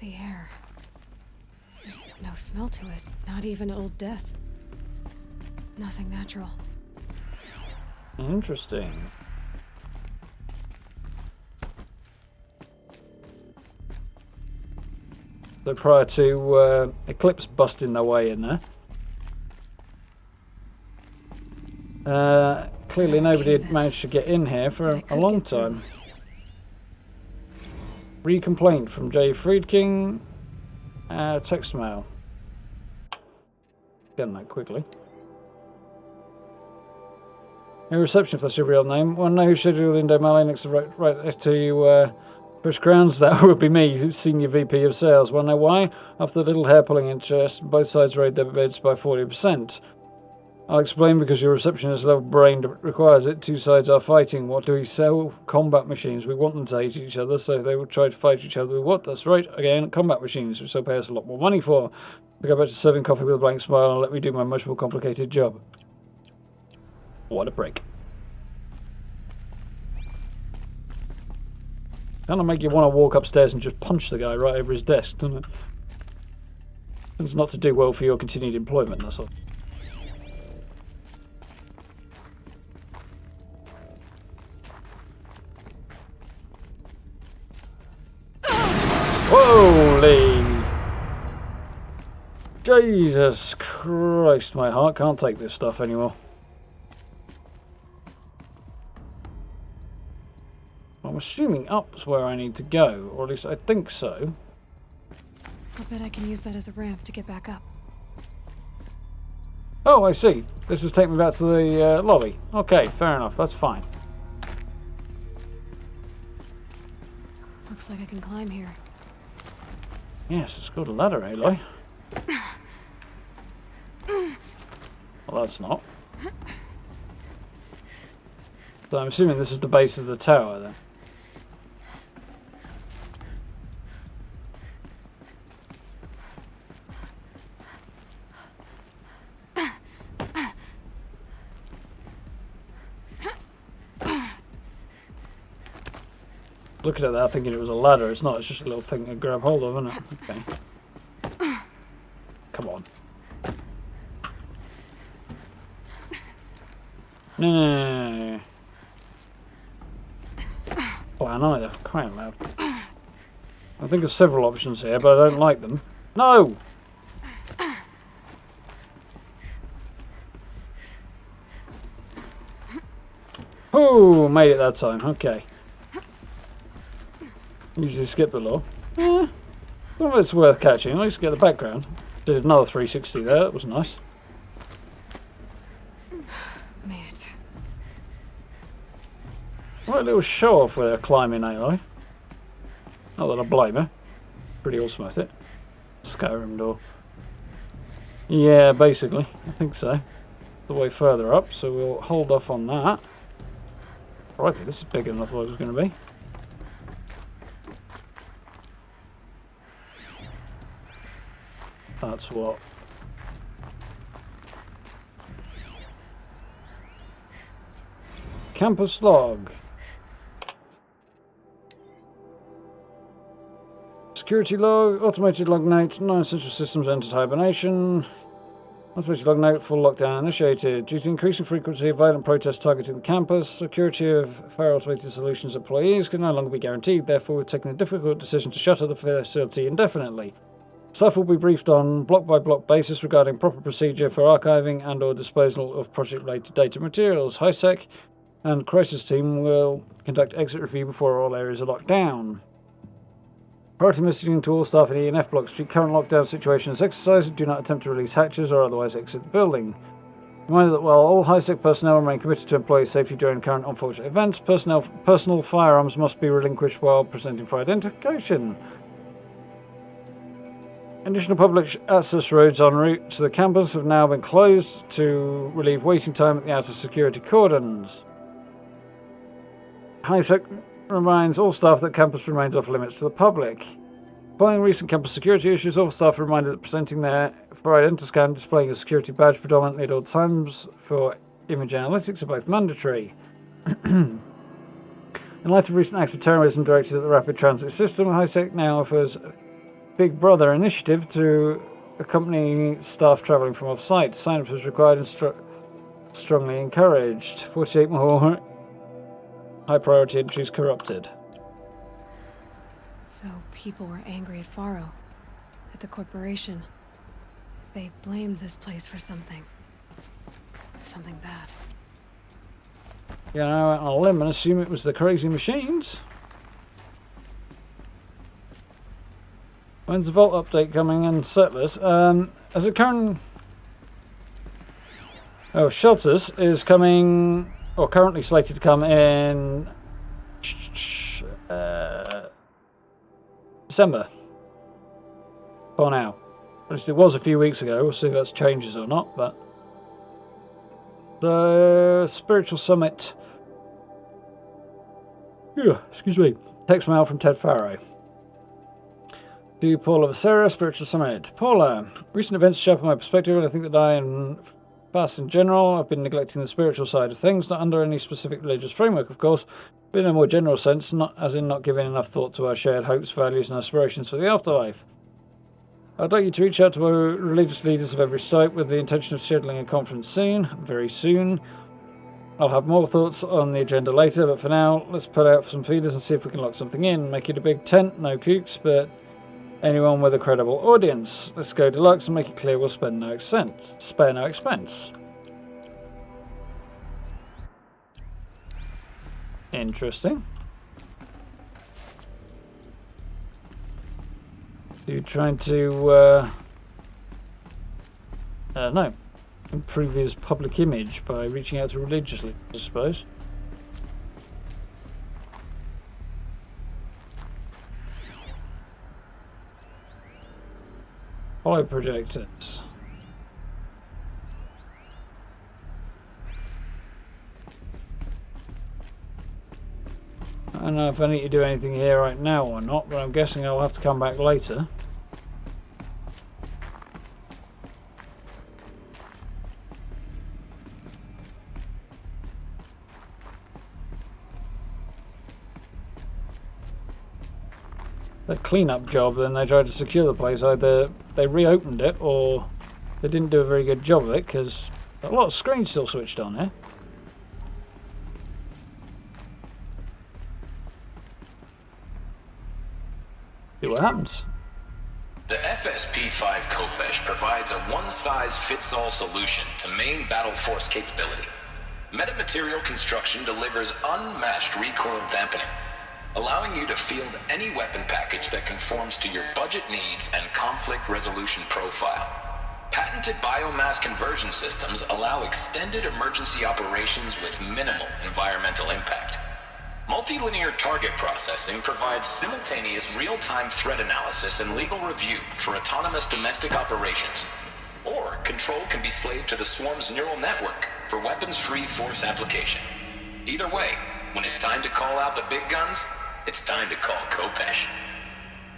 B: The air. There's no smell to it. Not even Old Death. Nothing natural.
A: Interesting. So prior to Eclipse busting their way in there. Clearly nobody had managed to get in here for a long time. Re-complaint from J. Friedking. Text mail. Getting that quickly. A reception, if that's your real name. Want to know who scheduled Indo Malay next to right next to you, British Grounds? That would be me, Senior VP of Sales. Want to know why? After the little hair-pulling interest, both sides raised their bids by 40%. I'll explain because your receptionist level brain requires it. Two sides are fighting. What do we sell? Combat machines. We want them to hate each other, so they will try to fight each other with what? That's right, again, combat machines, which they'll pay us a lot more money for. I go back to serving coffee with a blank smile and let me do my much more complicated job. What a break. Kind of make you want to walk upstairs and just punch the guy right over his desk, doesn't it? It's not to do well for your continued employment, that's all. Holy! Jesus Christ, my heart can't take this stuff anymore. I'm assuming up's where I need to go, or at least I think so.
B: I bet I can use that as a ramp to get back up.
A: Oh, I see. This is taking me back to the lobby. Okay, fair enough. That's fine.
B: Looks like I can climb here.
A: Yes, it's got a ladder, Aloy. Well, that's not. So I'm assuming this is the base of the tower, then. Looking at that, thinking it was a ladder. It's not. It's just a little thing to grab hold of, isn't it? Okay. Come on. No. Plan either. Quite loud. I think of several options here, but I don't like them. No! Oh, made it that time. Okay. Usually skip the law. I don't know if it's worth catching. At least get the background. Did another 360 there. That was nice.
B: Made it.
A: What a little show off with her climbing, Aloy. Not that I blame her. Pretty awesome at it. Skyrim door. Yeah, basically. I think so. The way further up, so we'll hold off on that. Right, this is bigger than I thought it was going to be. That's what. Campus log. Security log. Automated log note. 9 central systems entered hibernation. Automated log note. Full lockdown initiated. Due to increasing frequency of violent protests targeting the campus, security of Fair Automated Solutions employees can no longer be guaranteed. Therefore, we've taken the difficult decision to shutter the facility indefinitely. Staff will be briefed on block-by-block basis regarding proper procedure for archiving and or disposal of project-related data materials. HiSec and Crisis Team will conduct exit review before all areas are locked down. Priority messaging to all staff in E&F blocks. Treat current lockdown situation as exercise. Do not attempt to release hatches or otherwise exit the building. Reminder that while all HiSec personnel remain committed to employee safety during current unfortunate events, personal firearms must be relinquished while presenting for identification. Additional public access roads en route to the campus have now been closed to relieve waiting time at the outer security cordons. HiSec reminds all staff that campus remains off limits to the public. Following recent campus security issues, all staff are reminded that presenting their for identiscan displaying a security badge predominantly at all times for image analytics are both mandatory. In light of recent acts of terrorism directed at the rapid transit system, HiSec now offers Big Brother initiative to accompany staff travelling from off-site. Sign-up is required and strongly encouraged. 48 more high-priority entries corrupted.
B: So people were angry at Faro, at the corporation. They blamed this place for something. Something bad.
A: You know, I'll limb and assume it was the crazy machines. When's the Vault update coming and Settlers? As a current... Oh, Shelters is coming or currently slated to come in December. For now. At least it was a few weeks ago. We'll see if that's changes or not, but the Spiritual Summit. Yeah, excuse me. Text mail from Ted Farrow. To Paula Vasera, Spiritual Summit. Paula, recent events sharpen my perspective, and I think that I and Fast in general have been neglecting the spiritual side of things, not under any specific religious framework, of course, but in a more general sense, not as in not giving enough thought to our shared hopes, values, and aspirations for the afterlife. I'd like you to reach out to our religious leaders of every site with the intention of scheduling a conference soon, very soon. I'll have more thoughts on the agenda later, but for now, let's put out some feelers and see if we can lock something in. Make it a big tent, no kooks, but anyone with a credible audience. Let's go deluxe and make it clear we'll spare no expense. Interesting. You're trying to, no, improve his public image by reaching out to religious leaders, I suppose. Hollow projectors. I don't know if I need to do anything here right now or not, but I'm guessing I'll have to come back later. The cleanup job, then they tried to secure the place. Either they reopened it or they didn't do a very good job of it, because a lot of screens still switched on here. See what happens.
J: The FSP-5 Khopesh provides a one-size-fits-all solution to main battle force capability. Metamaterial construction delivers unmatched recoil dampening, allowing you to field any weapon package that conforms to your budget needs and conflict resolution profile. Patented biomass conversion systems allow extended emergency operations with minimal environmental impact. Multilinear target processing provides simultaneous real-time threat analysis and legal review for autonomous domestic operations. Or control can be slaved to the swarm's neural network for weapons-free force application. Either way, when it's time to call out the big guns, it's time to call Khopesh.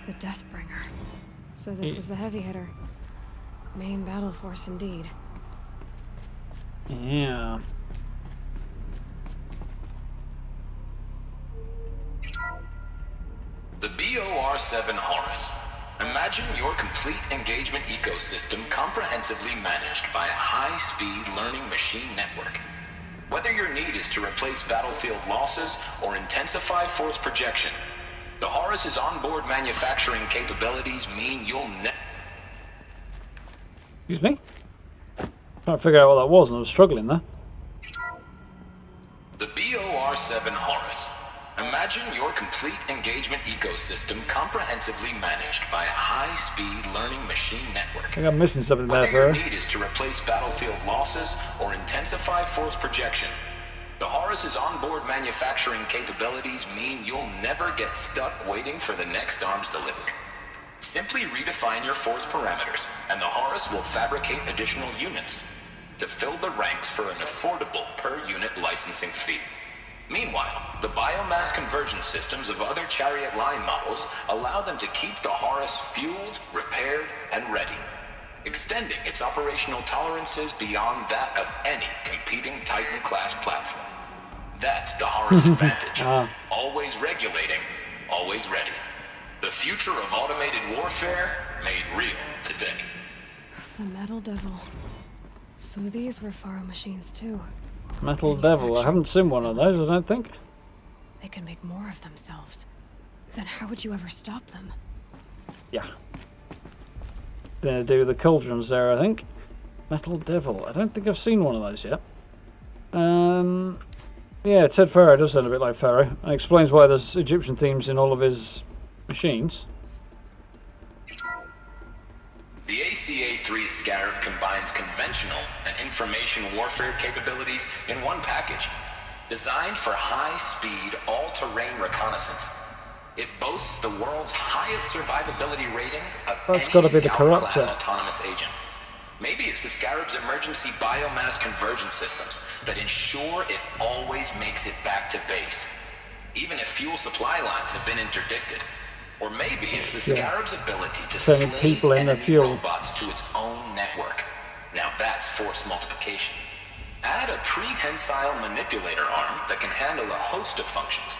B: The Deathbringer. So this was the heavy hitter. Main battle force indeed.
A: Yeah.
J: The BOR-7 Horus. Imagine your complete engagement ecosystem comprehensively managed by a high-speed learning machine network. Whether your need is to replace battlefield losses or intensify force projection, the Horus's onboard manufacturing capabilities mean you'll never...
A: Excuse me? Trying to figure out what that was, and I was struggling there.
J: The BOR-7 Horus. Imagine your complete engagement ecosystem comprehensively managed by a high-speed learning machine network.
A: I think I'm missing something there,
J: Whether
A: Farrow.
J: your need is to replace battlefield losses or intensify force projection, the Horus's onboard manufacturing capabilities mean you'll never get stuck waiting for the next arms delivery. Simply redefine your force parameters, and the Horus will fabricate additional units to fill the ranks for an affordable per-unit licensing fee. Meanwhile, the biomass conversion systems of other Chariot line models allow them to keep the Horus fueled, repaired, and ready, extending its operational tolerances beyond that of any competing Titan-class platform. That's the Horus advantage. Always regulating, always ready. The future of automated warfare made real today.
B: The Metal Devil. So these were Faro machines too.
A: Metal Devil. I haven't seen one of those, I don't think.
B: They can make more of themselves. Then how would you ever stop them?
A: Yeah. Gonna do the Cauldrons there, I think. Metal Devil. I don't think I've seen one of those yet. Yeah, Ted Farrow does sound a bit like Farrow. And explains why there's Egyptian themes in all of his machines.
J: The ACA-3 Scarab combines conventional and information warfare capabilities in one package. Designed for high-speed, all-terrain reconnaissance, it boasts the world's highest survivability rating of
A: That's
J: any
A: got to be the
J: Scout-class
A: corruptor.
J: autonomous agent. Maybe it's the Scarab's emergency biomass conversion systems that ensure it always makes it back to base, even if fuel supply lines have been interdicted. Or maybe it's the Scarab's ability to
A: Turning
J: slave
A: people into
J: enemy
A: fuel.
J: robots to its own network. Now that's force multiplication. Add a prehensile manipulator arm that can handle a host of functions,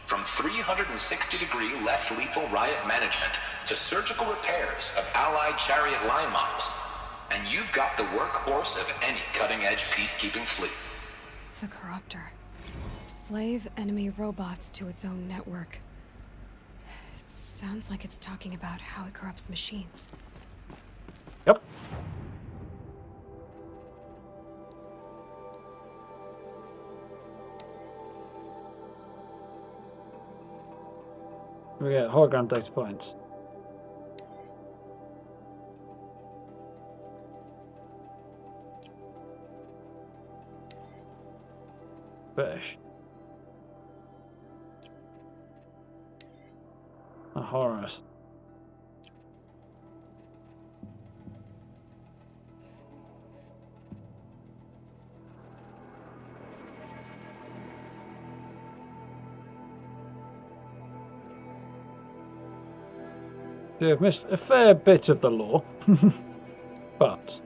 J: from 360-degree less lethal riot management to surgical repairs of allied chariot line models. And you've got the workhorse of any cutting-edge peacekeeping fleet.
B: The Corruptor. Slave enemy robots to its own network. It sounds like it's talking about how it corrupts machines.
A: Yep. We get hologram data points. Fish. A Horus. Yeah, I've missed a fair bit of the lore, but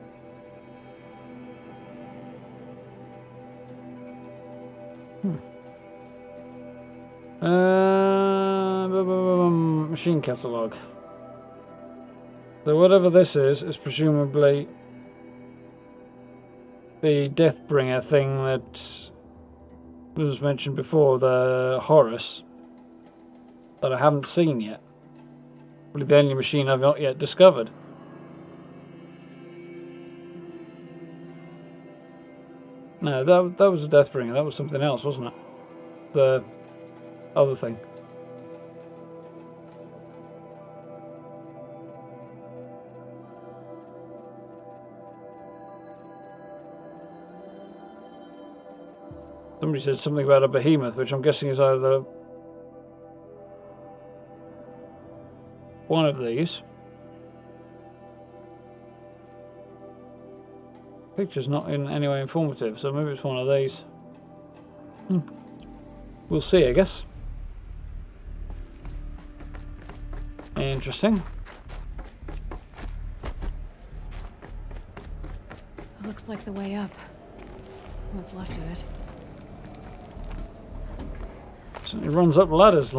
A: machine catalog. So whatever this is presumably the Deathbringer thing that was mentioned before, the Horus, that I haven't seen yet. Probably the only machine I've not yet discovered. No, that was a Deathbringer. That was something else, wasn't it? The other thing. Somebody said something about a behemoth, which I'm guessing is either one of these. Picture's not in any way informative, so maybe it's one of these. We'll see, I guess. Interesting.
B: It looks like the way up. What's left of it.
A: It runs up ladders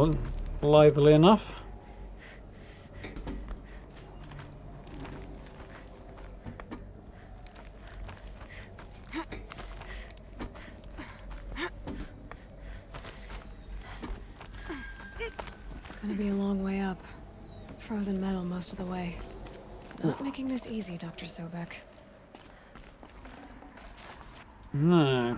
A: lithely enough.
B: Gonna be a long way up. Frozen metal most of the way. Not making this easy, Dr. Sobek.
A: No.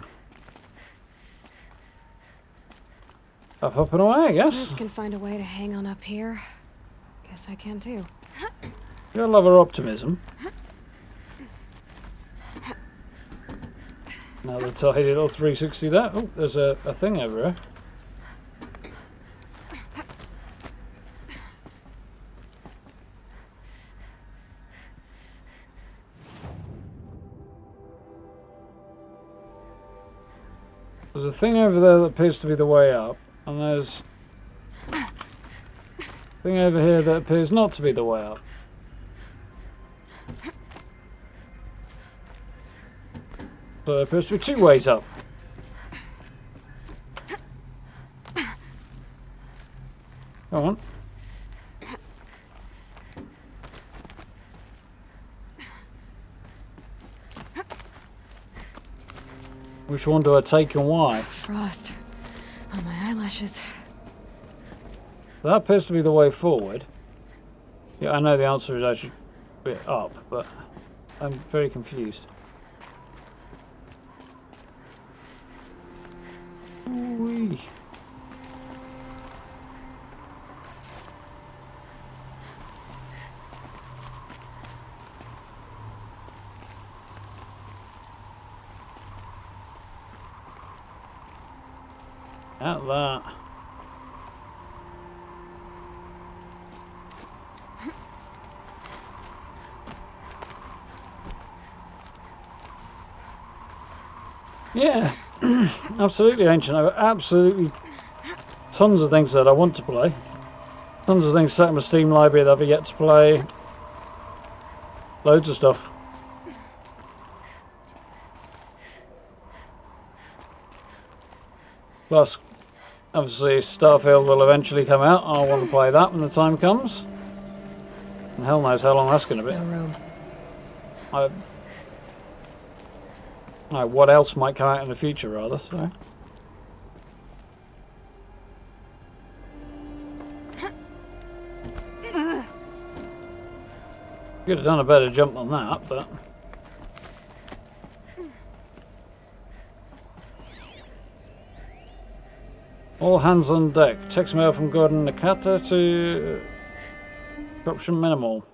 A: Up and away, I guess.
B: If I can find a way to hang on up here, guess I can too.
A: You'll love her optimism. Now that I hit it all 360 there. Oh, there's a thing over here. There's a thing over there that appears to be the way up, and there's a thing over here that appears not to be the way up. So there appears to be two ways up. Come on. Which one do I take and why?
B: Frost on my eyelashes.
A: That appears to be the way forward. Yeah, I know the answer is actually a bit up, but I'm very confused. Ooh-wee. At that. Yeah, absolutely, Ancient. I've absolutely tons of things that I want to play. Tons of things set in my Steam library that I've yet to play. Loads of stuff. Plus, obviously, Starfield will eventually come out. I'll want to play that when the time comes. And hell knows how long that's going to be.
B: No room.
A: What else might come out in the future, rather, so. Could have done a better jump on that, but. All hands on deck. Text mail from Gordon Nakata to Corruption Minimal.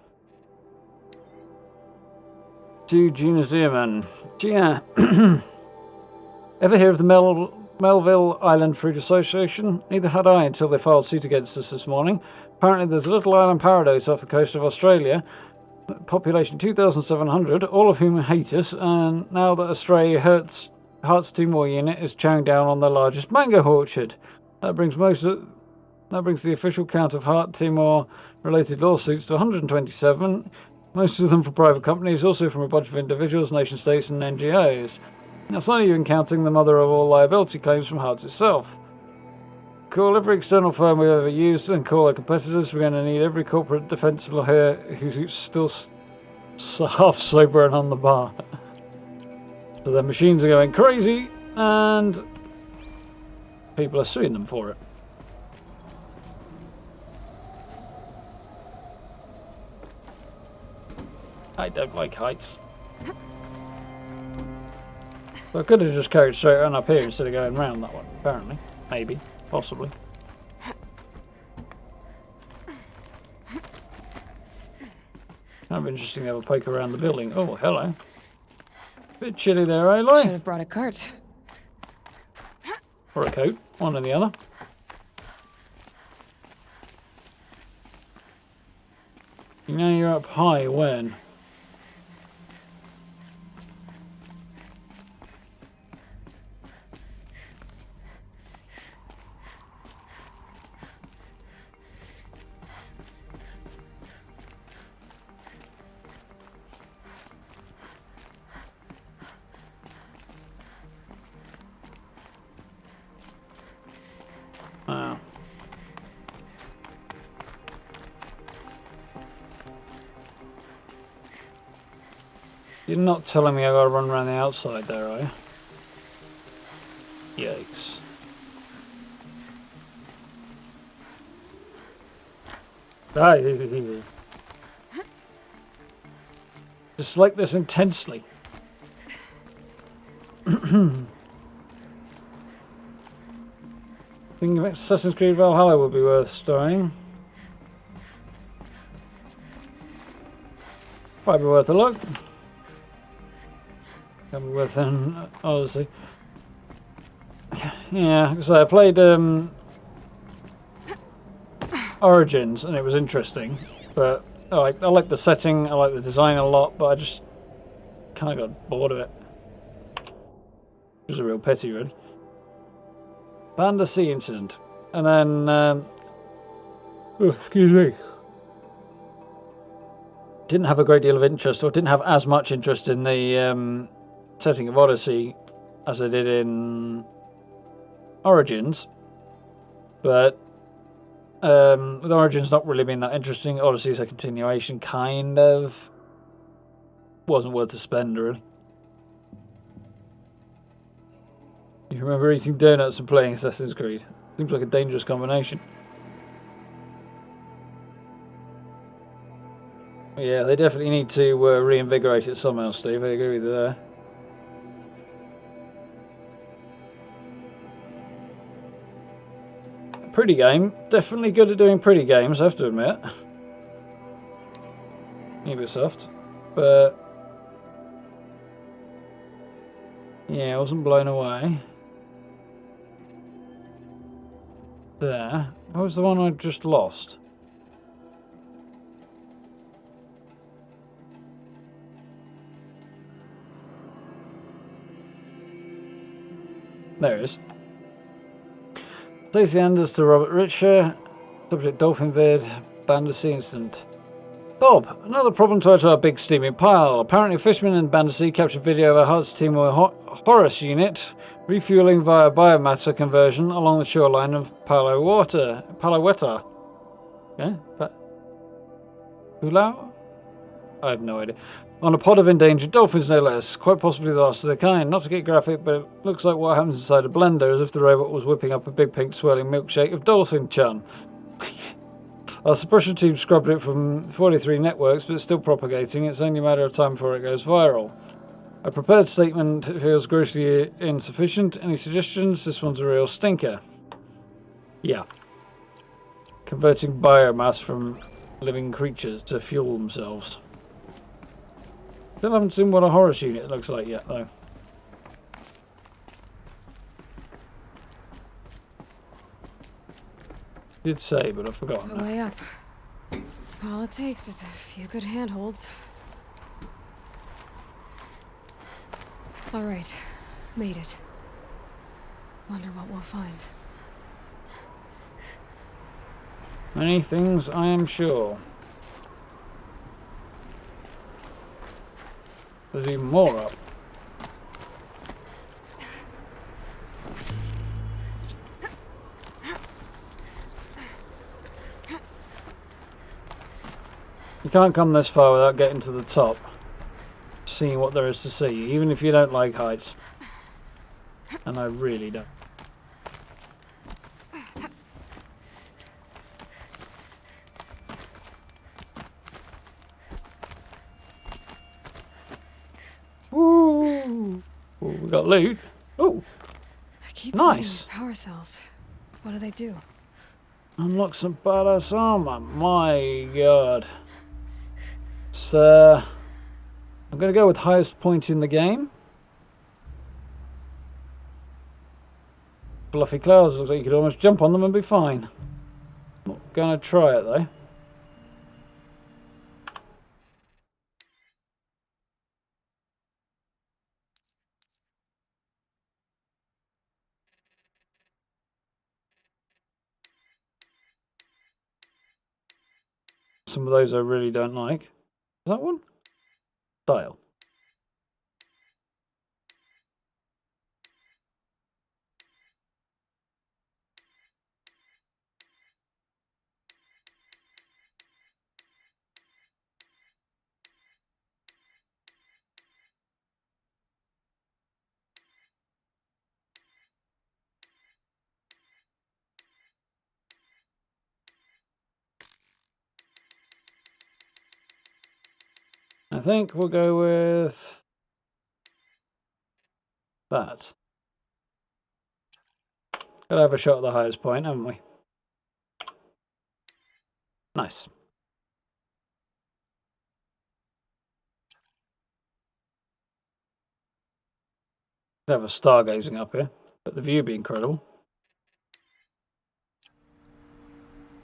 A: To Gina Zierman. Gina, ever hear of the Melville Island Fruit Association? Neither had I until they filed suit against us this morning. Apparently there's a little island paradise off the coast of Australia. Population 2,700, all of whom hate us, and now that Australia Hearts Timor unit is chowing down on their largest mango orchard. That brings the official count of Heart Timor related lawsuits to 127. Most of them for private companies, also from a bunch of individuals, nation states and NGOs. That's not even counting the mother of all liability claims from Hearts itself. Call every external firm we've ever used and call our competitors. We're going to need every corporate defence lawyer who's still half sober and on the bar. So their machines are going crazy and people are suing them for it. I don't like heights. So I could have just carried straight on up here instead of going round that one, apparently. Maybe. Possibly. Kind of interesting to have a poke around the building. Oh, hello. Bit chilly there, Aloy.
B: Should have brought a cart.
A: Or a coat. One or the other. You know you're up high when? Wow. You're not telling me I gotta run around the outside there, are you? Yikes. Dislike this intensely. Think Assassin's Creed Valhalla would be worth storing. Might be worth a look. Can be worth an Odyssey. Yeah, so I played Origins and it was interesting, but I like the setting, I like the design a lot, but I just kind of got bored of it. It was a real pity, really. Banda Sea incident, and then excuse me. Didn't have a great deal of interest, or didn't have as much interest in the setting of Odyssey as I did in Origins, but with Origins not really being that interesting, Odyssey's a continuation, kind of. Wasn't worth the spend, really. You remember eating donuts and playing Assassin's Creed? Seems like a dangerous combination. Yeah, they definitely need to reinvigorate it somehow, Steve. I agree with you there. Pretty game. Definitely good at doing pretty games, I have to admit. Ubisoft. But yeah, I wasn't blown away. there. What was the one I just lost? There it is. Stacey Anders to Robert Richer. Subject Dolphin Vid. Bandersea incident. Bob, another problem to add to our big steaming pile. Apparently a fisherman in Bandersea captured video of a Hearts team with Horus unit refueling via biomatter conversion along the shoreline of Palaweta. Okay, Pulau? I have no idea. On a pod of endangered dolphins, no less. Quite possibly the last of their kind. Not to get graphic, but it looks like what happens inside a blender, as if the robot was whipping up a big pink swirling milkshake of dolphin chum. Our suppression team scrubbed it from 43 networks, but it's still propagating. It's only a matter of time before it goes viral. A prepared statement feels grossly insufficient. Any suggestions? This one's a real stinker. Yeah. Converting biomass from living creatures to fuel themselves. Still haven't seen what a Horus unit looks like yet, though. Did say, but I've forgotten.
B: The way up. All it takes is a few good handholds. All right, made it. Wonder what we'll find.
A: Many things, I am sure. There's even more up. You can't come this far without getting to the top, seeing what there is to see, even if you don't like heights. And I really don't. Ooh, we got loot. Oh,
B: I keep
A: nice.
B: Power cells. What do they do?
A: Unlock some badass armor. My god. I'm going to go with highest point in the game. Fluffy clouds, looks like you could almost jump on them and be fine. Not going to try it though. Some of those I really don't like. Is that one? Dial. I think we'll go with that. Gotta have a shot at the highest point, haven't we? Nice. Could have a stargazing up here, but the view would be incredible.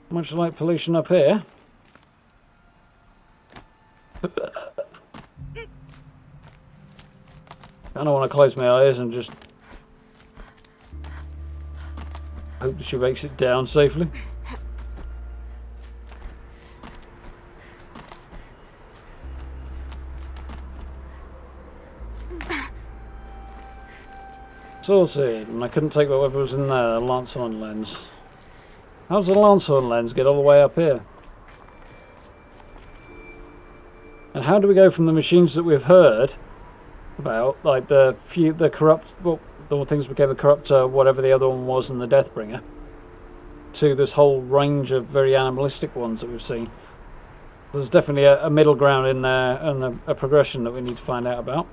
A: Much like pollution up here. I don't want to close my eyes and just hope that she makes it down safely. Sorted, and I couldn't take whatever was in there, a Lancelot lens. How does the Lancelot lens get all the way up here? And how do we go from the machines that we've heard about, like the corrupt, well, the things became a corruptor, whatever the other one was, and the Deathbringer, to this whole range of very animalistic ones that we've seen? There's definitely a middle ground in there and a progression that we need to find out about.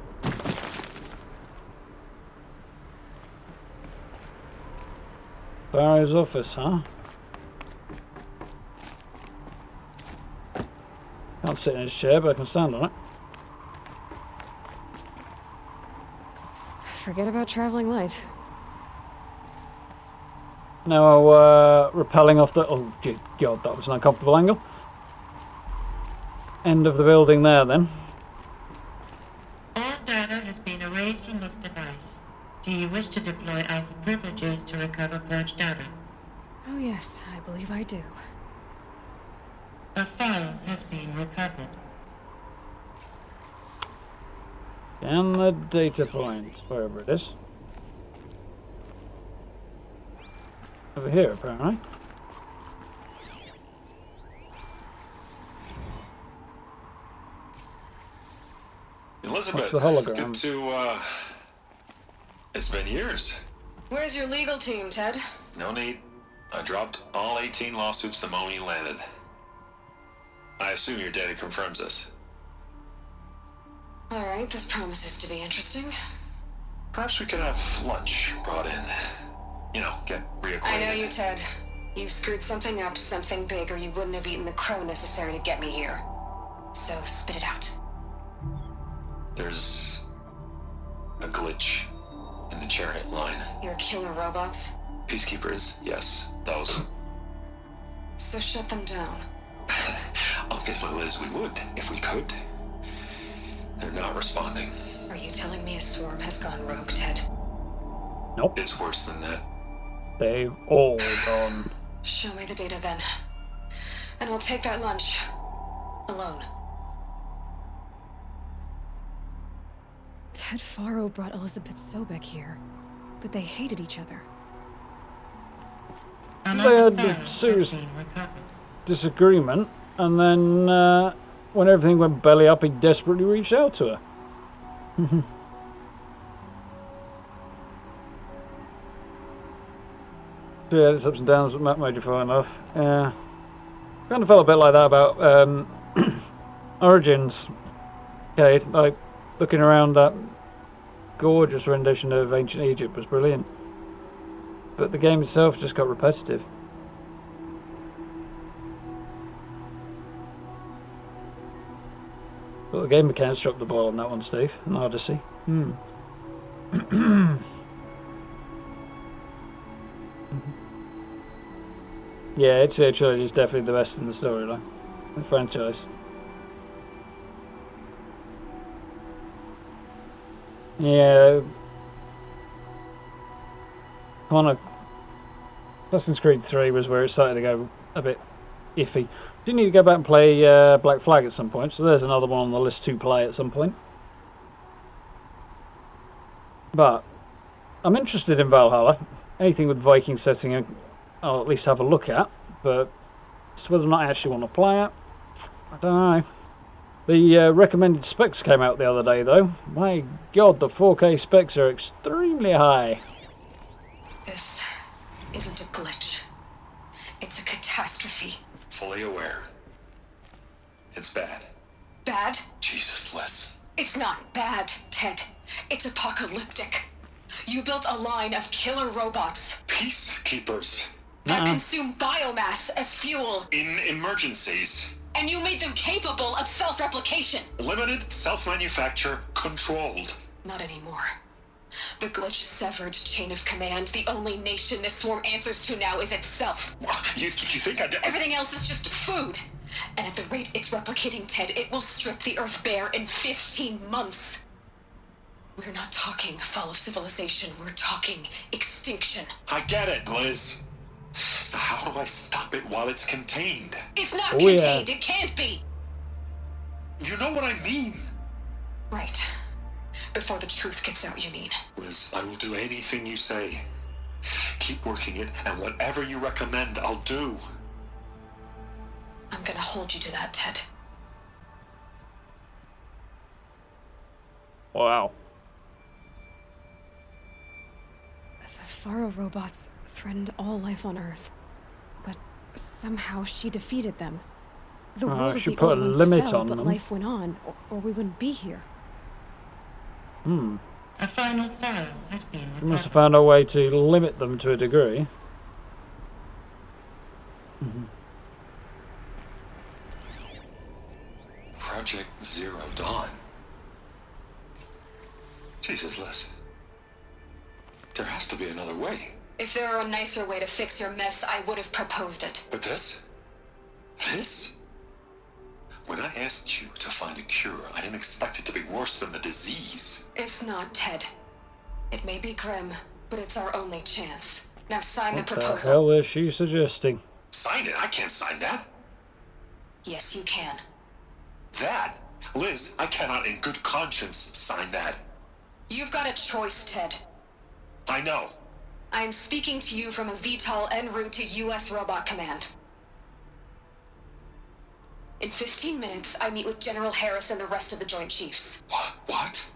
A: Barrow's office, huh? Can't sit in his chair, but I can stand on it.
B: Forget about traveling light.
A: Now rappelling off the... Oh, good God, that was an uncomfortable angle. End of the building there, then.
L: All data has been erased from this device. Do you wish to deploy Alpha privileges to recover purged data?
B: Oh yes, I believe I do.
L: A file has been recovered.
A: Down the data point, wherever it is. Over here, apparently.
M: Elizabeth,
A: the hologram?
M: good to, it's been years.
N: Where's your legal team, Ted?
M: No need. I dropped all 18 lawsuits the moment you landed. I assume your data confirms this.
N: Alright, this promises to be interesting.
M: Perhaps we could have lunch brought in. You know, get reacquainted.
N: I know you, Ted. You screwed something up, something big, or you wouldn't have eaten the crow necessary to get me here. So, spit it out.
M: There's a glitch in the chariot line.
N: Your killer robots?
M: Peacekeepers, yes, those.
N: So shut them down.
M: Obviously, Liz, we would, if we could. They're not responding.
N: Are you telling me a swarm has gone rogue, Ted?
A: Nope.
M: It's worse than that.
A: They've all gone.
N: Show me the data then. And I'll take that lunch. Alone.
B: Ted Faro brought Elizabeth Sobek here, but they hated each other.
A: They had a serious disagreement, and then when everything went belly up, he desperately reached out to her. So yeah, it's ups and downs, but made you fall in love. Yeah. Kind of felt a bit like that about Origins. Okay, like looking around that gorgeous rendition of Ancient Egypt was brilliant. But the game itself just got repetitive. But the game mechanics dropped the ball on that one, Steve. An Odyssey. Yeah, it's actually is definitely the best in the storyline, the franchise. Yeah, kind of. Assassin's Creed 3 was where it started to go a bit iffy. Do need to go back and play Black Flag at some point, so there's another one on the list to play at some point. But I'm interested in Valhalla. Anything with Viking setting, I'll at least have a look at, but it's whether or not I actually want to play it, I don't know. The recommended specs came out the other day, though. My God, the 4K specs are extremely high.
N: This isn't a glitch. It's a catastrophe.
M: Fully aware. It's bad.
N: Bad?
M: Jesus, Liz.
N: It's not bad, Ted. It's apocalyptic. You built a line of killer robots.
M: Peacekeepers.
N: That consume biomass as fuel.
M: In emergencies.
N: And you made them capable of self-replication.
M: Limited, self-manufacture, controlled.
N: Not anymore. The glitch severed chain of command. The only nation this swarm answers to now is itself.
M: You think I'd...
N: Everything else is just food. And at the rate it's replicating, Ted, it will strip the Earth bare in 15 months. We're not talking fall of civilization. We're talking extinction.
M: I get it, Liz. So how do I stop it while it's contained?
N: It's not contained. It can't be.
M: You know what I mean.
N: Right. Before the truth gets out, you mean?
M: Liz, I will do anything you say. Keep working it, and whatever you recommend, I'll do.
N: I'm gonna hold you to that, Ted.
A: Wow.
B: The Faro robots threatened all life on Earth, but somehow she defeated them. The world of
A: she
B: the
A: put
B: old
A: a
B: ones
A: limit
B: fell,
A: on
B: but
A: them.
B: life went on, or we wouldn't be here.
L: A final file has been
A: We
L: recovered.
A: must have found a way to limit them to a degree.
M: Project Zero Dawn. Jesus, Liz. There has to be another way.
N: If there were a nicer way to fix your mess, I would have proposed it.
J: But this? When I asked you to find a cure, I didn't expect it to be worse than the disease.
N: It's not, Ted. It may be grim, but it's our only chance. Now sign the proposal.
A: What the hell is she suggesting?
J: Sign it? I can't sign that.
N: Yes, you can.
J: That? Liz, I cannot in good conscience sign that.
N: You've got a choice, Ted.
J: I know.
N: I'm speaking to you from a VTOL en route to U.S. Robot Command. In 15 minutes, I meet with General Harris and the rest of the Joint Chiefs.
J: What?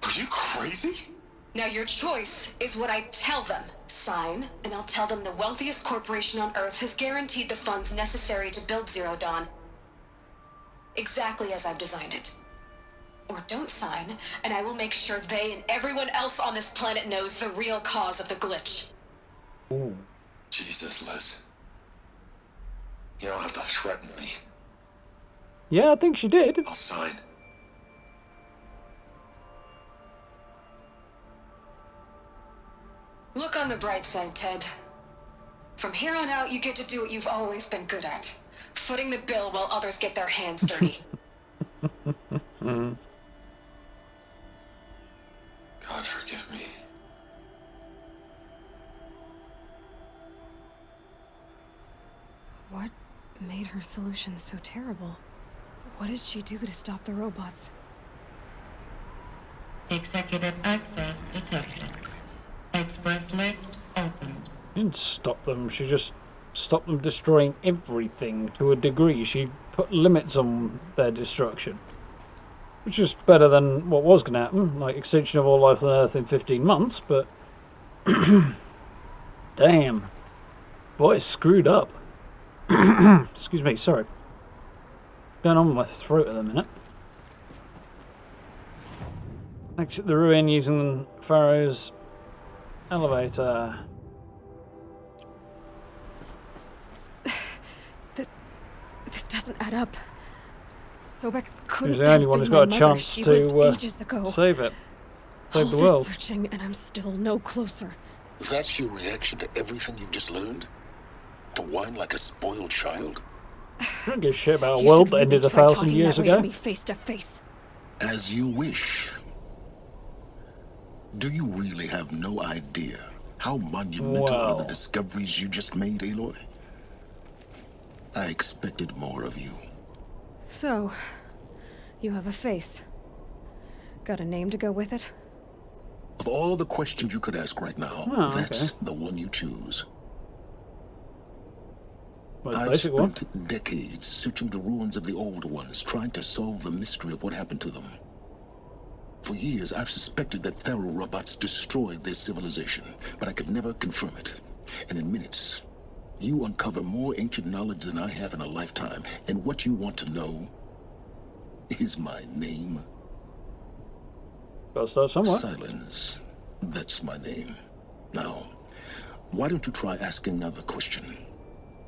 J: Are you crazy?
N: Now your choice is what I tell them. Sign, and I'll tell them the wealthiest corporation on Earth has guaranteed the funds necessary to build Zero Dawn. Exactly as I've designed it. Or don't sign, and I will make sure they and everyone else on this planet knows the real cause of the glitch.
A: Ooh.
J: Jesus, Liz. You don't have to threaten me.
A: Yeah, I think she did.
J: I'll sign.
N: Look on the bright side, Ted. From here on out, you get to do what you've always been good at. Footing the bill while others get their hands dirty.
J: God forgive me.
B: What made her solution so terrible? What did she do to stop the robots?
L: Executive access detected. Express lift opened.
A: She didn't stop them, she just stopped them destroying everything to a degree. She put limits on their destruction. Which is better than what was going to happen, like extinction of all life on Earth in 15 months, but... Damn. Boy, it's screwed up. Excuse me, sorry. Going on with my throat at the minute. Exit the ruin using Pharaoh's elevator.
B: This doesn't add up. Sobek couldn't
A: He's the only one who's got a chance to save it. Save the world.
B: Searching, and I'm still no closer.
O: That's your reaction to everything you've just learned? To whine like a spoiled child?
A: I don't give a shit about a world that ended 1,000 years ago.
B: Me face to face.
O: As you wish. Do you really have no idea how monumental are the discoveries you just made, Aloy? I expected more of you.
B: So, you have a face. Got a name to go with it?
O: Of all the questions you could ask right now, that's the one you choose. I've spent decades searching the ruins of the old ones, trying to solve the mystery of what happened to them. For years, I've suspected that Pharaoh robots destroyed their civilization, but I could never confirm it. And in minutes, you uncover more ancient knowledge than I have in a lifetime, and what you want to know is my name.
A: Gotta start somewhere.
O: Silence. That's my name. Now, why don't you try asking another question?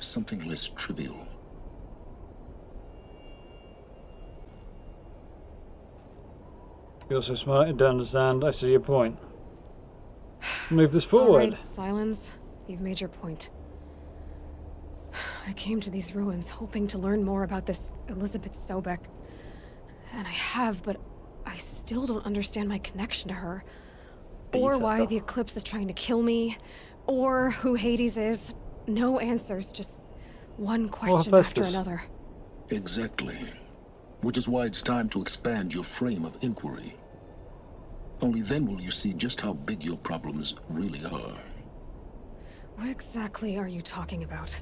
O: Something less trivial.
A: You're so smart, you don't understand. I see your point. Move this forward.
B: All right, Silence. You've made your point. I came to these ruins hoping to learn more about this Elizabeth Sobek. And I have, but I still don't understand my connection to her. Or why the Eclipse is trying to kill me. Or who Hades is. No answers, just one question after another.
O: Exactly. Which is why it's time to expand your frame of inquiry. Only then will you see just how big your problems really are.
B: What exactly are you talking about?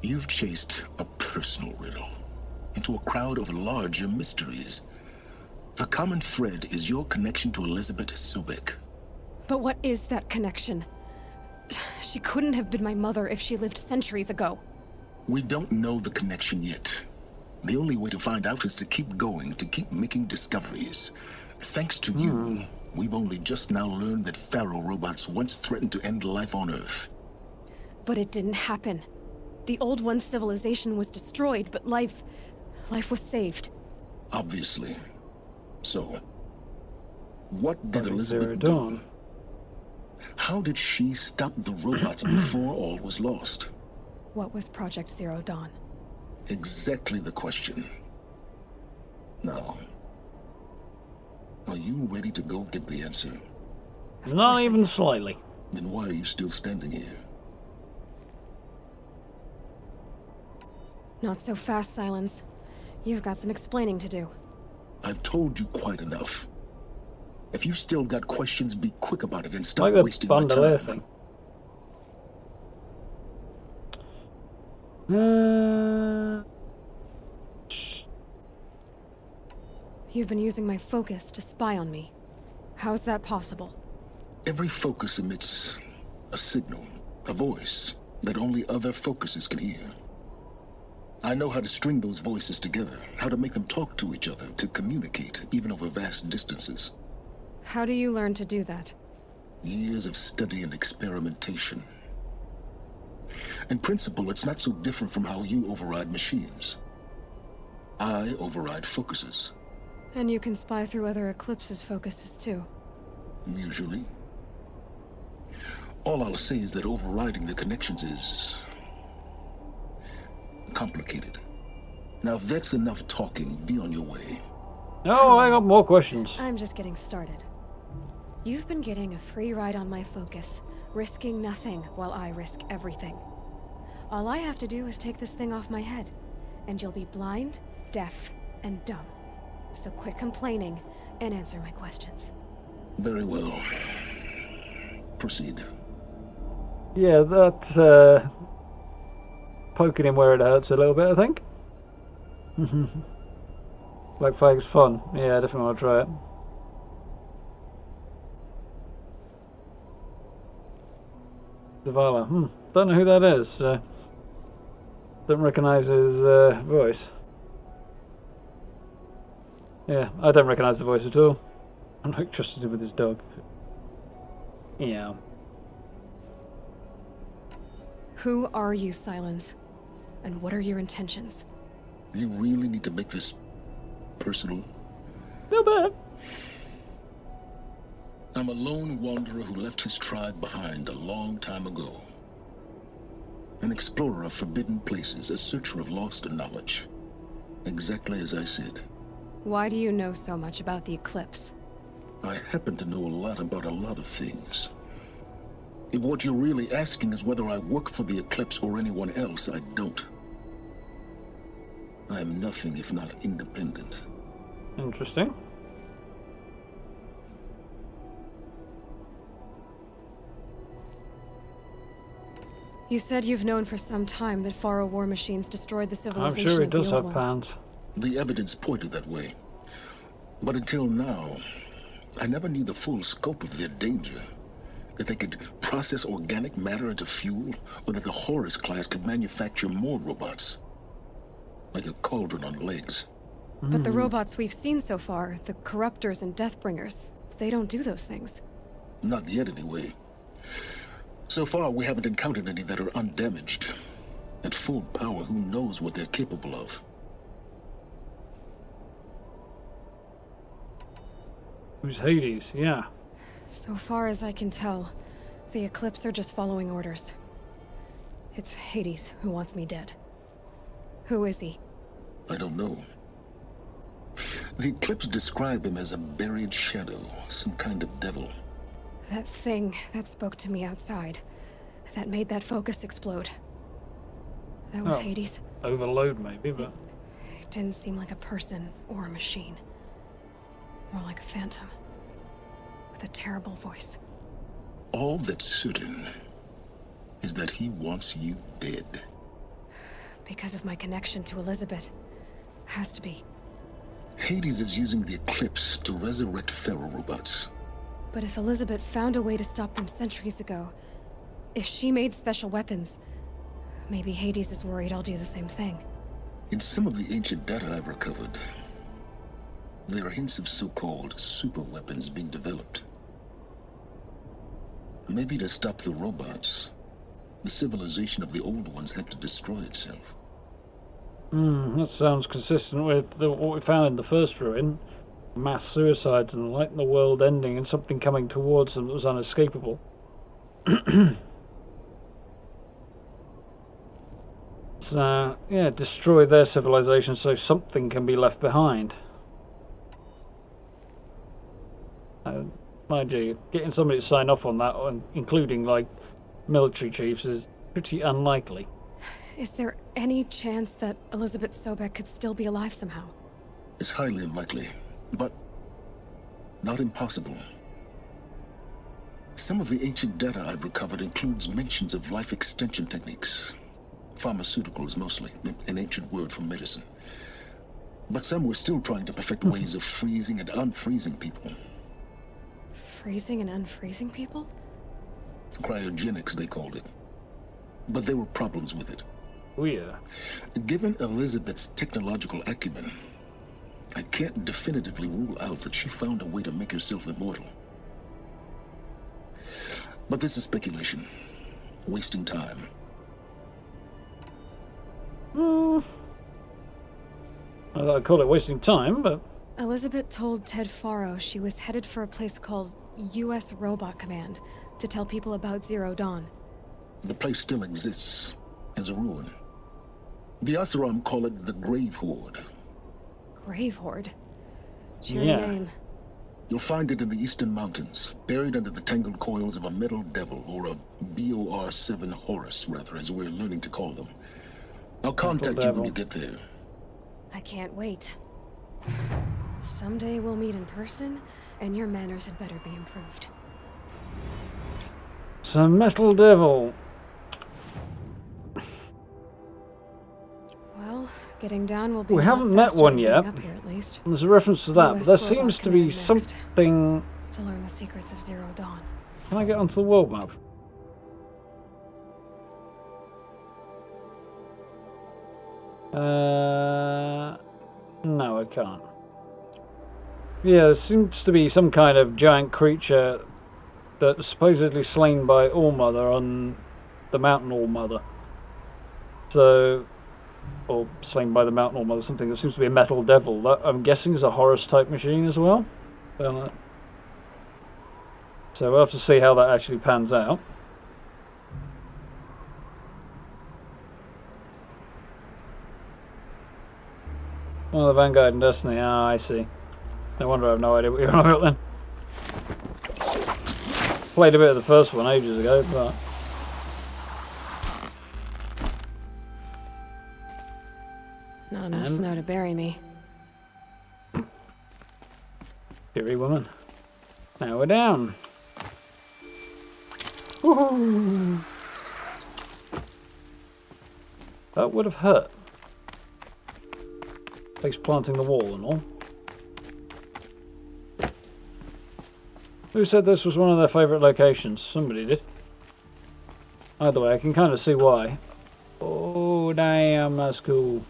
O: You've chased a personal riddle into a crowd of larger mysteries. The common thread is your connection to Elizabeth Sobek.
B: But what is that connection? She couldn't have been my mother if she lived centuries ago.
O: We don't know the connection yet. The only way to find out is to keep going, to keep making discoveries. Thanks to you, we've only just now learned that Pharaoh robots once threatened to end life on Earth.
B: But it didn't happen. The Old One's civilization was destroyed, but life was saved.
O: Obviously. So, what did Elizabeth do? How did she stop the robots before all was lost?
B: What was Project Zero Dawn?
O: Exactly the question. Now, are you ready to go get the answer?
A: Not even slightly.
O: Then why are you still standing here?
B: Not so fast, Silence. You've got some explaining to do.
O: I've told you quite enough. If you still got questions, be quick about it and stop
A: Like the
O: wasting my
A: bandolier
O: time.
A: thing.
B: You've been using my focus to spy on me. How's that possible?
O: Every focus emits a signal, a voice, that only other focuses can hear. I know how to string those voices together, how to make them talk to each other, to communicate, even over vast distances.
B: How do you learn to do that?
O: Years of study and experimentation. In principle, it's not so different from how you override machines. I override focuses.
B: And you can spy through other Eclipse's focuses too.
O: Usually. All I'll say is that overriding the connections is complicated. Now, if that's enough talking, be on your way.
A: Oh, I got more questions.
B: I'm just getting started. You've been getting a free ride on my focus, risking nothing while I risk everything. All I have to do is take this thing off my head, and you'll be blind, deaf, and dumb. So quit complaining and answer my questions.
O: Very well. Proceed.
A: Yeah, that's poking him where it hurts a little bit, I think. Black Flag's fun. Yeah, I definitely want to try it. Zavala. Don't know who that is. Don't recognize his voice. Yeah, I don't recognize the voice at all. I'm not trusted with his dog. Yeah.
B: Who are you, Silence? And what are your intentions?
O: You really need to make this personal?
A: No bad.
O: I'm a lone wanderer who left his tribe behind a long time ago. An explorer of forbidden places, a searcher of lost knowledge. Exactly as I said.
B: Why do you know so much about the Eclipse?
O: I happen to know a lot about a lot of things. If what you're really asking is whether I work for the Eclipse or anyone else, I don't. I am nothing if not independent.
A: Interesting.
B: You said you've known for some time that Faro war machines destroyed the civilization.
A: I'm sure he
B: of the
A: does
B: old
A: have
B: ones.
A: pants.
O: The evidence pointed that way. But until now, I never knew the full scope of their danger. That they could process organic matter into fuel, or that the Horus class could manufacture more robots. Like a cauldron on legs.
B: But the robots we've seen so far, the Corruptors and Deathbringers, they don't do those things.
O: Not yet, anyway. So far, we haven't encountered any that are undamaged. At full power, who knows what they're capable of?
A: Who's Hades? Yeah.
B: So far as I can tell, the Eclipse are just following orders. It's Hades who wants me dead. Who is he?
O: I don't know. The Eclipse describe him as a buried shadow, some kind of devil.
B: That thing that spoke to me outside, that made that focus explode. That was Hades.
A: Overload, maybe, but...
B: It didn't seem like a person or a machine. More like a phantom. With a terrible voice.
O: All that's certain is that he wants you dead.
B: Because of my connection to Elizabeth. Has to be.
O: Hades is using the Eclipse to resurrect Pharaoh robots.
B: But if Elizabeth found a way to stop them centuries ago, if she made special weapons, maybe Hades is worried I'll do the same thing.
O: In some of the ancient data I've recovered, there are hints of so-called super weapons being developed. Maybe to stop the robots, the civilization of the old ones had to destroy itself.
A: That sounds consistent with what we found in the first ruin. Mass suicides and the world ending and something coming towards them that was unescapable. So, yeah, destroy their civilization so something can be left behind. Mind you, getting somebody to sign off on that, including, like, military chiefs, is pretty unlikely.
B: Is there any chance that Elizabeth Sobek could still be alive somehow?
O: It's highly unlikely, but not impossible. Some of the ancient data I've recovered includes mentions of life extension techniques. Pharmaceuticals, mostly, an ancient word for medicine. But some were still trying to perfect ways of freezing and unfreezing people.
B: Freezing and unfreezing people?
O: Cryogenics, they called it. But there were problems with it.
A: Oh, yeah.
O: Given Elizabeth's technological acumen, I can't definitively rule out that she found a way to make herself immortal. But this is speculation. Wasting time.
A: I'd call it wasting time, but...
B: Elizabeth told Ted Faro she was headed for a place called U.S. Robot Command to tell people about Zero Dawn.
O: The place still exists as a ruin. The Oseram call it the Grave Horde.
B: Grave Horde? Cheery name.
O: You'll find it in the Eastern Mountains, buried under the tangled coils of a metal devil, or a BOR-7 Horus, rather, as we're learning to call them. I'll contact you when you get there.
B: I can't wait. Someday we'll meet in person, and your manners had better be improved.
A: Some metal devil.
B: Well, getting down will be.
A: We haven't met one yet.
B: Here, at least.
A: There's a reference to that, but there seems to be something.
B: To learn the secrets of Zero Dawn.
A: Can I get onto the world map? No, I can't. Yeah, there seems to be some kind of giant creature that was supposedly slain by All-Mother on the Mountain All-Mother. So, or slain by the Mountain All-Mother, something that seems to be a metal devil. That, I'm guessing, is a Horus-type machine as well. So we'll have to see how that actually pans out. Oh, the Vanguard and Destiny. Ah, I see. No wonder I have no idea what you're on about then. Played a bit of the first one ages ago, but...
B: Not enough snow to bury me.
A: Fury woman. Now we're down. Woohoo! That would have hurt. Face planting the wall and all. Who said this was one of their favourite locations? Somebody did. Either way, I can kind of see why. Oh, damn, that's cool.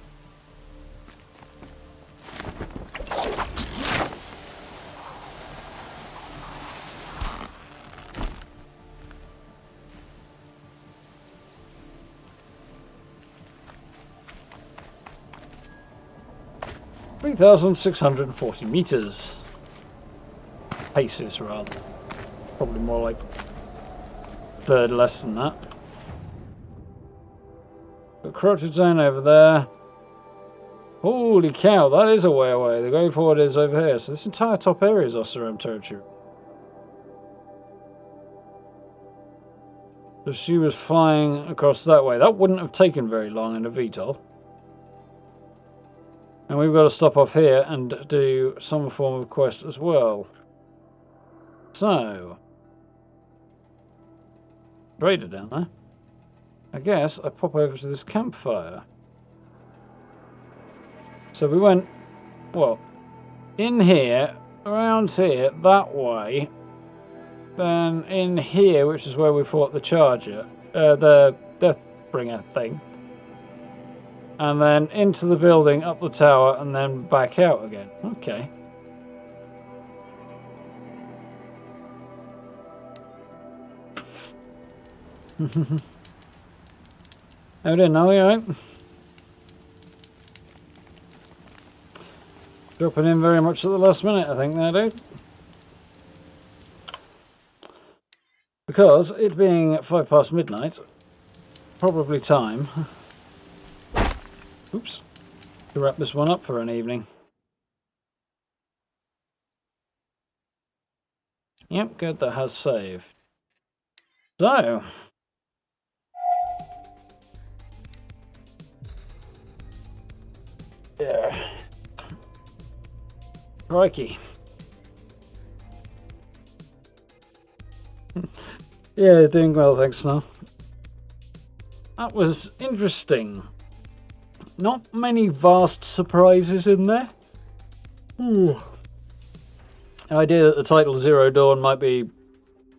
A: (3,640 meters). Paces, rather. Probably more like third less than that. Got corrupted zone over there. Holy cow, that is a way away. The Grave Horde is over here. So this entire top area is Oseram territory. So she was flying across that way. That wouldn't have taken very long in a VTOL. And we've got to stop off here and do some form of quest as well. So, raider down there. I guess I pop over to this campfire. So we went, well, in here, around here, that way. Then in here, which is where we fought the Charger, the Deathbringer thing. And then into the building, up the tower, and then back out again. Okay. I didn't know, alright? Dropping in very much at the last minute, I think, there, dude. Because it being 5 past midnight, probably time, oops, to wrap this one up for an evening. Yep, good, that has saved. So, yeah, crikey. Yeah, doing well, thanks, now. That was interesting. Not many vast surprises in there. Ooh. The idea that the title Zero Dawn might be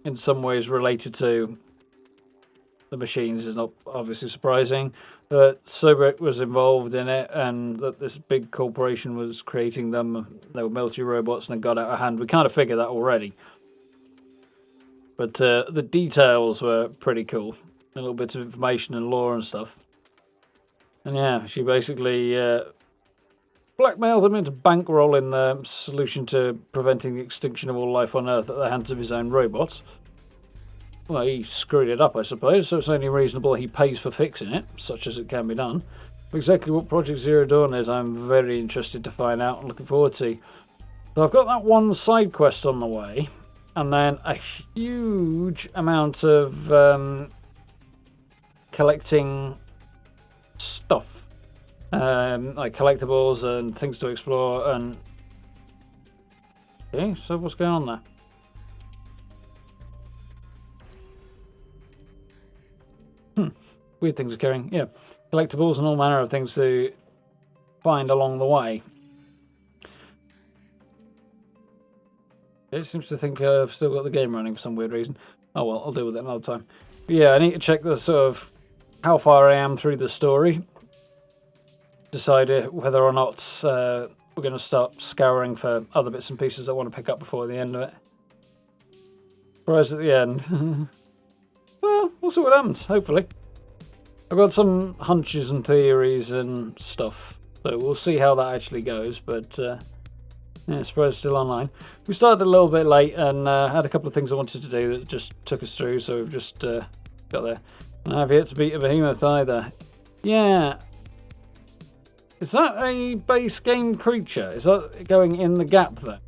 A: in some ways related to the machines is not obviously surprising. But Sobek was involved in it, and that this big corporation was creating them. They were military robots and they got out of hand. We kind of figured that already. But the details were pretty cool. A little bit of information and lore and stuff. And yeah, she basically blackmailed him into bankrolling the solution to preventing the extinction of all life on Earth at the hands of his own robots. Well, he screwed it up, I suppose, so it's only reasonable he pays for fixing it, such as it can be done. Exactly what Project Zero Dawn is, I'm very interested to find out and looking forward to. So I've got that one side quest on the way, and then a huge amount of collecting stuff. Like collectibles and things to explore, and... Okay, so what's going on there? Weird things occurring. Yeah, collectibles and all manner of things to find along the way. It seems to think I've still got the game running for some weird reason. Oh well, I'll deal with it another time. But yeah, I need to check the sort of how far I am through the story. Decide whether or not we're going to start scouring for other bits and pieces I want to pick up before the end of it. Whereas at the end, well, we'll see what happens, hopefully. I've got some hunches and theories and stuff, so we'll see how that actually goes, but yeah, Spread's still online. We started a little bit late and had a couple of things I wanted to do that just took us through, so we've just got there. And I've yet to beat a behemoth either. Yeah. Is that a base game creature? Is that going in the gap there?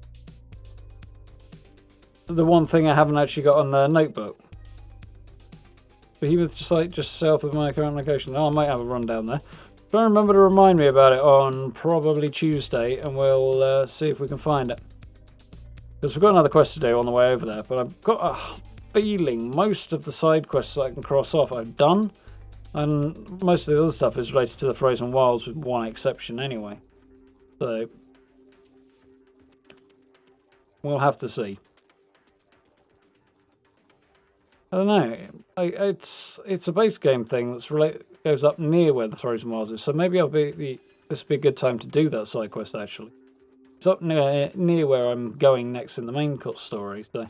A: The one thing I haven't actually got on the notebook. Behemoth just south of my current location. Oh, I might have a run down there. Try and remember to remind me about it on probably Tuesday, and we'll see if we can find it. Because we've got another quest to do on the way over there, but I've got a feeling most of the side quests that I can cross off I've done. And most of the other stuff is related to the Frozen Wilds, with one exception anyway. So, we'll have to see. I don't know. It's a base game thing that's goes up near where the Frozen Wilds is. So maybe this would be a good time to do that side quest actually. It's up near where I'm going next in the main story. So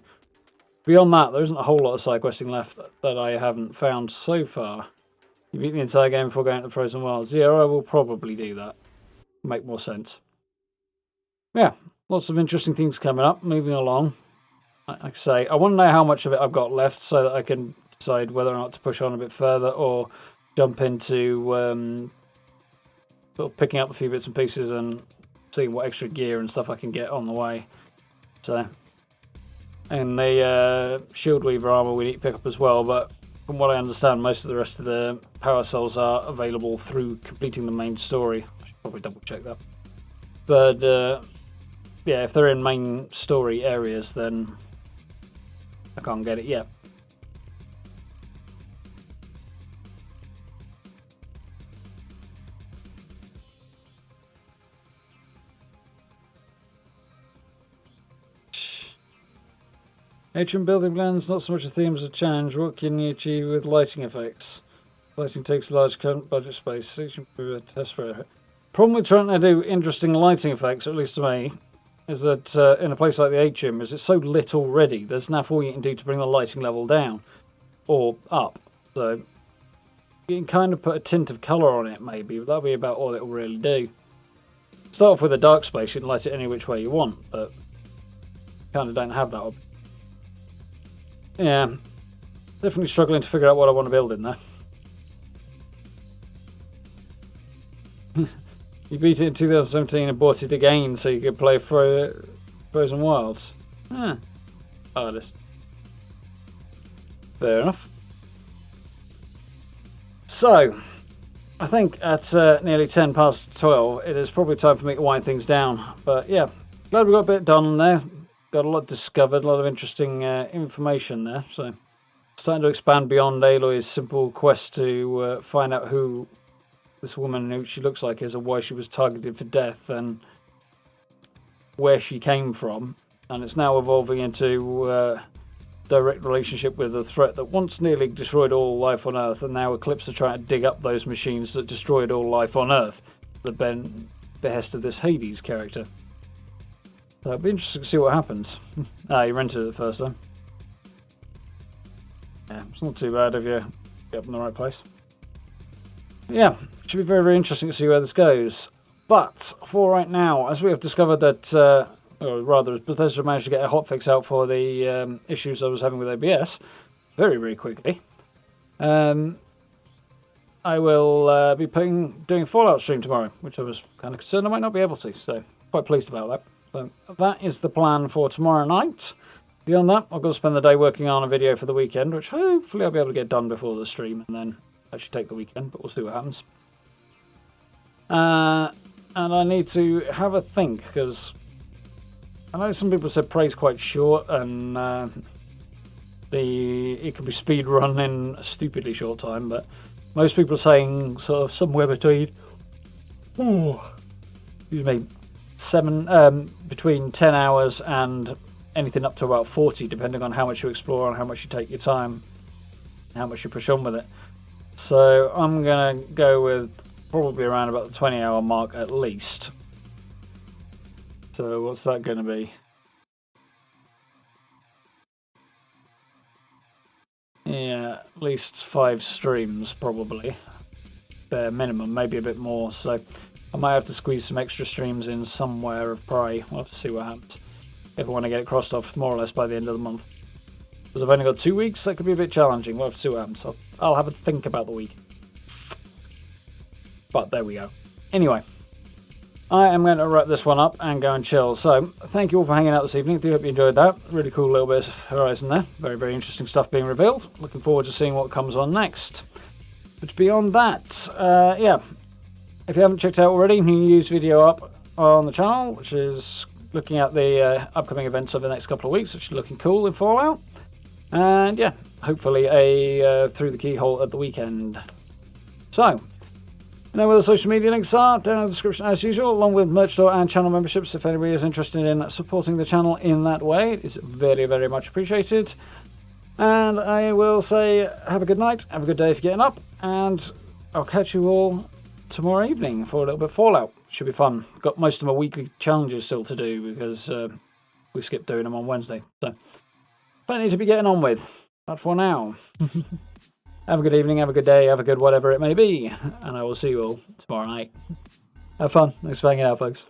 A: beyond that, there isn't a whole lot of side questing left that I haven't found so far. You beat the entire game before going to the Frozen Wilds. Yeah, I will probably do that. Make more sense. Yeah, lots of interesting things coming up. Moving along. Like I say, I want to know how much of it I've got left so that I can decide whether or not to push on a bit further or jump into sort of picking up a few bits and pieces and seeing what extra gear and stuff I can get on the way. So, and the Shield Weaver armor we need to pick up as well, but from what I understand, most of the rest of the power cells are available through completing the main story. I should probably double check that. But yeah, if they're in main story areas, then I can't get it yet. Ancient building plans, not so much a theme as a challenge. What can you achieve with lighting effects? Lighting takes large current budget space. Test for it. Problem with trying to do interesting lighting effects, at least to me, is that in a place like the Atrium, is it's so lit already, there's enough all you can do to bring the lighting level down or up. So you can kind of put a tint of colour on it, maybe, but that'll be about all it will really do. Start off with a dark space, you can light it any which way you want, but kind of don't have that option. Yeah, definitely struggling to figure out what I want to build in there. You beat it in 2017 and bought it again so you could play Frozen Wilds. Ah, artist. Fair enough. So, I think at nearly 10 past 12, it is probably time for me to wind things down. But yeah, glad we got a bit done there. Got a lot discovered, a lot of interesting information there. So, starting to expand beyond Aloy's simple quest to find out who this woman, who she looks like, is, or why she was targeted for death, and where she came from. And it's now evolving into direct relationship with a threat that once nearly destroyed all life on Earth, and now Eclipse are trying to dig up those machines that destroyed all life on Earth, the behest of this Hades character. So it'll be interesting to see what happens. You rented it first time. Yeah, it's not too bad if you get up in the right place. Yeah, should be very, very interesting to see where this goes. But for right now, as we have discovered that, or rather, Bethesda managed to get a hotfix out for the issues I was having with OBS very, very quickly. I will be doing a Fallout stream tomorrow, which I was kind of concerned I might not be able to, so quite pleased about that. So that is the plan for tomorrow night. Beyond that, I've got to spend the day working on a video for the weekend, which hopefully I'll be able to get done before the stream, and then actually take the weekend, but we'll see what happens. And I need to have a think, because I know some people said Prey's quite short, and it can be speed run in a stupidly short time, but most people are saying sort of somewhere between between 10 hours and anything up to about 40, depending on how much you explore and how much you take your time and how much you push on with it. So I'm going to go with probably around about the 20-hour mark at least. So what's that going to be? Yeah, at least 5 streams probably. Bare minimum, maybe a bit more. So I might have to squeeze some extra streams in somewhere of Prey. We'll have to see what happens. If I want to get it crossed off more or less by the end of the month. Because I've only got 2 weeks, that could be a bit challenging. We'll have to see what happens. So I'll have a think about the week. But there we go. Anyway, I am going to wrap this one up and go and chill. So thank you all for hanging out this evening. I do hope you enjoyed that. Really cool little bit of Horizon there. Very, very interesting stuff being revealed. Looking forward to seeing what comes on next. But beyond that, yeah. If you haven't checked out already, new news video up on the channel, which is looking at the upcoming events over the next couple of weeks, which is looking cool in Fallout. And yeah, hopefully a through the keyhole at the weekend. So, you know where the social media links are, down in the description as usual, along with merch store and channel memberships if anybody is interested in supporting the channel in that way. It's very, very much appreciated. And I will say have a good night, have a good day if you're getting up, and I'll catch you all tomorrow evening for a little bit of Fallout. Should be fun. Got most of my weekly challenges still to do because we skipped doing them on Wednesday. So plenty to be getting on with. But for now, have a good evening, have a good day, have a good whatever it may be, and I will see you all tomorrow night. Have fun. Thanks for hanging out, folks.